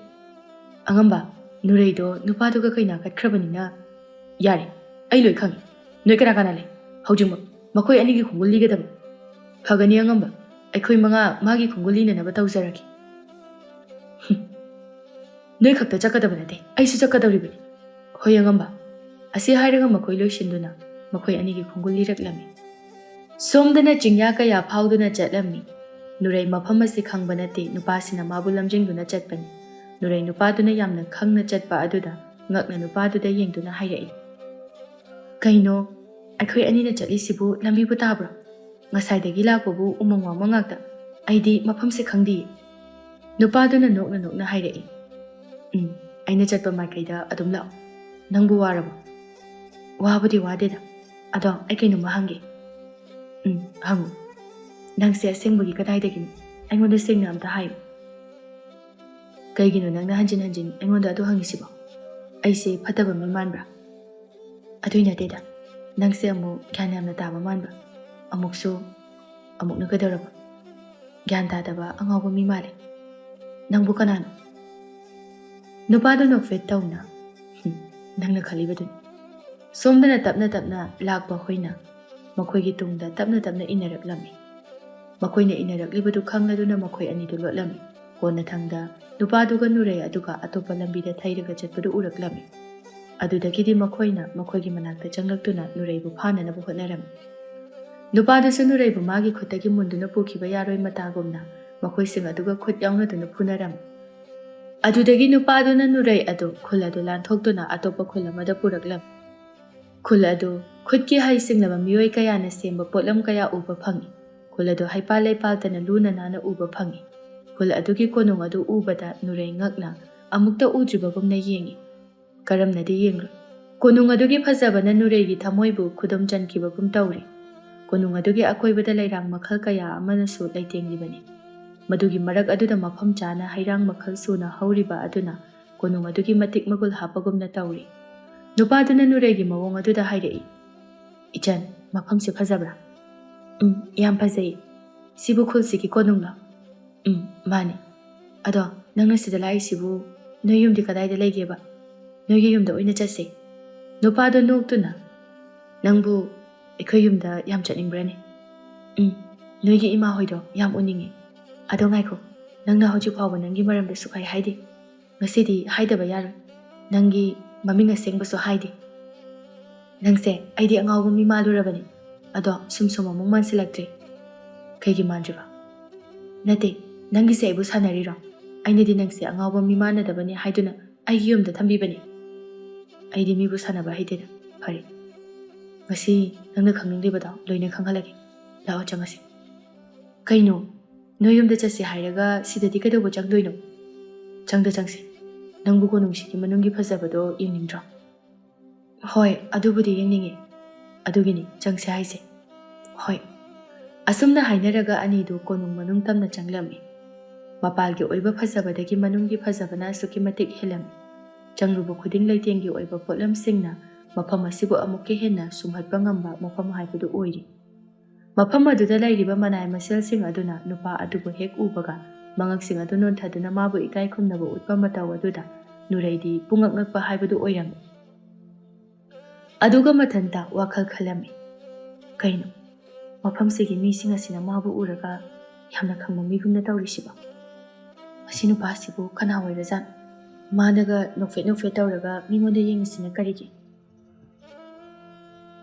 ꯑꯉꯝꯕ, ꯅꯨꯔꯩꯗꯣ ꯅꯨꯄꯥꯗꯨꯒ ꯀꯩꯅꯥ ꯀꯠꯈ꯭ꯔꯕꯅꯤꯅ ꯌꯥꯔꯦ, ꯑꯩ ꯂꯣꯏ ꯈꯪꯉꯤ꯫ ꯅꯣꯏ ꯀꯅꯥ ꯀꯅꯥ ꯂꯩ? ꯍꯧꯖꯤꯛꯃꯛ ꯃꯈꯣꯏ ꯑꯅꯤꯒꯤ ꯈꯣꯡꯒꯨꯜ ꯂꯤꯒꯗꯕ꯫ ꯐꯒꯅꯤ ꯑꯉꯝꯕ, ꯑꯩꯈꯣꯏ 5 ꯃꯥꯒꯤ ꯈꯣꯡꯒꯨꯜ ꯂꯤꯅꯅꯕ ꯇꯧꯖꯔꯒꯦ꯫ ꯅꯣꯏ ꯈꯛꯇ ꯆꯠꯀꯗꯕ ꯅꯠꯇꯦ, ꯑꯩꯁꯨ ꯆꯠꯀꯗꯧꯔꯤꯕꯅꯤ꯫ ꯍꯣꯏ ꯑꯉꯝꯕ꯫ ꯑꯁꯤ ꯍꯥꯏꯔꯒ ꯃꯈꯣꯏ ꯂꯣꯏꯁꯤꯟꯗꯨꯅ ꯃꯈꯣꯏ ꯑꯅꯤꯒꯤ ꯈꯣꯡꯒꯨꯜ ꯂꯤꯔꯛꯂꯝꯃꯤ꯫ ꯁꯣꯝꯗꯅ ꯆꯤꯡꯌꯥ ꯀꯌా ꯐꯥꯎꯗꯨꯅ ꯆꯠꯂꯝꯃꯤ꯫ ꯅꯨꯔꯩ ꯃꯐꯝ ꯑꯁꯤ ꯈꯪꯕ ꯅꯠꯇꯦ, ꯅꯨꯄꯥꯁꯤꯅ ꯃꯥꯕꯨ ꯂꯝꯖꯤꯡꯗꯨꯅ ꯆꯠꯄꯅꯤ꯫ ꯅꯨꯔꯩ ꯅꯨꯄꯥꯗꯨꯅ ꯌꯥꯝꯅ ꯈꯪꯅ ꯆꯠꯄ ꯑꯗꯨꯗ ꯉꯛꯅ ꯅꯨꯄꯥꯗꯨꯗ ꯌꯦꯡꯗꯨꯅ ꯍꯥꯏꯔꯛꯏ, ꯀꯩꯅꯣ ꯑꯩꯈꯣꯏ ꯑꯅꯤꯅ ꯆꯠꯂꯤꯁꯤꯕꯨ ꯂꯝꯕꯤꯕꯨ ꯇꯥꯕ꯭ꯔꯣ? ꯉꯁꯥꯏꯗꯒꯤ ꯂꯥꯛꯄꯕꯨ ꯎꯃꯪ ꯋꯥꯃꯪ ꯉꯥꯛꯇ, ꯑꯩꯗꯤ ꯃꯐꯝꯁꯦ ꯈꯪꯗꯤꯌꯦ꯫ ꯅꯨꯄꯥꯗꯨꯅ ꯅꯣꯛꯅ ꯍꯥꯏꯔꯛꯏ, ꯑꯩꯅ ꯆꯠꯄ ꯃꯥꯏꯀꯩꯗ ꯑꯗꯨꯝ ꯂꯥꯛꯑꯣ꯫ ꯅꯪꯕꯨ ꯋꯥꯔꯕꯣ? ꯋꯥꯕꯨꯗꯤ ꯋꯥꯗꯦꯗ, ꯑꯗꯣ ꯑꯩ ꯀꯩꯅꯣꯝꯃ ꯍꯪꯒꯦ꯫ ꯍꯪꯉꯨ꯫ ꯅꯪꯁꯦ ꯑꯁꯦꯡꯕꯒꯤ ꯀꯗꯥꯏꯗꯒꯤꯅꯣ? ꯑꯩꯉꯣꯟꯗ ꯁꯦꯡꯅ ꯑꯝꯇ ꯍꯥꯏꯌꯨ꯫ ꯀꯩꯒꯤꯅꯣ ꯅꯪꯅ ꯍꯟꯖꯤꯟ ꯑꯩꯉꯣꯟꯗ ꯑꯗꯨ ꯍꯪꯉꯤꯁꯤꯕꯣ? ꯑꯩꯁꯦ ꯐꯠꯇꯕ ꯃꯤ ꯃꯥꯟꯕ꯭ꯔꯥ? ꯑꯗꯨꯏ ꯅꯠꯇꯦꯗ, ꯅꯪꯁꯦ ꯑꯃꯨꯛ ꯒ꯭ꯌꯥꯟ ꯌꯥꯝꯅ ꯇꯥꯕ ꯃꯥꯟꯕ, ꯑꯃꯨꯛꯅ ꯀꯩꯗꯧꯔꯕ? ꯒ꯭ꯌꯥꯟ ꯇꯥꯗꯕ ꯑꯉꯥꯎꯕ ꯃꯤ ꯃꯥꯜꯂꯦ꯫ ꯅꯪꯕꯨ ꯀꯅꯥꯅꯣ? ꯅꯨꯄꯥꯗꯨ ꯅꯣꯛꯐꯦꯠ ꯇꯧꯅ, ꯅꯪꯅ ꯈꯜꯂꯤꯕꯗꯨꯅꯤ꯫ ꯁꯣꯝꯗꯅ ꯇꯞꯅ ꯂꯥꯛꯄ ꯍꯣꯏꯅ ꯃꯈꯣꯏꯒꯤ ꯇꯨꯡꯗ ꯇꯞꯅ ꯏꯟꯅꯔꯛꯂꯝꯃꯤ꯫ ꯃꯈꯣꯏꯅ ꯏꯟꯅꯔꯛꯂꯤꯕꯗꯨ ꯈꯪꯂꯗꯨꯅ ꯃꯈꯣꯏ ꯑꯅꯤꯗꯨ ꯂꯣꯠꯂꯝꯃꯤ꯫ ꯀꯣꯟꯅꯊꯪꯗ ꯅꯨꯄꯥꯗꯨꯒ ꯅꯨꯔꯩ ꯑꯗꯨꯒ ꯑꯇꯣꯞꯄ ꯂꯝꯕꯤꯗ ꯊꯩꯔꯒ ꯆꯠꯄꯗꯨ ꯎꯔꯛꯂꯝꯃꯤ꯫ ꯑꯗꯨꯗꯒꯤꯗꯤ ꯃꯈꯣꯏꯅ ꯃꯈꯣꯏꯒꯤ ꯃꯅꯥꯛꯇ ꯆꯪꯂꯛꯇꯨꯅ ꯅꯨꯔꯩꯕꯨ ꯐꯥꯅꯅꯕ ꯍꯣꯠꯅꯔꯝꯃꯤ꯫ ꯅꯨꯄꯥꯗꯨꯁꯨ ꯅꯨꯔꯩꯕꯨ ꯃꯥꯒꯤ ꯈꯨꯠꯇꯒꯤ ꯃꯨꯟꯗꯨꯅ ꯄꯨꯈꯤꯕ ꯌꯥꯔꯣꯏ ꯃꯇꯥꯒꯨꯝꯅ ꯃꯈꯣꯏꯁꯤꯡ ꯑꯗꯨꯒ ꯈꯨꯠ ꯌꯥꯎꯅꯗꯨꯅ ꯐꯨꯅꯔꯝꯃꯤ꯫ ꯑꯗꯨꯗꯒꯤ ꯅꯨꯄꯥꯗꯨꯅ ꯅꯨꯔꯩ ꯑꯗꯨ ꯈꯨꯜ ꯑꯗꯨ ꯂꯥꯟꯊꯣꯛꯇꯨꯅ ꯑꯇꯣꯞꯄ ꯈꯨꯜ ꯑꯃꯗ ꯄꯨꯔꯛꯂꯝꯃꯤ꯫ ꯈꯨꯜ ꯑꯗꯨ ꯈꯨꯠꯀꯤ ꯍꯩꯁꯤꯡꯂꯕ ꯃꯤꯑꯣꯏ ꯀꯌꯥꯅ ꯁꯦꯝꯕ ꯄꯣꯠꯂꯝ ꯀꯌꯥ ꯎꯕ ꯐꯪꯏ꯫ ꯈꯨꯜ ꯑꯗꯨ ꯍꯩꯄꯥꯜ ꯂꯩꯄꯥꯜꯇꯅ ꯂꯨꯅ ꯅꯥꯟꯅ ꯎꯕ ꯐꯪꯏ꯫ ꯈꯨꯜ ꯑꯗꯨꯒꯤ ꯀꯣꯅꯨꯡ ꯑꯗꯨ ꯎꯕꯗ ꯅꯨꯔꯩ ꯉꯛꯅ ꯑꯃꯨꯛꯇ ꯎꯗ꯭ꯔꯤꯕꯒꯨꯝꯅ ꯌꯦꯡꯏ꯫ ꯀꯔꯝꯅꯗꯤ ꯌꯦꯡꯂꯣꯏ? ꯀꯣꯅꯨꯡ ꯑꯗꯨꯒꯤ ꯐꯖꯕꯅ ꯅꯨꯔꯩꯒꯤ ꯊꯃꯣꯏꯕꯨ ꯈꯨꯗꯨꯝ ꯆꯟꯈꯤꯕꯒꯨꯝ ꯇꯧꯔꯤ꯫ ꯀꯣꯅꯨꯡ ꯑꯗꯨꯒꯤ ꯑꯀꯣꯏꯕꯗ ꯂꯩꯔꯥꯡ ꯃꯈꯜ ꯀꯌా ꯑꯃꯅꯁꯨ ꯂꯩꯇꯦꯡꯂꯤꯕꯅꯤ꯫ ꯃꯗꯨꯒꯤ ꯃꯔꯛ ꯑꯗꯨꯗ ꯃꯐꯝ ꯆꯥꯅ ꯍꯩꯔꯥꯡ ꯃꯈꯜ ꯁꯨꯅ ꯍꯧꯔꯤꯕ ꯑꯗꯨꯅ ꯀꯣꯅꯨꯡ ꯑꯗꯨꯒꯤ ꯃꯇꯤꯛ ꯃꯒꯨꯜ ꯍꯥꯞꯄꯒꯨꯝꯅ ꯇꯧꯔꯤ꯫ ꯅꯨꯄꯥꯗꯨꯅ ꯅꯨꯔꯩꯒꯤ ꯃꯑꯣꯡ ꯑꯗꯨꯗ ꯍꯥꯏꯔꯛꯏ, "ꯏꯆꯟ, ꯃꯐꯝꯁꯤ ꯐꯖꯕ꯭ꯔꯥ?" "ꯌꯥꯝ ꯐꯖꯩ꯫ ꯁꯤꯕꯨ ꯈꯨꯜꯁꯤꯒꯤ ꯀꯣꯅꯨꯡꯂꯣ?" "ꯃꯥꯅꯤ꯫ ꯑꯗꯣ ꯅꯪꯅ ꯁꯤꯗ ꯂꯥꯛꯏꯁꯤꯕꯨ ꯅꯣꯏ ꯌꯨꯝꯗꯤ ꯀꯗꯥꯏꯗ ꯂꯩꯒꯦꯕ? ꯅꯣꯏꯒꯤ ꯌꯨꯝꯗ ꯑꯣꯏꯅ ꯆꯠꯁꯦ." ꯅꯨꯄꯥꯗꯣ ꯅꯣꯛꯇꯨꯅ, "ꯅꯪꯕꯨ ꯑꯩꯈꯣꯏ ꯌꯨꯝꯗ ꯌꯥꯝ ꯆꯠꯅꯤꯡꯕ꯭ꯔꯅꯦ?" "ꯅꯣꯏꯒꯤ ꯏꯃꯥ ꯍꯣꯏꯗꯣ ꯌꯥꯝ ꯎꯅꯤꯡꯉꯤ꯫ ꯑꯗꯣ ꯉꯥꯏꯈꯣ, ꯅꯪꯅ ꯍꯧꯖꯤꯛ ꯐꯥꯎꯕ ꯅꯪꯒꯤ ꯃꯔꯝꯗ ꯁꯨꯛꯍꯥꯏ ꯍꯥꯏꯗꯦ꯫ ꯉꯁꯤꯗꯤ ꯍꯥꯏꯗꯕ ꯌꯥꯔꯣꯏ꯫ ꯅꯪꯒꯤ ꯃꯃꯤꯡ ꯑꯁꯦꯡꯕꯁꯨ ꯍꯥꯏꯗꯦ." "ꯅꯪꯁꯦ ꯑꯩꯗꯤ ꯑꯉꯥꯎꯕ ꯃꯤ ꯃꯥꯜꯂꯨꯔꯕꯅꯤ꯫ ꯑꯗꯣ ꯁꯨꯝ ꯑꯃꯨꯛ ꯃꯥꯟꯁꯤꯜꯂꯛꯇ꯭ꯔꯦ." "ꯀꯩꯒꯤ ꯃꯥꯟꯗ꯭ꯔꯤꯕ?" "ꯅꯠꯇꯦ, ꯅꯪꯒꯤꯁꯦ ꯑꯩꯕꯨ ꯁꯥꯟꯅꯔꯤꯔꯣ? ꯑꯩꯅꯗꯤ ꯅꯪꯁꯦ ꯑꯉꯥꯎꯕ ꯃꯤ ꯃꯥꯟꯅꯗꯕꯅꯤ ꯍꯥꯏꯗꯨꯅ ꯑꯩꯒꯤ ꯌꯨꯝꯗ ꯊꯝꯕꯤꯕꯅꯤ." "ꯑꯩꯗꯤ ꯃꯤꯕꯨ ꯁꯥꯟꯅꯕ ꯍꯩꯇꯦꯗ." "ꯐꯔꯦ, ꯉꯁꯤ ꯅꯪꯅ ꯈꯪꯅꯤꯡꯂꯤꯕꯗꯣ ꯂꯣꯏꯅ ꯈꯪꯍꯜꯂꯒꯦ꯫ ꯂꯥꯛꯑꯣ ꯆꯪꯉꯁꯤ." "ꯀꯩꯅꯣ? ꯅꯣꯏ ꯌꯨꯝꯗ ꯆꯠꯁꯤ ꯍꯥꯏꯔꯒ ꯁꯤꯗꯗꯤ ꯀꯩꯗꯧꯕ ꯆꯪꯗꯣꯏꯅꯣ?" "ꯆꯪꯁꯤ꯫ ꯅꯪꯕꯨ ꯀꯣꯅꯨꯡꯁꯤꯒꯤ ꯃꯅꯨꯡꯒꯤ ꯐꯖꯕꯗꯣ ꯌꯦꯡꯅꯤꯡꯗ꯭ꯔꯣ?" "ꯍꯣꯏ, ꯑꯗꯨꯕꯨꯗꯤ ꯌꯦꯡꯅꯤꯡꯉꯤ꯫ ꯑꯗꯨꯒꯤꯅꯤ ꯆꯪꯁꯤ ꯍꯥꯏꯁꯦ." "ꯍꯣꯏ." ꯑꯁꯨꯝꯅ ꯍꯥꯏꯅꯔꯒ ꯑꯅꯤꯗꯨ ꯀꯣꯅꯨꯡ ꯃꯅꯨꯡ ꯇꯝꯅ ꯆꯪꯂꯝꯃꯤ꯫ ꯃꯄꯥꯜꯒꯤ ꯑꯣꯏꯕ ꯐꯖꯕꯗꯒꯤ ꯃꯅꯨꯡꯒꯤ ꯐꯖꯕꯅ ꯑꯁꯨꯛꯀꯤ ꯃꯇꯤꯛ ꯍꯦꯜꯂꯝꯃꯤ꯫ ꯆꯪꯂꯨꯕ ꯈꯨꯗꯤꯡ ꯂꯩꯇꯦꯡꯒꯤ ꯑꯣꯏꯕ ꯄꯣꯠꯂꯝꯁꯤꯡꯅ ꯃꯐꯝ ꯑꯁꯤꯕꯨ ꯑꯃꯨꯛꯀ ꯍꯦꯟꯅ ꯁꯨꯝꯍꯠꯄ ꯉꯝꯕ ꯃꯐꯝ ꯍꯥꯏꯕꯗꯨ ꯑꯣꯏꯔꯤ꯫ ꯃꯐꯝ ꯑꯗꯨꯗ ꯂꯩꯔꯤꯕ ꯃꯅꯥꯏ ꯃꯁꯤꯜꯁꯤꯡ ꯑꯗꯨꯅ ꯅꯨꯄꯥ ꯑꯗꯨꯕꯨ ꯍꯦꯛ ꯎꯕꯒ ꯃꯉꯛꯁꯤꯡ ꯑꯗꯨ ꯅꯣꯟꯊꯗꯨꯅ ꯃꯥꯕꯨ ꯏꯀꯥꯏ ꯈꯨꯝꯅꯕ ꯎꯠꯄ ꯃꯇꯧ ꯑꯗꯨꯗ ꯅꯨꯔꯩꯗꯤ ꯄꯨꯡꯉꯛ ꯉꯛꯄ ꯍꯥꯏꯕꯗꯨ ꯑꯣꯏꯔꯝꯃꯤ꯫ ꯑꯗꯨꯒ ꯃꯊꯟꯇ ꯋꯥꯈꯜ ꯈꯜꯂꯝꯃꯤ, "ꯀꯩꯅꯣ? ꯃꯐꯝꯁꯤꯒꯤ ꯃꯤꯁꯤꯡ ꯑꯁꯤꯅ ꯃꯥꯕꯨ ꯎꯔꯒ ꯌꯥꯝꯅ ꯈꯪꯕ ꯃꯤꯒꯨꯝꯅ ꯇꯧꯔꯤꯁꯤꯕꯣ? ꯃꯁꯤ ꯅꯨꯄꯥꯁꯤꯕꯨ ꯀꯅꯥ ꯑꯣꯏꯔꯖꯥꯠꯅꯣ? ꯃꯥꯅꯒ ꯅꯣꯛꯐꯦꯠ ꯇꯧꯔꯒ ꯃꯤꯉꯣꯟꯗ ꯌꯦꯡꯉꯤꯁꯤꯅ ꯀꯔꯤꯒꯤ?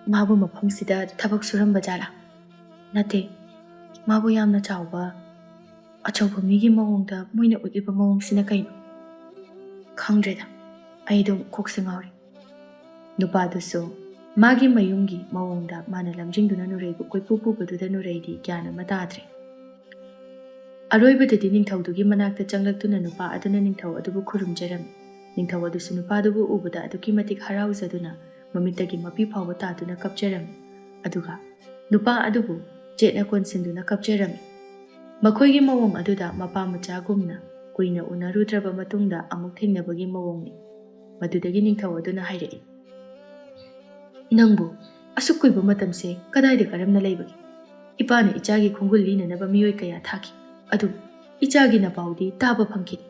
ꯃꯥꯕꯨ ꯃꯐꯝꯁꯤꯗ ꯊꯕꯛ ꯁꯨꯔꯝꯕ ꯖꯥꯠꯂꯥ? ꯅꯠꯇꯦ, ꯃꯥꯕꯨ ꯌꯥꯝꯅ ꯆꯥꯎꯕ ꯑꯆꯧꯕ ꯃꯤꯒꯤ ꯃꯑꯣꯡꯗ ꯃꯣꯏꯅ ꯎꯠꯂꯤꯕ ꯃꯑꯣꯡꯁꯤꯅ ꯀꯩꯅꯣ? ꯈꯪꯗ꯭ꯔꯦꯗ, ꯑꯩ ꯑꯗꯨꯝ ꯀꯣꯛꯁꯦ ꯉꯥꯎꯔꯤ." ꯅꯨꯄꯥꯗꯨꯁꯨ ꯃꯥꯒꯤ ꯃꯌꯨꯝꯒꯤ ꯃꯑꯣꯡꯗ ꯃꯥꯅ ꯂꯝꯖꯤꯡꯗꯨꯅ ꯅꯨꯔꯩꯕꯨ ꯀꯣꯏꯄꯨ ꯄꯨꯕꯗꯨꯗ ꯅꯨꯔꯩꯗꯤ ꯒ꯭ꯌꯥꯟ ꯑꯃ ꯇꯥꯗ꯭ꯔꯦ꯫ ꯑꯔꯣꯏꯕꯗꯗꯤ ꯅꯤꯡꯊꯧꯗꯨꯒꯤ ꯃꯅꯥꯛꯇ ꯆꯪꯂꯛꯇꯨꯅ ꯅꯨꯄꯥ ꯑꯗꯨꯅ ꯅꯤꯡꯊꯧ ꯑꯗꯨꯕꯨ ꯈꯨꯔꯨꯝꯖꯔꯝꯃꯤ꯫ ꯅꯤꯡꯊꯧ ꯑꯗꯨꯁꯨ ꯅꯨꯄꯥꯗꯨꯕꯨ ꯎꯕꯗ ꯑꯗꯨꯛꯀꯤ ꯃꯇꯤꯛ ꯍꯔꯥꯎꯖꯗꯨꯅ ꯃꯃꯤꯠꯇꯒꯤ ꯃꯄꯤ ꯐꯥꯎꯕ ꯇꯥꯗꯨꯅ ꯀꯞꯆꯔꯝꯃꯤ꯫ ꯑꯗꯨꯒ ꯅꯨꯄꯥ ꯑꯗꯨꯕꯨ ꯆꯦꯠꯅ ꯀꯣꯟꯁꯤꯟꯗꯨꯅ ꯀꯞꯆꯔꯝꯃꯤ꯫ ꯃꯈꯣꯏꯒꯤ ꯃꯑꯣꯡ ꯑꯗꯨꯗ ꯃꯄꯥ ꯃꯆꯥꯒꯨꯝꯅ ꯀꯨꯏꯅ ꯎꯅꯔꯨꯗ꯭ꯔꯕ ꯃꯇꯨꯡꯗ ꯑꯃꯨꯛ ꯊꯦꯡꯅꯕꯒꯤ ꯃꯑꯣꯡꯅꯤ꯫ ꯃꯗꯨꯗꯒꯤ ꯅꯤꯡꯊꯧ ꯑꯗꯨꯅ ꯍꯥꯏꯔꯛꯏ, "ꯅꯪꯕꯨ ꯑꯁꯨꯛ ꯀꯨꯏꯕ ꯃꯇꯝꯁꯦ ꯀꯗꯥꯏꯗ ꯀꯔꯝꯅ ꯂꯩꯕꯒꯦ? ꯏꯄꯥꯅ ꯏꯆꯥꯒꯤ ꯈꯣꯡꯒꯨꯜ ꯂꯤꯅꯅꯕ ꯃꯤꯑꯣꯏ ꯀꯌꯥ ꯊꯥꯈꯤ, ꯑꯗꯨꯕꯨ ꯏꯆꯥꯒꯤ ꯅꯄꯥꯎꯗꯤ ꯇꯥꯕ ꯐꯪꯈꯤꯗꯦ."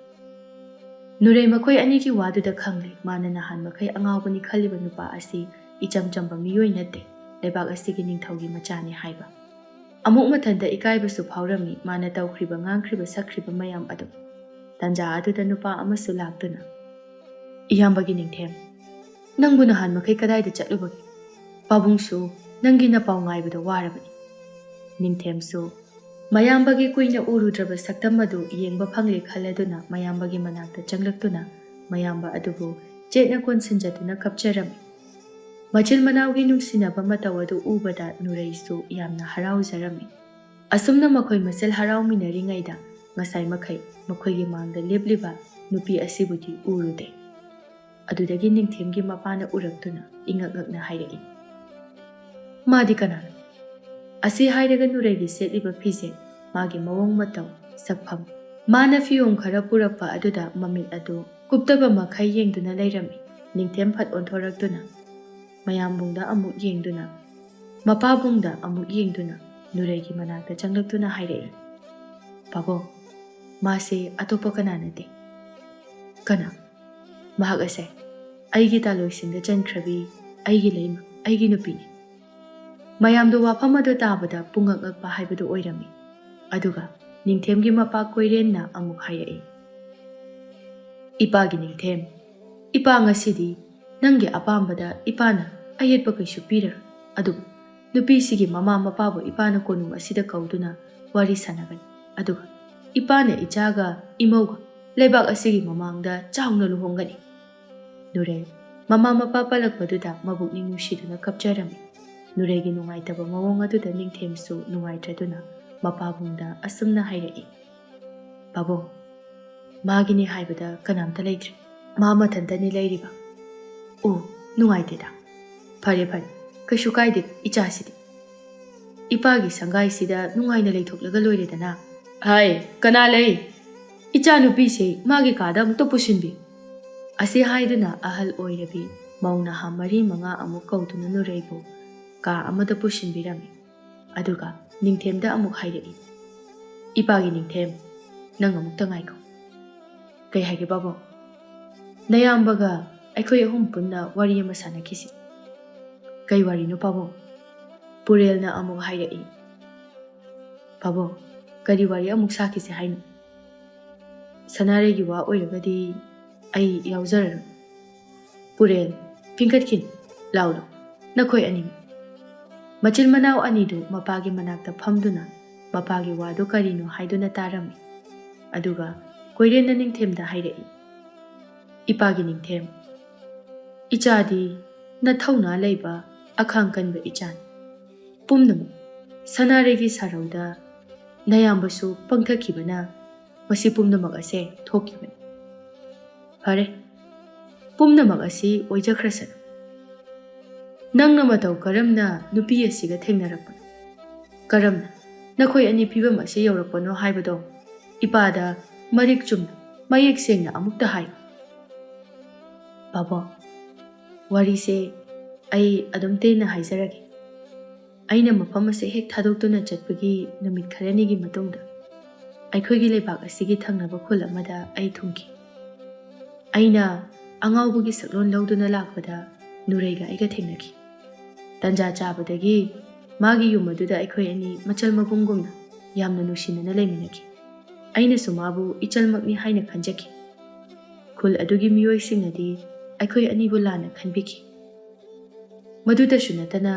ꯅꯨꯔꯩ ꯃꯈꯣꯏ ꯑꯅꯤꯒꯤ ꯋꯥꯗꯨꯗ ꯈꯪꯂꯦ ꯃꯥꯅ ꯅꯍꯥꯟ ꯃꯈꯩ ꯑꯉꯥꯎꯕꯅꯤ ꯈꯜꯂꯤꯕ ꯅꯨꯄꯥ ꯑꯁꯤ ꯏꯆꯝ ꯆꯝꯕ ꯃꯤꯑꯣꯏ ꯅꯠꯇꯦ, ꯂꯩꯕꯥꯛ ꯑꯁꯤꯒꯤ ꯅꯤꯡꯊꯧꯒꯤ ꯃꯆꯥꯅꯤ ꯍꯥꯏꯕ꯫ ꯑꯃꯨꯛ ꯃꯊꯟꯇ ꯏꯀꯥꯏꯕꯁꯨ ꯐꯥꯎꯔꯝꯃꯤ ꯃꯥꯅ ꯇꯧꯈ꯭ꯔꯤꯕ ꯉꯥꯡꯈ꯭ꯔꯤꯕ ꯁꯛꯈ꯭ꯔꯤꯕ ꯃꯌꯥꯝ ꯑꯗꯨ꯫ ꯇꯟꯖꯥ ꯑꯗꯨꯗ ꯅꯨꯄꯥ ꯑꯃꯁꯨ ꯂꯥꯛꯇꯨꯅ, "ꯏꯌꯥꯝꯕꯒꯤ ꯅꯤꯡꯊꯦꯝ, ꯅꯪꯕꯨ ꯅꯍꯥꯟ ꯃꯈꯩ ꯀꯗꯥꯏꯗ ꯆꯠꯂꯨꯕꯒꯦ? ꯄꯥꯕꯨꯡꯁꯨ ꯅꯪꯒꯤ ꯅꯄꯥꯎ ꯉꯥꯏꯕꯗ ꯋꯥꯔꯕꯅꯤ." ꯅꯤꯡꯊꯦꯝꯁꯨ ꯃꯌꯥꯝꯕꯒꯤ ꯀꯨꯏꯅ ꯎꯔꯨꯗ꯭ꯔꯕ ꯁꯛꯇꯝ ꯑꯗꯨ ꯌꯦꯡꯕ ꯐꯪꯂꯦ ꯈꯜꯂꯗꯨꯅ ꯃꯌꯥꯝꯕꯒꯤ ꯃꯅꯥꯛꯇ ꯆꯪꯂꯛꯇꯨꯅ ꯃꯌꯥꯝꯕ ꯑꯗꯨꯕు ꯆꯦꯠꯅ ꯀꯣꯟꯁꯤꯟꯖꯗꯨꯅ ꯀꯞꯆꯔꯝꯃꯤ꯫ ꯃꯆꯤꯜ ꯃꯅꯥꯎꯒꯤ ꯅꯨꯡꯁꯤꯅꯕ ꯃꯇꯧ ꯑꯗꯨ ꯎꯕꯗ ꯅꯨꯔꯩꯁꯨ ꯌꯥꯝꯅ ꯍꯔꯥꯎꯖꯔꯝꯃꯤ꯫ ꯑꯁꯨꯝꯅ ꯃꯈꯣꯏ ꯃꯁꯦꯜ ꯍꯔꯥꯎꯃꯤꯟꯅꯔꯤꯉꯩꯗ ꯉꯁꯥꯏ ꯃꯈꯩ ꯃꯈꯣꯏꯒꯤ ꯃꯥꯡꯗ ꯂꯦꯞꯂꯤꯕ ꯅꯨꯄꯤ ꯑꯁꯤꯕꯨꯗꯤ ꯎꯔꯨꯗꯦ꯫ ꯑꯗꯨꯗꯒꯤ ꯅꯤꯡꯊꯦꯝꯒꯤ ꯃꯄꯥꯅ ꯎꯔꯛꯇꯨꯅ ꯏꯉꯛ ꯉꯛꯅ ꯍꯥꯏꯔꯛꯏ, "ꯃꯥꯗꯤ ꯀꯅꯥꯅꯣ?" ꯑꯁꯤ ꯍꯥꯏꯔꯒ ꯅꯨꯔꯩꯒꯤ ꯁꯦꯠꯂꯤꯕ ꯐꯤꯖꯦꯠ, ꯃꯥꯒꯤ ꯃꯑꯣꯡ ꯃꯇꯧ, ꯁꯛꯐꯝ, ꯃꯥꯅ ꯐꯤꯌꯣꯡ ꯈꯔ ꯄꯨꯔꯛꯄ ꯑꯗꯨꯗ ꯃꯃꯤꯠ ꯑꯗꯨ ꯀꯨꯞꯇꯕ ꯃꯈꯩ ꯌꯦꯡꯗꯨꯅ ꯂꯩꯔꯝꯃꯤ꯫ ꯅꯤꯡꯊꯦꯝ ꯐꯠ ꯑꯣꯟꯊꯣꯔꯛꯇꯨꯅ ꯃꯌꯥꯝꯕꯨꯡꯗ ꯑꯃꯨꯛ ꯌꯦꯡꯗꯨꯅ ꯃꯄꯥꯕꯨꯡꯗ ꯑꯃꯨꯛ ꯌꯦꯡꯗꯨꯅ ꯅꯨꯔꯩꯒꯤ ꯃꯅꯥꯛꯇ ꯆꯪꯂꯛꯇꯨꯅ ꯍꯥꯏꯔꯛꯏ, "ꯄꯥꯕꯨꯡ, ꯃꯥꯁꯦ ꯑꯇꯣꯞꯄ ꯀꯅꯥ ꯅꯠꯇꯦ." "ꯀꯅꯥ?" "ꯃꯍꯥꯛ ꯑꯁꯦ ꯑꯩꯒꯤ ꯇꯥꯂꯣꯏꯁꯤꯡꯗ ꯆꯟꯈ꯭ꯔꯕꯤ ꯑꯩꯒꯤ ꯂꯩꯃ, ꯑꯩꯒꯤ ꯅꯨꯄꯤꯅꯤ." ꯃꯌꯥꯝꯗꯣ ꯋꯥꯐꯝ ꯑꯗꯨ ꯇꯥꯕꯗ ꯄꯨꯡꯉꯛ ꯉꯛꯄ ꯍꯥꯏꯕꯗꯨ ꯑꯣꯏꯔꯝꯃꯤ꯫ ꯑꯗꯨꯒ ꯅꯤꯡꯊꯦꯝꯒꯤ ꯃꯄꯥ ꯀꯣꯏꯔꯦꯟꯅ ꯑꯃꯨꯛ ꯍꯥꯏꯔꯛꯏ, "ꯏꯄꯥꯒꯤ ꯅꯤꯡꯊꯦꯝ, ꯏꯄꯥ ꯉꯁꯤꯗꯤ ꯅꯪꯒꯤ ꯑꯄꯥꯝꯕꯗ ꯏꯄꯥꯅ ꯑꯌꯦꯠꯄ ꯀꯩꯁꯨ ꯄꯤꯔꯔꯣꯏ꯫ ꯑꯗꯨꯕꯨ ꯅꯨꯄꯤꯁꯤꯒꯤ ꯃꯃꯥ ꯃꯄꯥꯕꯨ ꯏꯄꯥꯅ ꯀꯣꯅꯨꯡ ꯑꯁꯤꯗ ꯀꯧꯗꯨꯅ ꯋꯥꯔꯤ ꯁꯥꯟꯅꯒꯅꯤ꯫ ꯑꯗꯨꯒ ꯏꯄꯥꯅ ꯏꯆꯥꯒ ꯏꯃꯧꯒ ꯂꯩꯕꯥꯛ ꯑꯁꯤꯒꯤ ꯃꯃꯥꯡꯗ ꯆꯥꯎꯅ ꯂꯨꯍꯣꯡꯒꯅꯤ." ꯅꯨꯔꯩ ꯃꯃꯥ ꯃꯄꯥ ꯄꯜꯂꯛꯄꯗꯨꯗ ꯃꯕꯨꯛꯅꯤꯡ ꯅꯨꯡꯁꯤꯗꯨꯅ ꯀꯞꯆꯔꯝꯃꯤ꯫ ꯅꯨꯔꯩꯒꯤ ꯅꯨꯡꯉꯥꯏꯇꯕ ꯃꯑꯣꯡ ꯑꯗꯨꯗ ꯅꯤꯡꯊꯦꯝꯁꯨ ꯅꯨꯡꯉꯥꯏꯇ꯭ꯔꯗꯨꯅ ꯃꯄꯥꯕꯨꯡꯗ ꯑꯁꯨꯝꯅ ꯍꯥꯏꯔꯛꯏ, "ꯄꯥꯕꯨꯡ, ꯃꯥꯒꯤꯅꯤ ꯍꯥꯏꯕꯗ ꯀꯅꯥꯝꯇ ꯂꯩꯇ꯭ꯔꯦ꯫ ꯃꯥ ꯃꯊꯟꯇꯅꯤ ꯂꯩꯔꯤꯕ." "ꯑꯣ, ꯅꯨꯡꯉꯥꯏꯇꯦꯗ꯫ ꯐꯔꯦ, ꯀꯩꯁꯨ ꯀꯥꯏꯗꯦ ꯏꯆꯥꯁꯤꯗꯤ꯫ ꯏꯄꯥꯒꯤ ꯁꯪꯒꯥꯏꯁꯤꯗ ꯅꯨꯡꯉꯥꯏꯅ ꯂꯩꯊꯣꯛꯂꯒ ꯂꯣꯏꯔꯦꯗꯅ." "ꯍꯥꯏ, ꯀꯅꯥ ꯂꯩ? ꯏꯆꯥ ꯅꯨꯄꯤꯁꯦ ꯃꯥꯒꯤ ꯀꯥꯗ ꯑꯃꯨꯛꯇ ꯄꯨꯁꯤꯟꯕꯤꯌꯨ." ꯑꯁꯤ ꯍꯥꯏꯗꯨꯅ ꯑꯍꯜ ꯑꯣꯏꯔꯕꯤ ꯃꯧ ꯅꯍꯥ 4-5 ꯑꯃꯨꯛ ꯀꯧꯗꯨꯅ ꯅꯨꯔꯩꯕꯨ ꯀꯥ ꯑꯃꯗ ꯄꯨꯁꯤꯟꯕꯤꯔꯝꯃꯤ꯫ ꯑꯗꯨꯒ ꯅꯤꯡꯊꯦꯝꯗ ꯑꯃꯨꯛ ꯍꯥꯏꯔꯛꯏ, "ꯏꯄꯥꯒꯤ ꯅꯤꯡꯊꯦꯝ, ꯅꯪ ꯑꯃꯨꯛꯇ ꯉꯥꯏꯈꯣ." "ꯀꯩ ꯍꯥꯏꯒꯦ ꯄꯥꯕꯨꯡ?" "ꯅꯌꯥꯝꯕꯒ ꯑꯩꯈꯣꯏ 3 ꯄꯨꯟꯅ ꯋꯥꯔꯤ ꯑꯃ ꯁꯥꯟꯅꯈꯤꯁꯤ." "ꯀꯩ ꯋꯥꯔꯤꯅꯣ ꯄꯥꯕꯨꯡ?" ꯄꯨꯔꯦꯜꯅ ꯑꯃꯨꯛ ꯍꯥꯏꯔꯛꯏ꯫ "ꯄꯥꯕꯨꯡ, ꯀꯔꯤ ꯋꯥꯔꯤ ꯑꯃꯨꯛ ꯁꯥꯈꯤꯁꯦ ꯍꯥꯏꯅꯣ?" "ꯁꯅꯥꯔꯩꯒꯤ ꯋꯥ ꯑꯣꯏꯔꯒꯗꯤ ꯑꯩ ꯌꯥꯎꯖꯔꯔꯣꯏ." "ꯄꯨꯔꯦꯜ, ꯐꯤꯡꯀꯠꯈꯤꯅꯨ, ꯂꯥꯎ ꯅꯈꯣꯏ ꯑꯅꯤꯃꯛ." ꯃꯆꯤꯜ ꯃꯅꯥꯎ ꯑꯅꯤꯗꯨ ꯃꯄꯥꯒꯤ ꯃꯅꯥꯛꯇ ꯐꯝꯗꯨꯅ ꯃꯄꯥꯒꯤ ꯋꯥꯗꯨ ꯀꯔꯤꯅꯣ ꯍꯥꯏꯗꯨꯅ ꯇꯥꯔꯝꯃꯤ꯫ ꯑꯗꯨꯒ ꯀꯣꯏꯔꯦꯟꯅ ꯅꯤꯡꯊꯦꯝꯗ ꯍꯥꯏꯔꯛꯏ, "ꯏꯄꯥꯒꯤ ꯅꯤꯡꯊꯦꯝ, ꯏꯆꯥꯗꯤ ꯅꯊꯧꯅꯥ ꯂꯩꯕ ꯑꯈꯥꯡ ꯀꯟꯕ ꯏꯆꯥꯅꯤ꯫ ꯄꯨꯝꯅꯃꯛ ꯁꯅꯥꯔꯩꯒꯤ ꯁꯥꯔꯧꯗ ꯅꯌꯥꯝꯕꯁꯨ ꯄꯪꯊꯈꯤꯕꯅ ꯃꯁꯤ ꯄꯨꯝꯅꯃꯛ ꯑꯁꯦ ꯊꯣꯛꯈꯤꯕꯅꯤ꯫ ꯐꯔꯦ, ꯄꯨꯝꯅꯃꯛ ꯑꯁꯤ ꯑꯣꯏꯖꯈ꯭ꯔꯁꯅꯨ꯫ ꯅꯪꯅ ꯃꯇꯧ ꯀꯔꯝꯅ ꯅꯨꯄꯤ ꯑꯁꯤꯒ ꯊꯦꯡꯅꯔꯛꯄꯅꯣ? ꯀꯔꯝꯅ ꯅꯈꯣꯏ ꯑꯅꯤ ꯐꯤꯕꯝ ꯑꯁꯤ ꯌꯧꯔꯛꯄꯅꯣ ꯍꯥꯏꯕꯗꯣ ꯏꯄꯥꯗ ꯃꯔꯤꯛ ꯆꯨꯝꯅ ꯃꯌꯦꯛ ꯁꯦꯡꯅ ꯑꯃꯨꯛꯇ ꯍꯥꯏꯌꯨ." "ꯄꯥꯕꯨꯡ, ꯋꯥꯔꯤꯁꯦ ꯑꯩ ꯑꯗꯨꯝ ꯇꯦꯟꯅ ꯍꯥꯏꯖꯔꯒꯦ꯫ ꯑꯩꯅ ꯃꯐꯝ ꯑꯁꯤ ꯍꯦꯛ ꯊꯥꯗꯣꯛꯇꯨꯅ ꯆꯠꯄꯒꯤ ꯅꯨꯃꯤꯠ ꯈꯔꯅꯤꯒꯤ ꯃꯇꯨꯡꯗ ꯑꯩꯈꯣꯏꯒꯤ ꯂꯩꯕꯥꯛ ꯑꯁꯤꯒꯤ ꯊꯪꯅꯕ ꯈꯨꯜ ꯑꯃꯗ ꯑꯩ ꯊꯨꯡꯈꯤ꯫ ꯑꯩꯅ ꯑꯉꯥꯎꯕꯒꯤ ꯁꯛꯂꯣꯟ ꯂꯧꯗꯨꯅ ꯂꯥꯛꯄꯗ ꯅꯨꯔꯩꯒ ꯑꯩꯒ ꯊꯦꯡꯅꯈꯤ꯫ ꯇꯟꯖꯥ ꯆꯥꯕꯗꯒꯤ ꯃꯥꯒꯤ ꯌꯨꯝ ꯑꯗꯨꯗ ꯑꯩꯈꯣꯏ ꯑꯅꯤ ꯃꯆꯜ ꯃꯄꯨꯝꯒꯨꯝꯅ ꯌꯥꯝꯅ ꯅꯨꯡꯁꯤꯅꯅ ꯂꯩꯃꯤꯟꯅꯈꯤ꯫ ꯑꯩꯅꯁꯨ ꯃꯥꯕꯨ ꯏꯆꯜꯃꯛꯅꯤ ꯍꯥꯏꯅ ꯈꯟꯖꯈꯤ꯫ ꯈꯨꯜ ꯑꯗꯨꯒꯤ ꯃꯤꯑꯣꯏꯁꯤꯡꯅꯗꯤ ꯑꯩꯈꯣꯏ ꯑꯅꯤꯕꯨ ꯂꯥꯟꯅ ꯈꯟꯕꯤꯈꯤ꯫ ꯃꯗꯨꯇꯁꯨ ꯅꯠꯇꯅ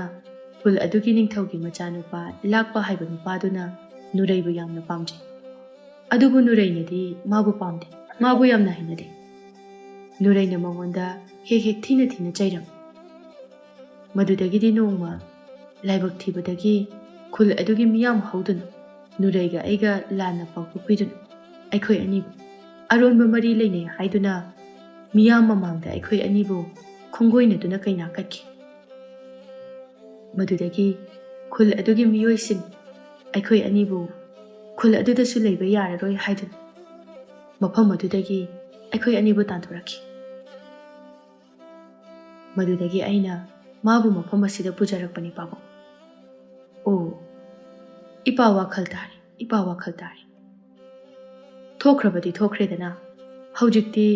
ꯈꯨꯜ ꯑꯗꯨꯒꯤ ꯅꯤꯡꯊꯧꯒꯤ ꯃꯆꯥꯅꯨꯄꯥ ꯂꯥꯛꯄ ꯍꯥꯏꯕ ꯅꯨꯄꯥꯗꯨꯅ ꯅꯨꯔꯩꯕꯨ ꯌꯥꯝꯅ ꯄꯥꯝꯖꯩ꯫ ꯑꯗꯨꯕꯨ ꯅꯨꯔꯩꯅꯗꯤ ꯃꯥꯕꯨ ꯄꯥꯝꯗꯦ, ꯃꯥꯕꯨ ꯌꯥꯝꯅ ꯍꯩꯅꯗꯦ꯫ ꯅꯨꯔꯩꯅ ꯃꯉꯣꯟꯗ ꯍꯦꯛ ꯊꯤꯅ ꯆꯩꯔꯝꯃꯤ꯫ ꯃꯗꯨꯗꯒꯤꯗꯤ ꯅꯣꯡꯃ ꯂꯥꯏꯕꯛ ꯊꯤꯕꯗꯒꯤ ꯈꯨꯜ ꯑꯗꯨꯒꯤ ꯃꯤꯌꯥꯝ ꯍꯧꯗꯨꯅ ꯅꯨꯔꯩꯒ ꯑꯩꯒ ꯂꯥꯟꯅ ꯄꯥꯎꯊꯣꯛꯄꯤꯗꯨꯅ ꯑꯩꯈꯣꯏ ꯑꯅꯤꯕꯨ ꯑꯔꯣꯟꯕ ꯃꯔꯤ ꯂꯩꯅꯩ ꯍꯥꯏꯗꯨꯅ ꯃꯤꯌꯥꯝ ꯃꯃꯥꯡꯗ ꯑꯩꯈꯣꯏ ꯑꯅꯤꯕꯨ ꯈꯣꯡꯒꯣꯏꯅꯗꯨꯅ ꯀꯩꯅꯥ ꯀꯠꯈꯤ꯫ ꯃꯗꯨꯗꯒꯤ ꯈꯨꯜ ꯑꯗꯨꯒꯤ ꯃꯤꯑꯣꯏꯁꯤꯡ ꯑꯩꯈꯣꯏ ꯑꯅꯤꯕꯨ ꯈꯨꯜ ꯑꯗꯨꯗꯁꯨ ꯂꯩꯕ ꯌꯥꯔꯔꯣꯏ ꯍꯥꯏꯗꯨꯅ ꯃꯐꯝ ꯑꯗꯨꯗꯒꯤ ꯑꯩꯈꯣꯏ ꯑꯅꯤꯕꯨ తాꯟꯊꯣꯔꯛꯈꯤ꯫ ꯃꯗꯨꯗꯒꯤ ꯑꯩꯅ ꯃꯥꯕꯨ ꯃꯐꯝ ꯑꯁꯤꯗ ꯄꯨꯖꯔꯛꯄꯅꯤ ꯄꯥꯕꯨꯡ." "ꯑꯣ, ꯏꯄꯥ ꯋꯥꯈꯜ ꯇꯥꯔꯦ, ꯏꯄꯥ ꯋꯥꯈꯜ ꯇꯥꯔꯦ꯫ ꯊꯣꯛꯈ꯭ꯔꯕꯗꯤ ꯊꯣꯛꯈ꯭ꯔꯦꯗꯅ, ꯍꯧꯖꯤꯛꯇꯤ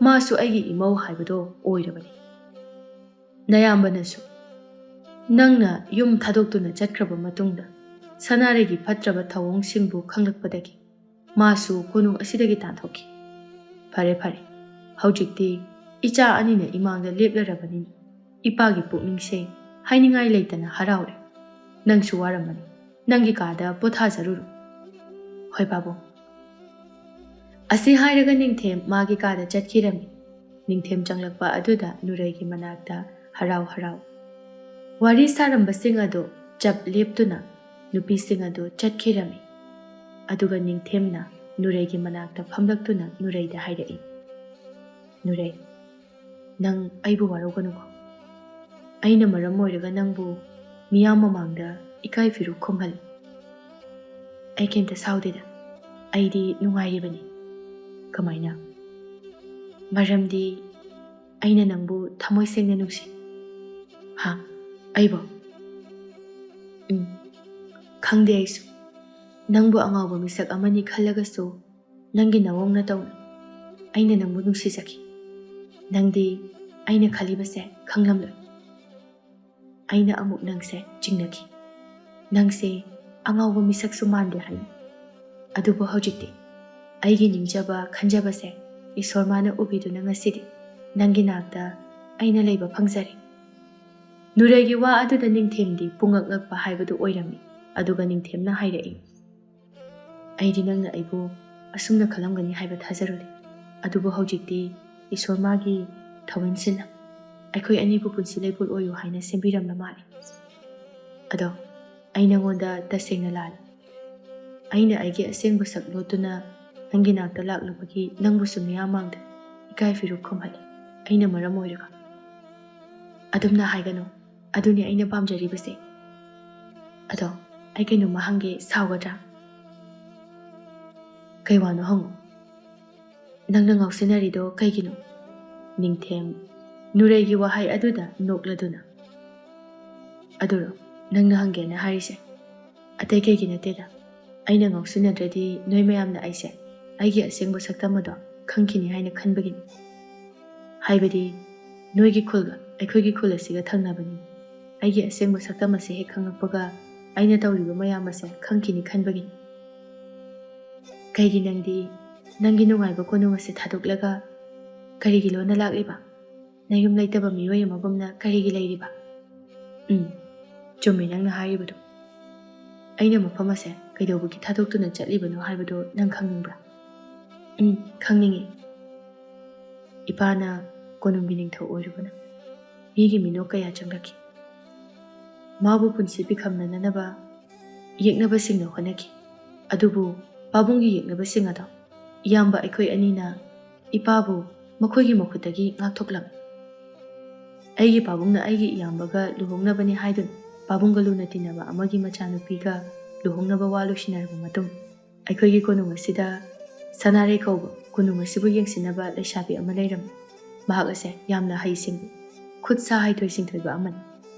ꯃꯥꯁꯨ ꯑꯩꯒꯤ ꯏꯃꯧ ꯍꯥꯏꯕꯗꯣ ꯑꯣꯏꯔꯕꯅꯤ꯫ ꯅꯌꯥꯝꯕꯅꯁꯨ ꯅꯪꯅ ꯌꯨꯝ ꯊꯥꯗꯣꯛꯇꯨꯅ ꯆꯠꯈ꯭ꯔꯕ ꯃꯇꯨꯡꯗ ꯁꯅꯥꯔꯩꯒꯤ ꯐꯠꯇ꯭ꯔꯕ ꯊꯧꯑꯣꯡꯁꯤꯡꯕꯨ ꯈꯪꯂꯛꯄꯗꯒꯤ ꯃꯥꯁꯨ ꯀꯣꯅꯨꯡ ꯑꯁꯤꯗꯒꯤ ꯇꯥꯟꯊꯣꯛꯈꯤ꯫ ꯐꯔꯦ ꯐꯔꯦ, ꯍꯧꯖꯤꯛꯇꯤ ꯏꯆꯥ ꯑꯅꯤꯅ ꯏꯃꯥꯡꯗ ꯂꯦꯞꯂꯔꯕꯅꯤꯅ ꯏꯄꯥꯒꯤ ꯄꯨꯛꯅꯤꯡꯁꯦ ꯍꯥꯏꯅꯤꯡꯉꯥꯏ ꯂꯩꯇꯅ ꯍꯔꯥꯎꯔꯦ꯫ ꯅꯪꯁꯨ ꯋꯥꯔꯝꯃꯅꯤ, ꯅꯪꯒꯤ ꯀꯥꯗ ꯄꯣꯊꯥꯖꯔꯨꯔꯣ." "ꯍꯣꯏ ꯄꯥꯕꯨꯡ." ꯑꯁꯤ ꯍꯥꯏꯔꯒ ꯅꯤꯡꯊꯦꯝ ꯃꯥꯒꯤ ꯀꯥꯗ ꯆꯠꯈꯤꯔꯝꯃꯤ꯫ ꯅꯤꯡꯊꯦꯝ ꯆꯪꯂꯛꯄ ꯑꯗꯨꯗ ꯅꯨꯔꯩꯒꯤ ꯃꯅꯥꯛꯇ ꯍꯔꯥꯎ ꯍꯔꯥꯎ ꯋꯥꯔꯤ ꯁꯥꯔꯝꯕꯁꯤꯡ ꯑꯗꯨ ꯆꯞ ꯂꯦꯞꯇꯨꯅ ꯅꯨꯄꯤꯁꯤꯡ ꯑꯗꯨ ꯆꯠꯈꯤꯔꯝꯃꯤ꯫ ꯑꯗꯨꯒ ꯅꯤꯡꯊꯦꯝꯅ ꯅꯨꯔꯩꯒꯤ ꯃꯅꯥꯛꯇ ꯐꯝꯂꯛꯇꯨꯅ ꯅꯨꯔꯩꯗ ꯍꯥꯏꯔꯛꯏ, "ꯅꯨꯔꯩ, ꯅꯪ ꯑꯩꯕꯨ ꯋꯥꯔꯧꯒꯅꯨꯀꯣ꯫ ꯑꯩꯅ ꯃꯔꯝ ꯑꯣꯏꯔꯒ ꯅꯪꯕꯨ ꯃꯤꯌꯥꯝ ꯃꯃꯥꯡꯗ ꯏꯀꯥꯏ ꯐꯤꯔꯨꯛ ꯈꯨꯝꯍꯜꯂꯤ꯫ ꯑꯩ ꯀꯩꯝꯇ ꯁꯥꯎꯗꯦꯗ, ꯑꯩꯗꯤ ꯅꯨꯡꯉꯥꯏꯔꯤꯕꯅꯤ." "ꯀꯃꯥꯏꯅ?" "ꯃꯔꯝꯗꯤ ꯑꯩꯅ ꯅꯪꯕꯨ ꯊꯃꯣꯏ ꯁꯦꯡꯅ ꯅꯨꯡꯁꯤ." "ꯍꯥ? ꯑꯩꯕꯣ?" "ꯈꯪꯗꯦ ꯑꯩꯁꯨ. ꯅꯪꯕꯨ ꯑꯉꯥꯎꯕ ꯃꯤꯁꯛ ꯑꯃꯅꯤ ꯈꯜꯂꯒꯁꯨ ꯅꯪꯒꯤ ꯅꯑꯣꯡ ꯅꯇꯧꯅ ꯑꯩꯅ ꯅꯪꯕꯨ ꯅꯨꯡꯁꯤꯖꯈꯤ꯫ ꯅꯪꯗꯤ ꯑꯩꯅ ꯈꯜꯂꯤꯕꯁꯦ ꯈꯪꯂꯝꯂꯣꯏ. ꯑꯩꯅ ꯑꯃꯨꯛ ꯅꯪꯁꯦ ꯆꯤꯡꯅꯈꯤ. ꯅꯪꯁꯦ ꯑꯉꯥꯎꯕ ꯃꯤꯁꯛꯁꯨ ꯃꯥꯟꯗꯦ ꯍꯥꯏꯅ. ꯑꯗꯨꯕꯨ ꯍꯧꯖꯤꯛꯇꯤ ꯑꯩꯒꯤ ꯅꯤꯡꯖꯕ ꯈꯟꯖꯕꯁꯦ ꯏꯁꯣꯔ ꯃꯥꯅ ꯎꯕꯤꯗꯨꯅ ꯉꯁꯤꯗꯤ ꯅꯪꯒꯤ ꯅꯥꯛꯇ ꯑꯩꯅ ꯂꯩꯕ ꯐꯪꯖꯔꯦ." ꯅꯨꯔꯩꯒꯤ ꯋꯥ ꯑꯗꯨꯗ ꯅꯤꯡꯊꯦꯝꯗꯤ ꯄꯨꯡꯉꯛ ꯉꯛꯄ ꯍꯥꯏꯕꯗꯨ ꯑꯣꯏꯔꯝꯃꯤ꯫ ꯑꯗꯨꯒ ꯅꯤꯡꯊꯦꯝꯅ ꯍꯥꯏꯔꯛꯏ, "ꯑꯩꯗꯤ ꯅꯪꯅ ꯑꯩꯕꯨ ꯑꯁꯨꯝꯅ ꯈꯜꯂꯝꯒꯅꯤ ꯍꯥꯏꯕ ꯊꯥꯖꯔꯨꯗꯦ. ꯑꯗꯨꯕꯨ ꯍꯧꯖꯤꯛꯇꯤ ꯏꯁꯣꯔ ꯃꯥꯒꯤ ꯊꯧꯋꯤꯟꯁꯤꯟꯅ ꯑꯩꯈꯣꯏ ꯑꯅꯤꯕꯨ ꯄꯨꯟꯁꯤ ꯂꯩꯄꯨꯠ ꯑꯣꯏꯌꯨ ꯍꯥꯏꯅ ꯁꯦꯝꯕꯤꯔꯝꯕ ꯃꯥꯜꯂꯤ. ꯑꯗꯣ ꯑꯩ ꯅꯉꯣꯟꯗ ꯇꯁꯦꯡꯅ ꯂꯥꯜꯂꯤ. ꯑꯩꯅ ꯑꯩꯒꯤ ꯑꯁꯦꯡꯕ ꯁꯛ ꯂꯣꯠꯇꯨꯅ ꯅꯪꯒꯤ ꯅꯥꯛꯇ ꯂꯥꯛꯂꯨꯕꯒꯤ ꯅꯪꯕꯨꯁꯨ ꯃꯤꯌꯥꯝ ꯃꯥꯡꯗ ꯏꯀꯥꯏ ꯐꯤꯔꯨꯛ ꯈꯨꯝꯍꯜꯂꯤ. ꯑꯩꯅ ꯃꯔꯝ ꯑꯣꯏꯔꯒ." "ꯑꯗꯨꯝꯅ ꯍꯥꯏꯒꯅꯨ, ꯑꯗꯨꯅꯤ ꯑꯩꯅ ꯄꯥꯝꯖꯔꯤꯕꯁꯦ. ꯑꯗꯣ ꯑꯩ ꯀꯩꯅꯣꯝꯃ ꯍꯪꯒꯦ, ꯁꯥꯎꯒꯗ꯭ꯔꯥ?" "ꯀꯩ ꯋꯥꯅꯣ ꯍꯪꯉꯨ." "ꯅꯪꯅ ꯉꯥꯎꯁꯤꯟꯅꯔꯤꯗꯣ ꯀꯩꯒꯤꯅꯣ?" ꯅꯤꯡꯊꯦꯝ ꯅꯨꯔꯩꯒꯤ ꯋꯥꯍꯩ ꯑꯗꯨꯗ ꯅꯣꯛꯂꯗꯨꯅ, "ꯑꯗꯨꯔꯣ ꯅꯪꯅ ꯍꯪꯒꯦꯅ ꯍꯥꯏꯔꯤꯁꯦ? ꯑꯇꯩ ꯀꯩꯒꯤ ꯅꯠꯇꯦꯗ. ꯑꯩꯅ ꯉꯥꯎꯁꯤꯟꯅꯗ꯭ꯔꯗꯤ ꯅꯣꯏ ꯃꯌꯥꯝꯅ ꯑꯩꯁꯦ ꯑꯩꯒꯤ ꯑꯁꯦꯡꯕ ꯁꯛꯇꯝ ꯑꯗꯣ ꯈꯪꯈꯤꯅꯤ ꯍꯥꯏꯅ ꯈꯟꯕꯒꯤꯅꯤ. ꯍꯥꯏꯕꯗꯤ ꯅꯣꯏꯒꯤ ꯈꯨꯜꯒ ꯑꯩꯈꯣꯏꯒꯤ ꯈꯨꯜ ꯑꯁꯤꯒ ꯊꯪꯅꯕꯅꯤ. ꯑꯩꯒꯤ ꯑꯁꯦꯡꯕ ꯁꯛꯇꯝ ꯑꯁꯤ ꯍꯦꯛ ꯈꯪꯉꯛꯄꯒ ꯑꯩꯅ ꯇꯧꯔꯤꯕ ꯃꯌꯥꯝ ꯑꯁꯦ ꯈꯪꯈꯤꯅꯤ ꯈꯟꯕꯒꯤꯅꯤ. ꯀꯩꯒꯤ ꯅꯪꯒꯤ ꯅꯨꯡꯉꯥꯏꯕ ꯀꯣꯅꯨꯡ ꯑꯁꯤ ꯊꯥꯗꯣꯛꯂꯒ ꯀꯔꯤꯒꯤ ꯂꯣꯟꯅ ꯂꯥꯛꯂꯤꯕ? ꯅꯌꯨꯝ ꯂꯩꯇꯕ ꯃꯤꯑꯣꯏ ꯑꯃꯒꯨꯝꯅ ꯀꯔꯤꯒꯤ ꯂꯩꯔꯤꯕ? ꯆꯨꯝꯃꯤ ꯅꯪꯅ ꯍꯥꯏꯔꯤꯕꯗꯣ. ꯑꯩꯅ ꯃꯐꯝ ꯑꯁꯦ ꯀꯩꯗꯧꯕꯒꯤ ꯊꯥꯗꯣꯛꯇꯨꯅ ꯆꯠꯂꯤꯕꯅꯣ ꯍꯥꯏꯕꯗꯣ ꯅꯪ ꯈꯪꯅꯤꯡꯕ꯭ꯔꯥ? ꯈꯪꯅꯤꯡꯉꯤ. ꯏꯄꯥꯅ ꯀꯣꯅꯨꯡꯒꯤ ꯅꯤꯡꯊꯧ ꯑꯣꯏꯔꯨꯕꯅ ꯃꯤꯒꯤ ꯃꯤꯅꯣꯛ ꯀꯌꯥ ꯆꯪꯂꯛꯈꯤ. ꯃꯥꯕꯨ ꯄꯨꯟꯁꯤ ꯄꯤꯈꯝꯅꯅꯕ ꯌꯦꯛꯅꯕꯁꯤꯡꯅ ꯍꯣꯠꯅꯈꯤ. ꯑꯗꯨꯕꯨ ꯄꯥꯕꯨꯡꯒꯤ ꯌꯦꯛꯅꯕꯁꯤꯡ ꯑꯗꯣ ꯏꯌꯥꯝꯕ ꯑꯩꯈꯣꯏ ꯑꯅꯤꯅ ꯏꯄꯥꯕꯨ ꯃꯈꯣꯏꯒꯤ ꯃꯈꯨꯠꯇꯒꯤ ꯉꯥꯛꯊꯣꯛꯂꯝꯃꯤ. ꯑꯩꯒꯤ ꯄꯥꯕꯨꯡꯅ ꯑꯩꯒꯤ ꯏꯌꯥꯝꯕꯒ ꯂꯨꯍꯣꯡꯅꯕꯅꯤ ꯍꯥꯏꯗꯨꯅ ꯄꯥꯕꯨꯡꯒ ꯂꯨꯅ ꯇꯤꯟꯅꯕ ꯑꯃꯒꯤ ꯃꯆꯥꯅꯨꯄꯤꯒ ꯂꯨꯍꯣꯡꯅꯕ ꯋꯥ ꯂꯣꯏꯁꯤꯟꯅꯔꯕ ꯃꯇꯨꯡ ꯑꯩꯈꯣꯏꯒꯤ ꯀꯣꯅꯨꯡ ꯑꯁꯤꯗ ꯁꯅꯥꯔꯩ ꯀꯧꯕ ꯀꯣꯅꯨꯡ ꯑꯁꯤꯕꯨ ꯌꯦꯡꯁꯤꯟꯅꯕ ꯂꯩꯁꯥꯕꯤ ꯑꯃ ꯂꯩꯔꯝꯃꯤ. ꯃꯍꯥꯛ ꯑꯁꯦ ꯌꯥꯝꯅ ꯍꯩꯁꯤꯡꯕ, ꯈꯨꯠ ꯁꯥ ꯍꯩꯊꯣꯏ ꯁꯤꯡꯊꯣꯏꯕ ꯑꯃꯅꯤ.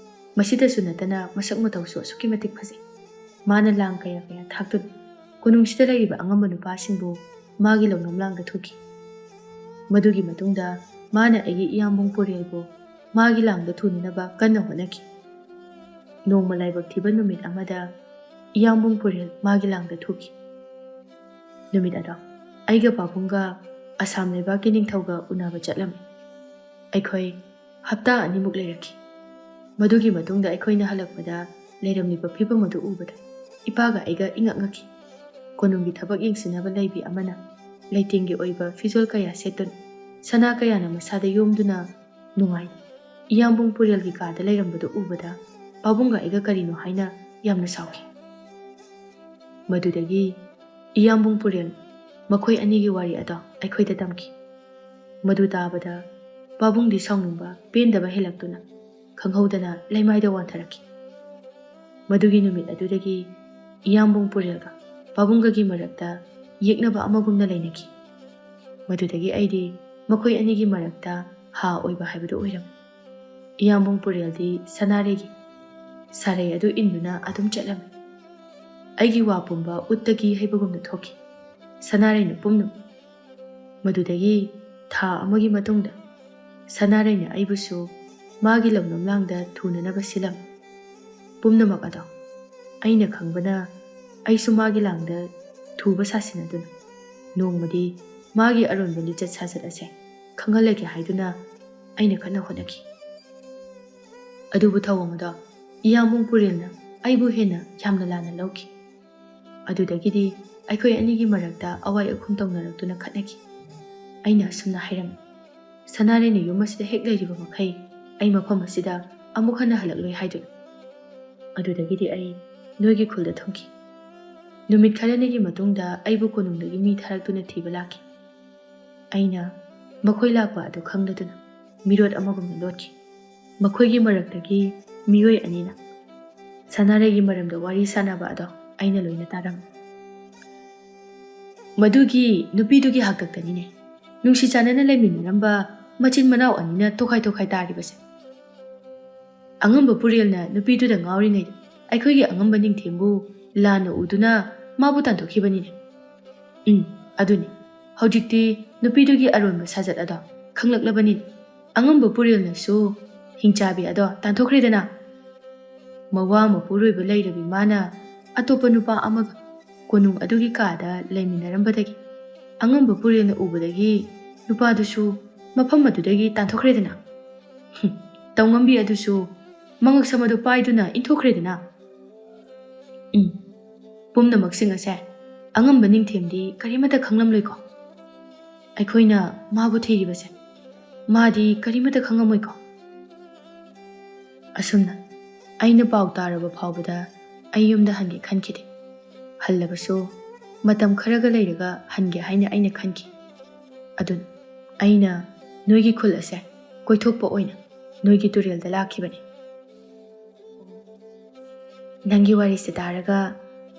ꯃꯁꯤꯗꯁꯨ ꯅꯠꯇꯅ ꯃꯁꯛ ꯃꯇꯧꯁꯨ ꯑꯁꯨꯛꯀꯤ ꯃꯇꯤꯛ ꯐꯖꯩ. ꯃꯥꯅ ꯂꯥꯡ ꯀꯌꯥ ꯊꯥꯛꯇꯨꯅ ꯀꯣꯅꯨꯡꯁꯤꯗ ꯂꯩꯔꯤꯕ ꯑꯉꯝꯕ ꯅꯨꯄꯥꯁꯤꯡꯕꯨ ꯃꯥꯒꯤ ꯂꯧꯅꯝꯂꯥꯡꯗ ꯊꯨꯈꯤ. ꯃꯗꯨꯒꯤ ꯃꯇꯨꯡꯗ ꯃꯥꯅ ꯑꯩꯒꯤ ꯏꯌꯥꯝꯕꯨꯡ ꯄꯨꯔꯦꯜꯕꯨ ꯃꯥꯒꯤ ꯂꯥꯡꯗ ꯊꯨꯅꯅꯕ ꯀꯟꯅ ꯍꯣꯠꯅꯈꯤ. ꯅꯣꯡꯃ ꯂꯥꯏꯕꯛ ꯊꯤꯕ ꯅꯨꯃꯤꯠ ꯑꯃꯗ ꯏꯌꯥꯝꯕꯨꯡ ꯄꯨꯔꯦꯜ ꯃꯥꯒꯤ ꯂꯥꯡꯗ ꯊꯨꯈꯤ. ꯅꯨꯃꯤꯠ ꯑꯗꯣ ꯑꯩꯒ ꯄꯥꯕꯨꯡꯒ ꯑꯁꯥꯝ ꯂꯩꯕꯥꯛꯀꯤ ꯅꯤꯡꯊꯧꯒ ꯎꯅꯕ ꯆꯠꯂꯝꯃꯤ. ꯑꯩꯈꯣꯏ ꯍꯞꯇꯥ 2ꯃꯨꯛ ꯂꯩꯔꯛꯈꯤ. ꯃꯗꯨꯒꯤ ꯃꯇꯨꯡꯗ ꯑꯩꯈꯣꯏꯅ ꯍꯜꯂꯛꯄꯗ ꯂꯩꯔꯝꯂꯤꯕ ꯐꯤꯕꯝ ꯑꯗꯨ ꯎꯕꯗ ꯏꯄꯥꯒ ꯑꯩꯒ ꯏꯉꯛ ꯉꯛꯈꯤ. ꯀꯣꯅꯨꯡꯒꯤ ꯊꯕꯛ ꯌꯦꯡꯁꯤꯟꯅꯕ ꯂꯩꯕꯤ ꯑꯃꯅ ꯂꯩꯇꯦꯡꯒꯤ ꯑꯣꯏꯕ ꯐꯤꯖꯣꯜ ꯀꯌꯥ ꯁꯦꯠꯇꯨꯅ ꯁꯅꯥ ꯀꯌꯥꯅ ꯃꯁꯥꯗ ꯌꯣꯝꯗꯨꯅ ꯅꯨꯡꯉꯥꯏꯅ ꯏꯌꯥꯝꯕꯨꯡ ꯄꯨꯔꯦꯜꯒꯤ ꯀꯥꯗ ꯂꯩꯔꯝꯕꯗꯨ ꯎꯕꯗ ꯄꯥꯕꯨꯡꯒ ꯑꯩꯒ ꯀꯔꯤꯅꯣ ꯍꯥꯏꯅ ꯌꯥꯝꯅ ꯁꯥꯎꯈꯤ. ꯃꯗꯨꯗꯒꯤ ꯏꯌꯥꯝꯕꯨꯡ ꯄꯨꯔꯦꯜ ꯃꯈꯣꯏ ꯑꯅꯤꯒꯤ ꯋꯥꯔꯤ ꯑꯗꯣ ꯑꯩꯈꯣꯏꯗ ꯇꯝꯈꯤ. ꯃꯗꯨ ꯇꯥꯕꯗ ꯄꯥꯕꯨꯡꯗꯤ ꯁꯥꯎꯅꯤꯡꯕ ꯄꯦꯟꯗꯕ ꯍꯦꯜꯂꯛꯇꯨꯅ ꯈꯪꯍꯧꯗꯅ ꯂꯩꯃꯥꯏꯗ ꯋꯥꯟꯊꯔꯛꯈꯤ. ꯃꯗꯨꯒꯤ ꯅꯨꯃꯤꯠ ꯑꯗꯨꯗꯒꯤ ꯏꯌꯥꯝꯕꯨꯡ ꯄꯨꯔꯦꯜꯒ ꯄꯥꯕꯨꯡꯒꯒꯤ ꯃꯔꯛꯇ ꯌꯦꯛꯅꯕ ꯑꯃꯒꯨꯝꯅ ꯂꯩꯅꯈꯤ. ꯃꯗꯨꯗꯒꯤ ꯑꯩꯗꯤ ꯃꯈꯣꯏ ꯑꯅꯤꯒꯤ ꯃꯔꯛꯇ ꯍꯥ ꯑꯣꯏꯕ ꯍꯥꯏꯕꯗꯨ ꯑꯣꯏꯔꯝꯃꯤ. ꯏꯌꯥꯝꯕꯨꯡ ꯄꯨꯔꯦꯜꯗꯤ ꯁꯅꯥꯔꯩꯒꯤ ꯁꯥꯔꯩ ꯑꯗꯨ ꯏꯟꯗꯨꯅ ꯑꯗꯨꯝ ꯆꯠꯂꯝꯃꯤ. ꯑꯩꯒꯤ ꯋꯥ ꯄꯨꯝꯕ ꯎꯠꯇꯒꯤ ꯍꯩꯕꯒꯨꯝꯅ ꯊꯣꯛꯈꯤ. ꯁꯅꯥꯔꯩꯅ ꯄꯨꯝꯅꯃꯛ. ꯃꯗꯨꯗꯒꯤ ꯊꯥ ꯑꯃꯒꯤ ꯃꯇꯨꯡꯗ ꯁꯅꯥꯔꯩꯅ ꯑꯩꯕꯨꯁꯨ ꯃꯥꯒꯤ ꯂꯧꯅꯝꯂꯥꯡꯗ ꯊꯨꯅꯅꯕ ꯁꯤꯜꯂꯝꯃꯤ. ꯄꯨꯝꯅꯃꯛ ꯑꯗꯣ ꯑꯩꯅ ꯈꯪꯕꯅ ꯑꯩꯁꯨ ꯃꯥꯒꯤ ꯂꯥꯡꯗ ꯊꯨꯕ ꯁꯥꯁꯤꯟꯅꯗꯨꯅ ꯅꯣꯡꯃꯗꯤ ꯃꯥꯒꯤ ꯑꯔꯣꯟꯕ ꯂꯤꯆꯠ ꯁꯥꯖꯠ ꯑꯁꯦ ꯈꯪꯍꯜꯂꯒꯦ ꯍꯥꯏꯗꯨꯅ ꯑꯩꯅ ꯀꯟꯅ ꯍꯣꯠꯅꯈꯤ. ꯑꯗꯨꯕꯨ ꯊꯧꯑꯣꯡ ꯑꯗꯣ ꯏꯌꯥꯝꯕꯨꯡ ꯄꯨꯔꯦꯜꯅ ꯑꯩꯕꯨ ꯍꯦꯟꯅ ꯌꯥꯝꯅ ꯂꯥꯟꯅ ꯂꯧꯈꯤ. ꯑꯗꯨꯗꯒꯤꯗꯤ ꯑꯩꯈꯣꯏ ꯑꯅꯤꯒꯤ ꯃꯔꯛꯇ ꯑꯋꯥꯏ ꯑꯈꯨꯝ ꯇꯧꯅꯔꯛꯇꯨꯅ ꯈꯠꯅꯈꯤ. ꯑꯩꯅ ꯑꯁꯨꯝꯅ ꯍꯥꯏꯔꯝꯃꯤ, ꯁꯅꯥꯔꯩꯅ ꯌꯨꯝ ꯑꯁꯤꯗ ꯍꯦꯛ ꯂꯩꯔꯤꯕ ꯃꯈꯩ ꯑꯩ ꯃꯐꯝ ꯑꯁꯤꯗ ꯑꯃꯨꯛ ꯍꯟꯅ ꯍꯜꯂꯛꯂꯣꯏ ꯍꯥꯏꯗꯨꯅ. ꯑꯗꯨꯗꯒꯤꯗꯤ ꯑꯩ ꯅꯣꯏꯒꯤ ꯈꯨꯜꯗ ꯊꯨꯡꯈꯤ. ꯅꯨꯃꯤꯠ ꯈꯔꯅꯤꯒꯤ ꯃꯇꯨꯡꯗ ꯑꯩꯕꯨ ꯀꯣꯅꯨꯡꯗꯒꯤ ꯃꯤ ꯊꯥꯔꯛꯇꯨꯅ ꯊꯤꯕ ꯂꯥꯛꯈꯤ. ꯑꯩꯅ ꯃꯈꯣꯏ ꯂꯥꯛꯄ ꯑꯗꯨ ꯈꯪꯂꯗꯨꯅ ꯃꯤꯔꯣꯠ ꯑꯃꯒꯨꯝꯅ ꯂꯣꯠꯈꯤ. ꯃꯈꯣꯏꯒꯤ ꯃꯔꯛꯇꯒꯤ ꯃꯤꯑꯣꯏ ꯑꯅꯤꯅ ꯁꯅꯥꯔꯩꯒꯤ ꯃꯔꯝꯗ ꯋꯥꯔꯤ ꯁꯥꯟꯅꯕ ꯑꯗꯣ ꯑꯩꯅ ꯂꯣꯏꯅ ꯇꯥꯔꯝꯃꯤ. ꯃꯗꯨꯒꯤ ꯅꯨꯄꯤꯗꯨꯒꯤ ꯍꯥꯛꯇꯛꯇꯅꯤꯅꯦ ꯅꯨꯡꯁꯤ ꯆꯥꯟꯅꯅ ꯂꯩꯃꯤꯟꯅꯔꯝꯕ ꯃꯆꯤꯟ ꯃꯅꯥꯎ ꯑꯅꯤꯅ ꯇꯣꯈꯥꯏ ꯇꯥꯔꯤꯕꯁꯦ. ꯑꯉꯝꯕ ꯄꯨꯔꯦꯜꯅ ꯅꯨꯄꯤꯗꯨꯗ ꯉꯥꯎꯔꯤꯉꯩꯗ ꯑꯩꯈꯣꯏꯒꯤ ꯑꯉꯝꯕ ꯅꯤꯡꯊꯦꯝꯕꯨ ꯂꯥꯟꯅ ꯎꯗꯨꯅ ꯃꯥꯕꯨ ꯇꯥꯟꯊꯣꯛꯈꯤꯕꯅꯤꯅꯦ. ꯑꯗꯨꯅꯤ ꯍꯧꯖꯤꯛꯇꯤ ꯅꯨꯄꯤꯗꯨꯒꯤ ꯑꯔꯣꯟꯕ ꯁꯥꯖꯠ ꯑꯗꯣ ꯈꯪꯂꯛꯂꯕꯅꯤꯅ ꯑꯉꯝꯕ ꯄꯨꯔꯦꯜꯅꯁꯨ ꯍꯤꯡꯆꯥꯕꯤ ꯑꯗꯣ ꯇꯥꯟꯊꯣꯛꯈ꯭ꯔꯦꯗꯅ. ꯃꯋꯥ ꯃꯄꯨꯔꯣꯏꯕ ꯂꯩꯔꯕꯤ ꯃꯥꯅ ꯑꯇꯣꯞꯄ ꯅꯨꯄꯥ ꯑꯃꯒ ꯀꯣꯅꯨꯡ ꯑꯗꯨꯒꯤ ꯀꯥꯗ ꯂꯩꯃꯤꯟꯅꯔꯝꯕꯗꯒꯤ ꯑꯉꯝꯕ ꯄꯨꯔꯦꯜꯅ ꯎꯕꯗꯒꯤ ꯅꯨꯄꯥꯗꯨꯁꯨ ꯃꯐꯝ ꯑꯗꯨꯗꯒꯤ ꯇꯥꯟꯊꯣꯛꯈ꯭ꯔꯦꯗꯅ. ꯇꯧꯉꯝꯕꯤ ꯑꯗꯨꯁꯨ ꯃꯉꯛꯁꯝ ꯑꯗꯨ ꯄꯥꯏꯗꯨꯅ ꯏꯟꯊꯣꯛꯈ꯭ꯔꯦꯗꯅ. ꯄꯨꯝꯅꯃꯛꯁꯤꯡ ꯑꯁꯦ ꯑꯉꯝꯕ ꯅꯤꯡꯊꯦꯝꯗꯤ ꯀꯔꯤꯃꯠꯇ ꯈꯪꯂꯝꯂꯣꯏꯀꯣ. ꯑꯩꯈꯣꯏꯅ ꯃꯥꯕꯨ ꯊꯤꯔꯤꯕꯁꯦ ꯃꯥꯗꯤ ꯀꯔꯤꯃꯠꯇ ꯈꯪꯉꯝꯃꯣꯏꯀꯣ. ꯑꯁꯨꯝꯅ ꯑꯩꯅ ꯄꯥꯎ ꯇꯥꯔꯕ ꯐꯥꯎꯕꯗ ꯑꯩ ꯌꯨꯝꯗ ꯍꯟꯒꯦ ꯈꯟꯈꯤꯗꯦ. ꯍꯜꯂꯕꯁꯨ ꯃꯇꯝ ꯈꯔꯒ ꯂꯩꯔꯒ ꯍꯟꯒꯦ ꯍꯥꯏꯅ ꯑꯩꯅ ꯈꯟꯈꯤ. ꯑꯗꯨꯅ ꯑꯩꯅ ꯅꯣꯏꯒꯤ ꯈꯨꯜ ꯑꯁꯦ ꯀꯣꯏꯊꯣꯛꯄ ꯑꯣꯏꯅ ꯅꯣꯏꯒꯤ ꯇꯨꯔꯦꯜꯗ ꯂꯥꯛꯈꯤꯕꯅꯤ. ꯅꯪꯒꯤ ꯋꯥꯔꯤꯁꯦ ꯇꯥꯔꯒ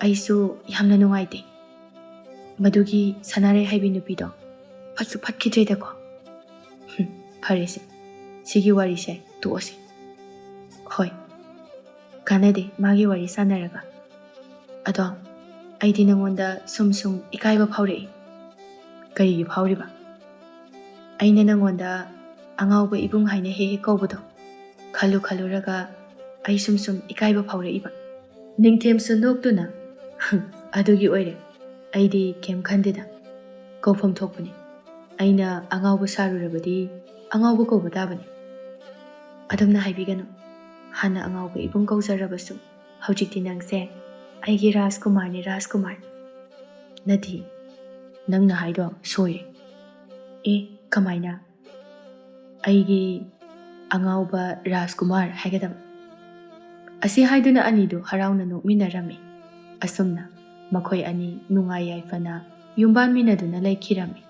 ꯑꯩꯁꯨ ꯌꯥꯝꯅ ꯅꯨꯡꯉꯥꯏꯇꯦ. ꯃꯗꯨꯒꯤ ꯁꯅꯥꯔꯩ ꯍꯥꯏꯕꯤ ꯅꯨꯄꯤꯗꯣ ꯐꯠꯁꯨ ꯐꯠꯈꯤꯗ꯭ꯔꯦꯗꯀꯣ. ꯐꯔꯦꯁꯦ, ꯁꯤꯒꯤ ꯋꯥꯔꯤꯁꯦ ꯇꯣꯛꯑꯁꯤ. ꯍꯣꯏ, ꯀꯥꯟꯅꯗꯦ ꯃꯥꯒꯤ ꯋꯥꯔꯤ ꯁꯥꯟꯅꯔꯒ. ꯑꯗꯣ ꯑꯩꯗꯤ ꯅꯪꯉꯣꯟꯗ ꯁꯨꯝ ꯏꯀꯥꯏꯕ ꯐꯥꯎꯔꯛꯏ. ꯀꯔꯤꯒꯤ ꯐꯥꯎꯔꯤꯕ? ꯑꯩꯅ ꯅꯪꯉꯣꯟꯗ ꯑꯉꯥꯎꯕ ꯏꯕꯨꯡ ꯍꯥꯏꯅ ꯍꯦꯛ ꯀꯧꯕꯗꯣ ꯈꯜꯂꯨꯔꯒ ꯑꯩ ꯁꯨꯝ ꯏꯀꯥꯏꯕ ꯐꯥꯎꯔꯛꯏꯕ. ꯅꯤꯡꯊꯦꯝꯁꯨ ꯅꯣꯛꯇꯨꯅ ꯑꯗꯨꯒꯤ ꯑꯣꯏꯔꯦ, ꯑꯩꯗꯤ ꯀꯩꯝ ꯈꯟꯗꯦꯗ, ꯀꯧꯐꯝ ꯊꯣꯛꯄꯅꯤ. ꯑꯩꯅ ꯑꯉꯥꯎꯕ ꯁꯥꯔꯨꯔꯕꯗꯤ ꯑꯉꯥꯎꯕ ꯀꯧꯕ ꯇꯥꯕꯅꯤ. ꯑꯗꯨꯝꯅ ꯍꯥꯏꯕꯤꯒꯅꯨ. ꯍꯥꯟꯅ ꯑꯉꯥꯎꯕ ꯏꯕꯨꯡ ꯀꯧꯖꯔꯕꯁꯨ ꯍꯧꯖꯤꯛꯇꯤ ꯅꯪꯁꯦ ꯑꯩꯒꯤ ꯔꯥꯖꯀꯨꯃꯥꯔꯅꯤ, ꯔꯥꯖꯀꯨꯃꯥꯔ. ꯅꯠꯇꯦ, ꯅꯪꯅ ꯍꯥꯏꯗꯣ ꯁꯣꯏꯔꯦ. ꯀꯃꯥꯏꯅ? ꯑꯩꯒꯤ ꯑꯉꯥꯎꯕ ꯔꯥꯖꯀꯨꯃꯥꯔ ꯍꯥꯏꯒꯗꯕ. ꯑꯁꯤ ꯍꯥꯏꯗꯨꯅ ꯑꯅꯤꯗꯨ ꯍꯔꯥꯎꯅ ꯅꯣꯛꯃꯤꯟꯅꯔꯝꯃꯤ. ꯑꯁꯨꯝꯅ ꯃꯈꯣꯏ ꯑꯅꯤ ꯅꯨꯡꯉꯥꯏ ꯌꯥꯏꯐꯅ ꯌꯨꯝꯕꯥꯟꯃꯤꯟꯅꯗꯨꯅ ꯂꯩꯈꯤꯔꯝꯃꯤ.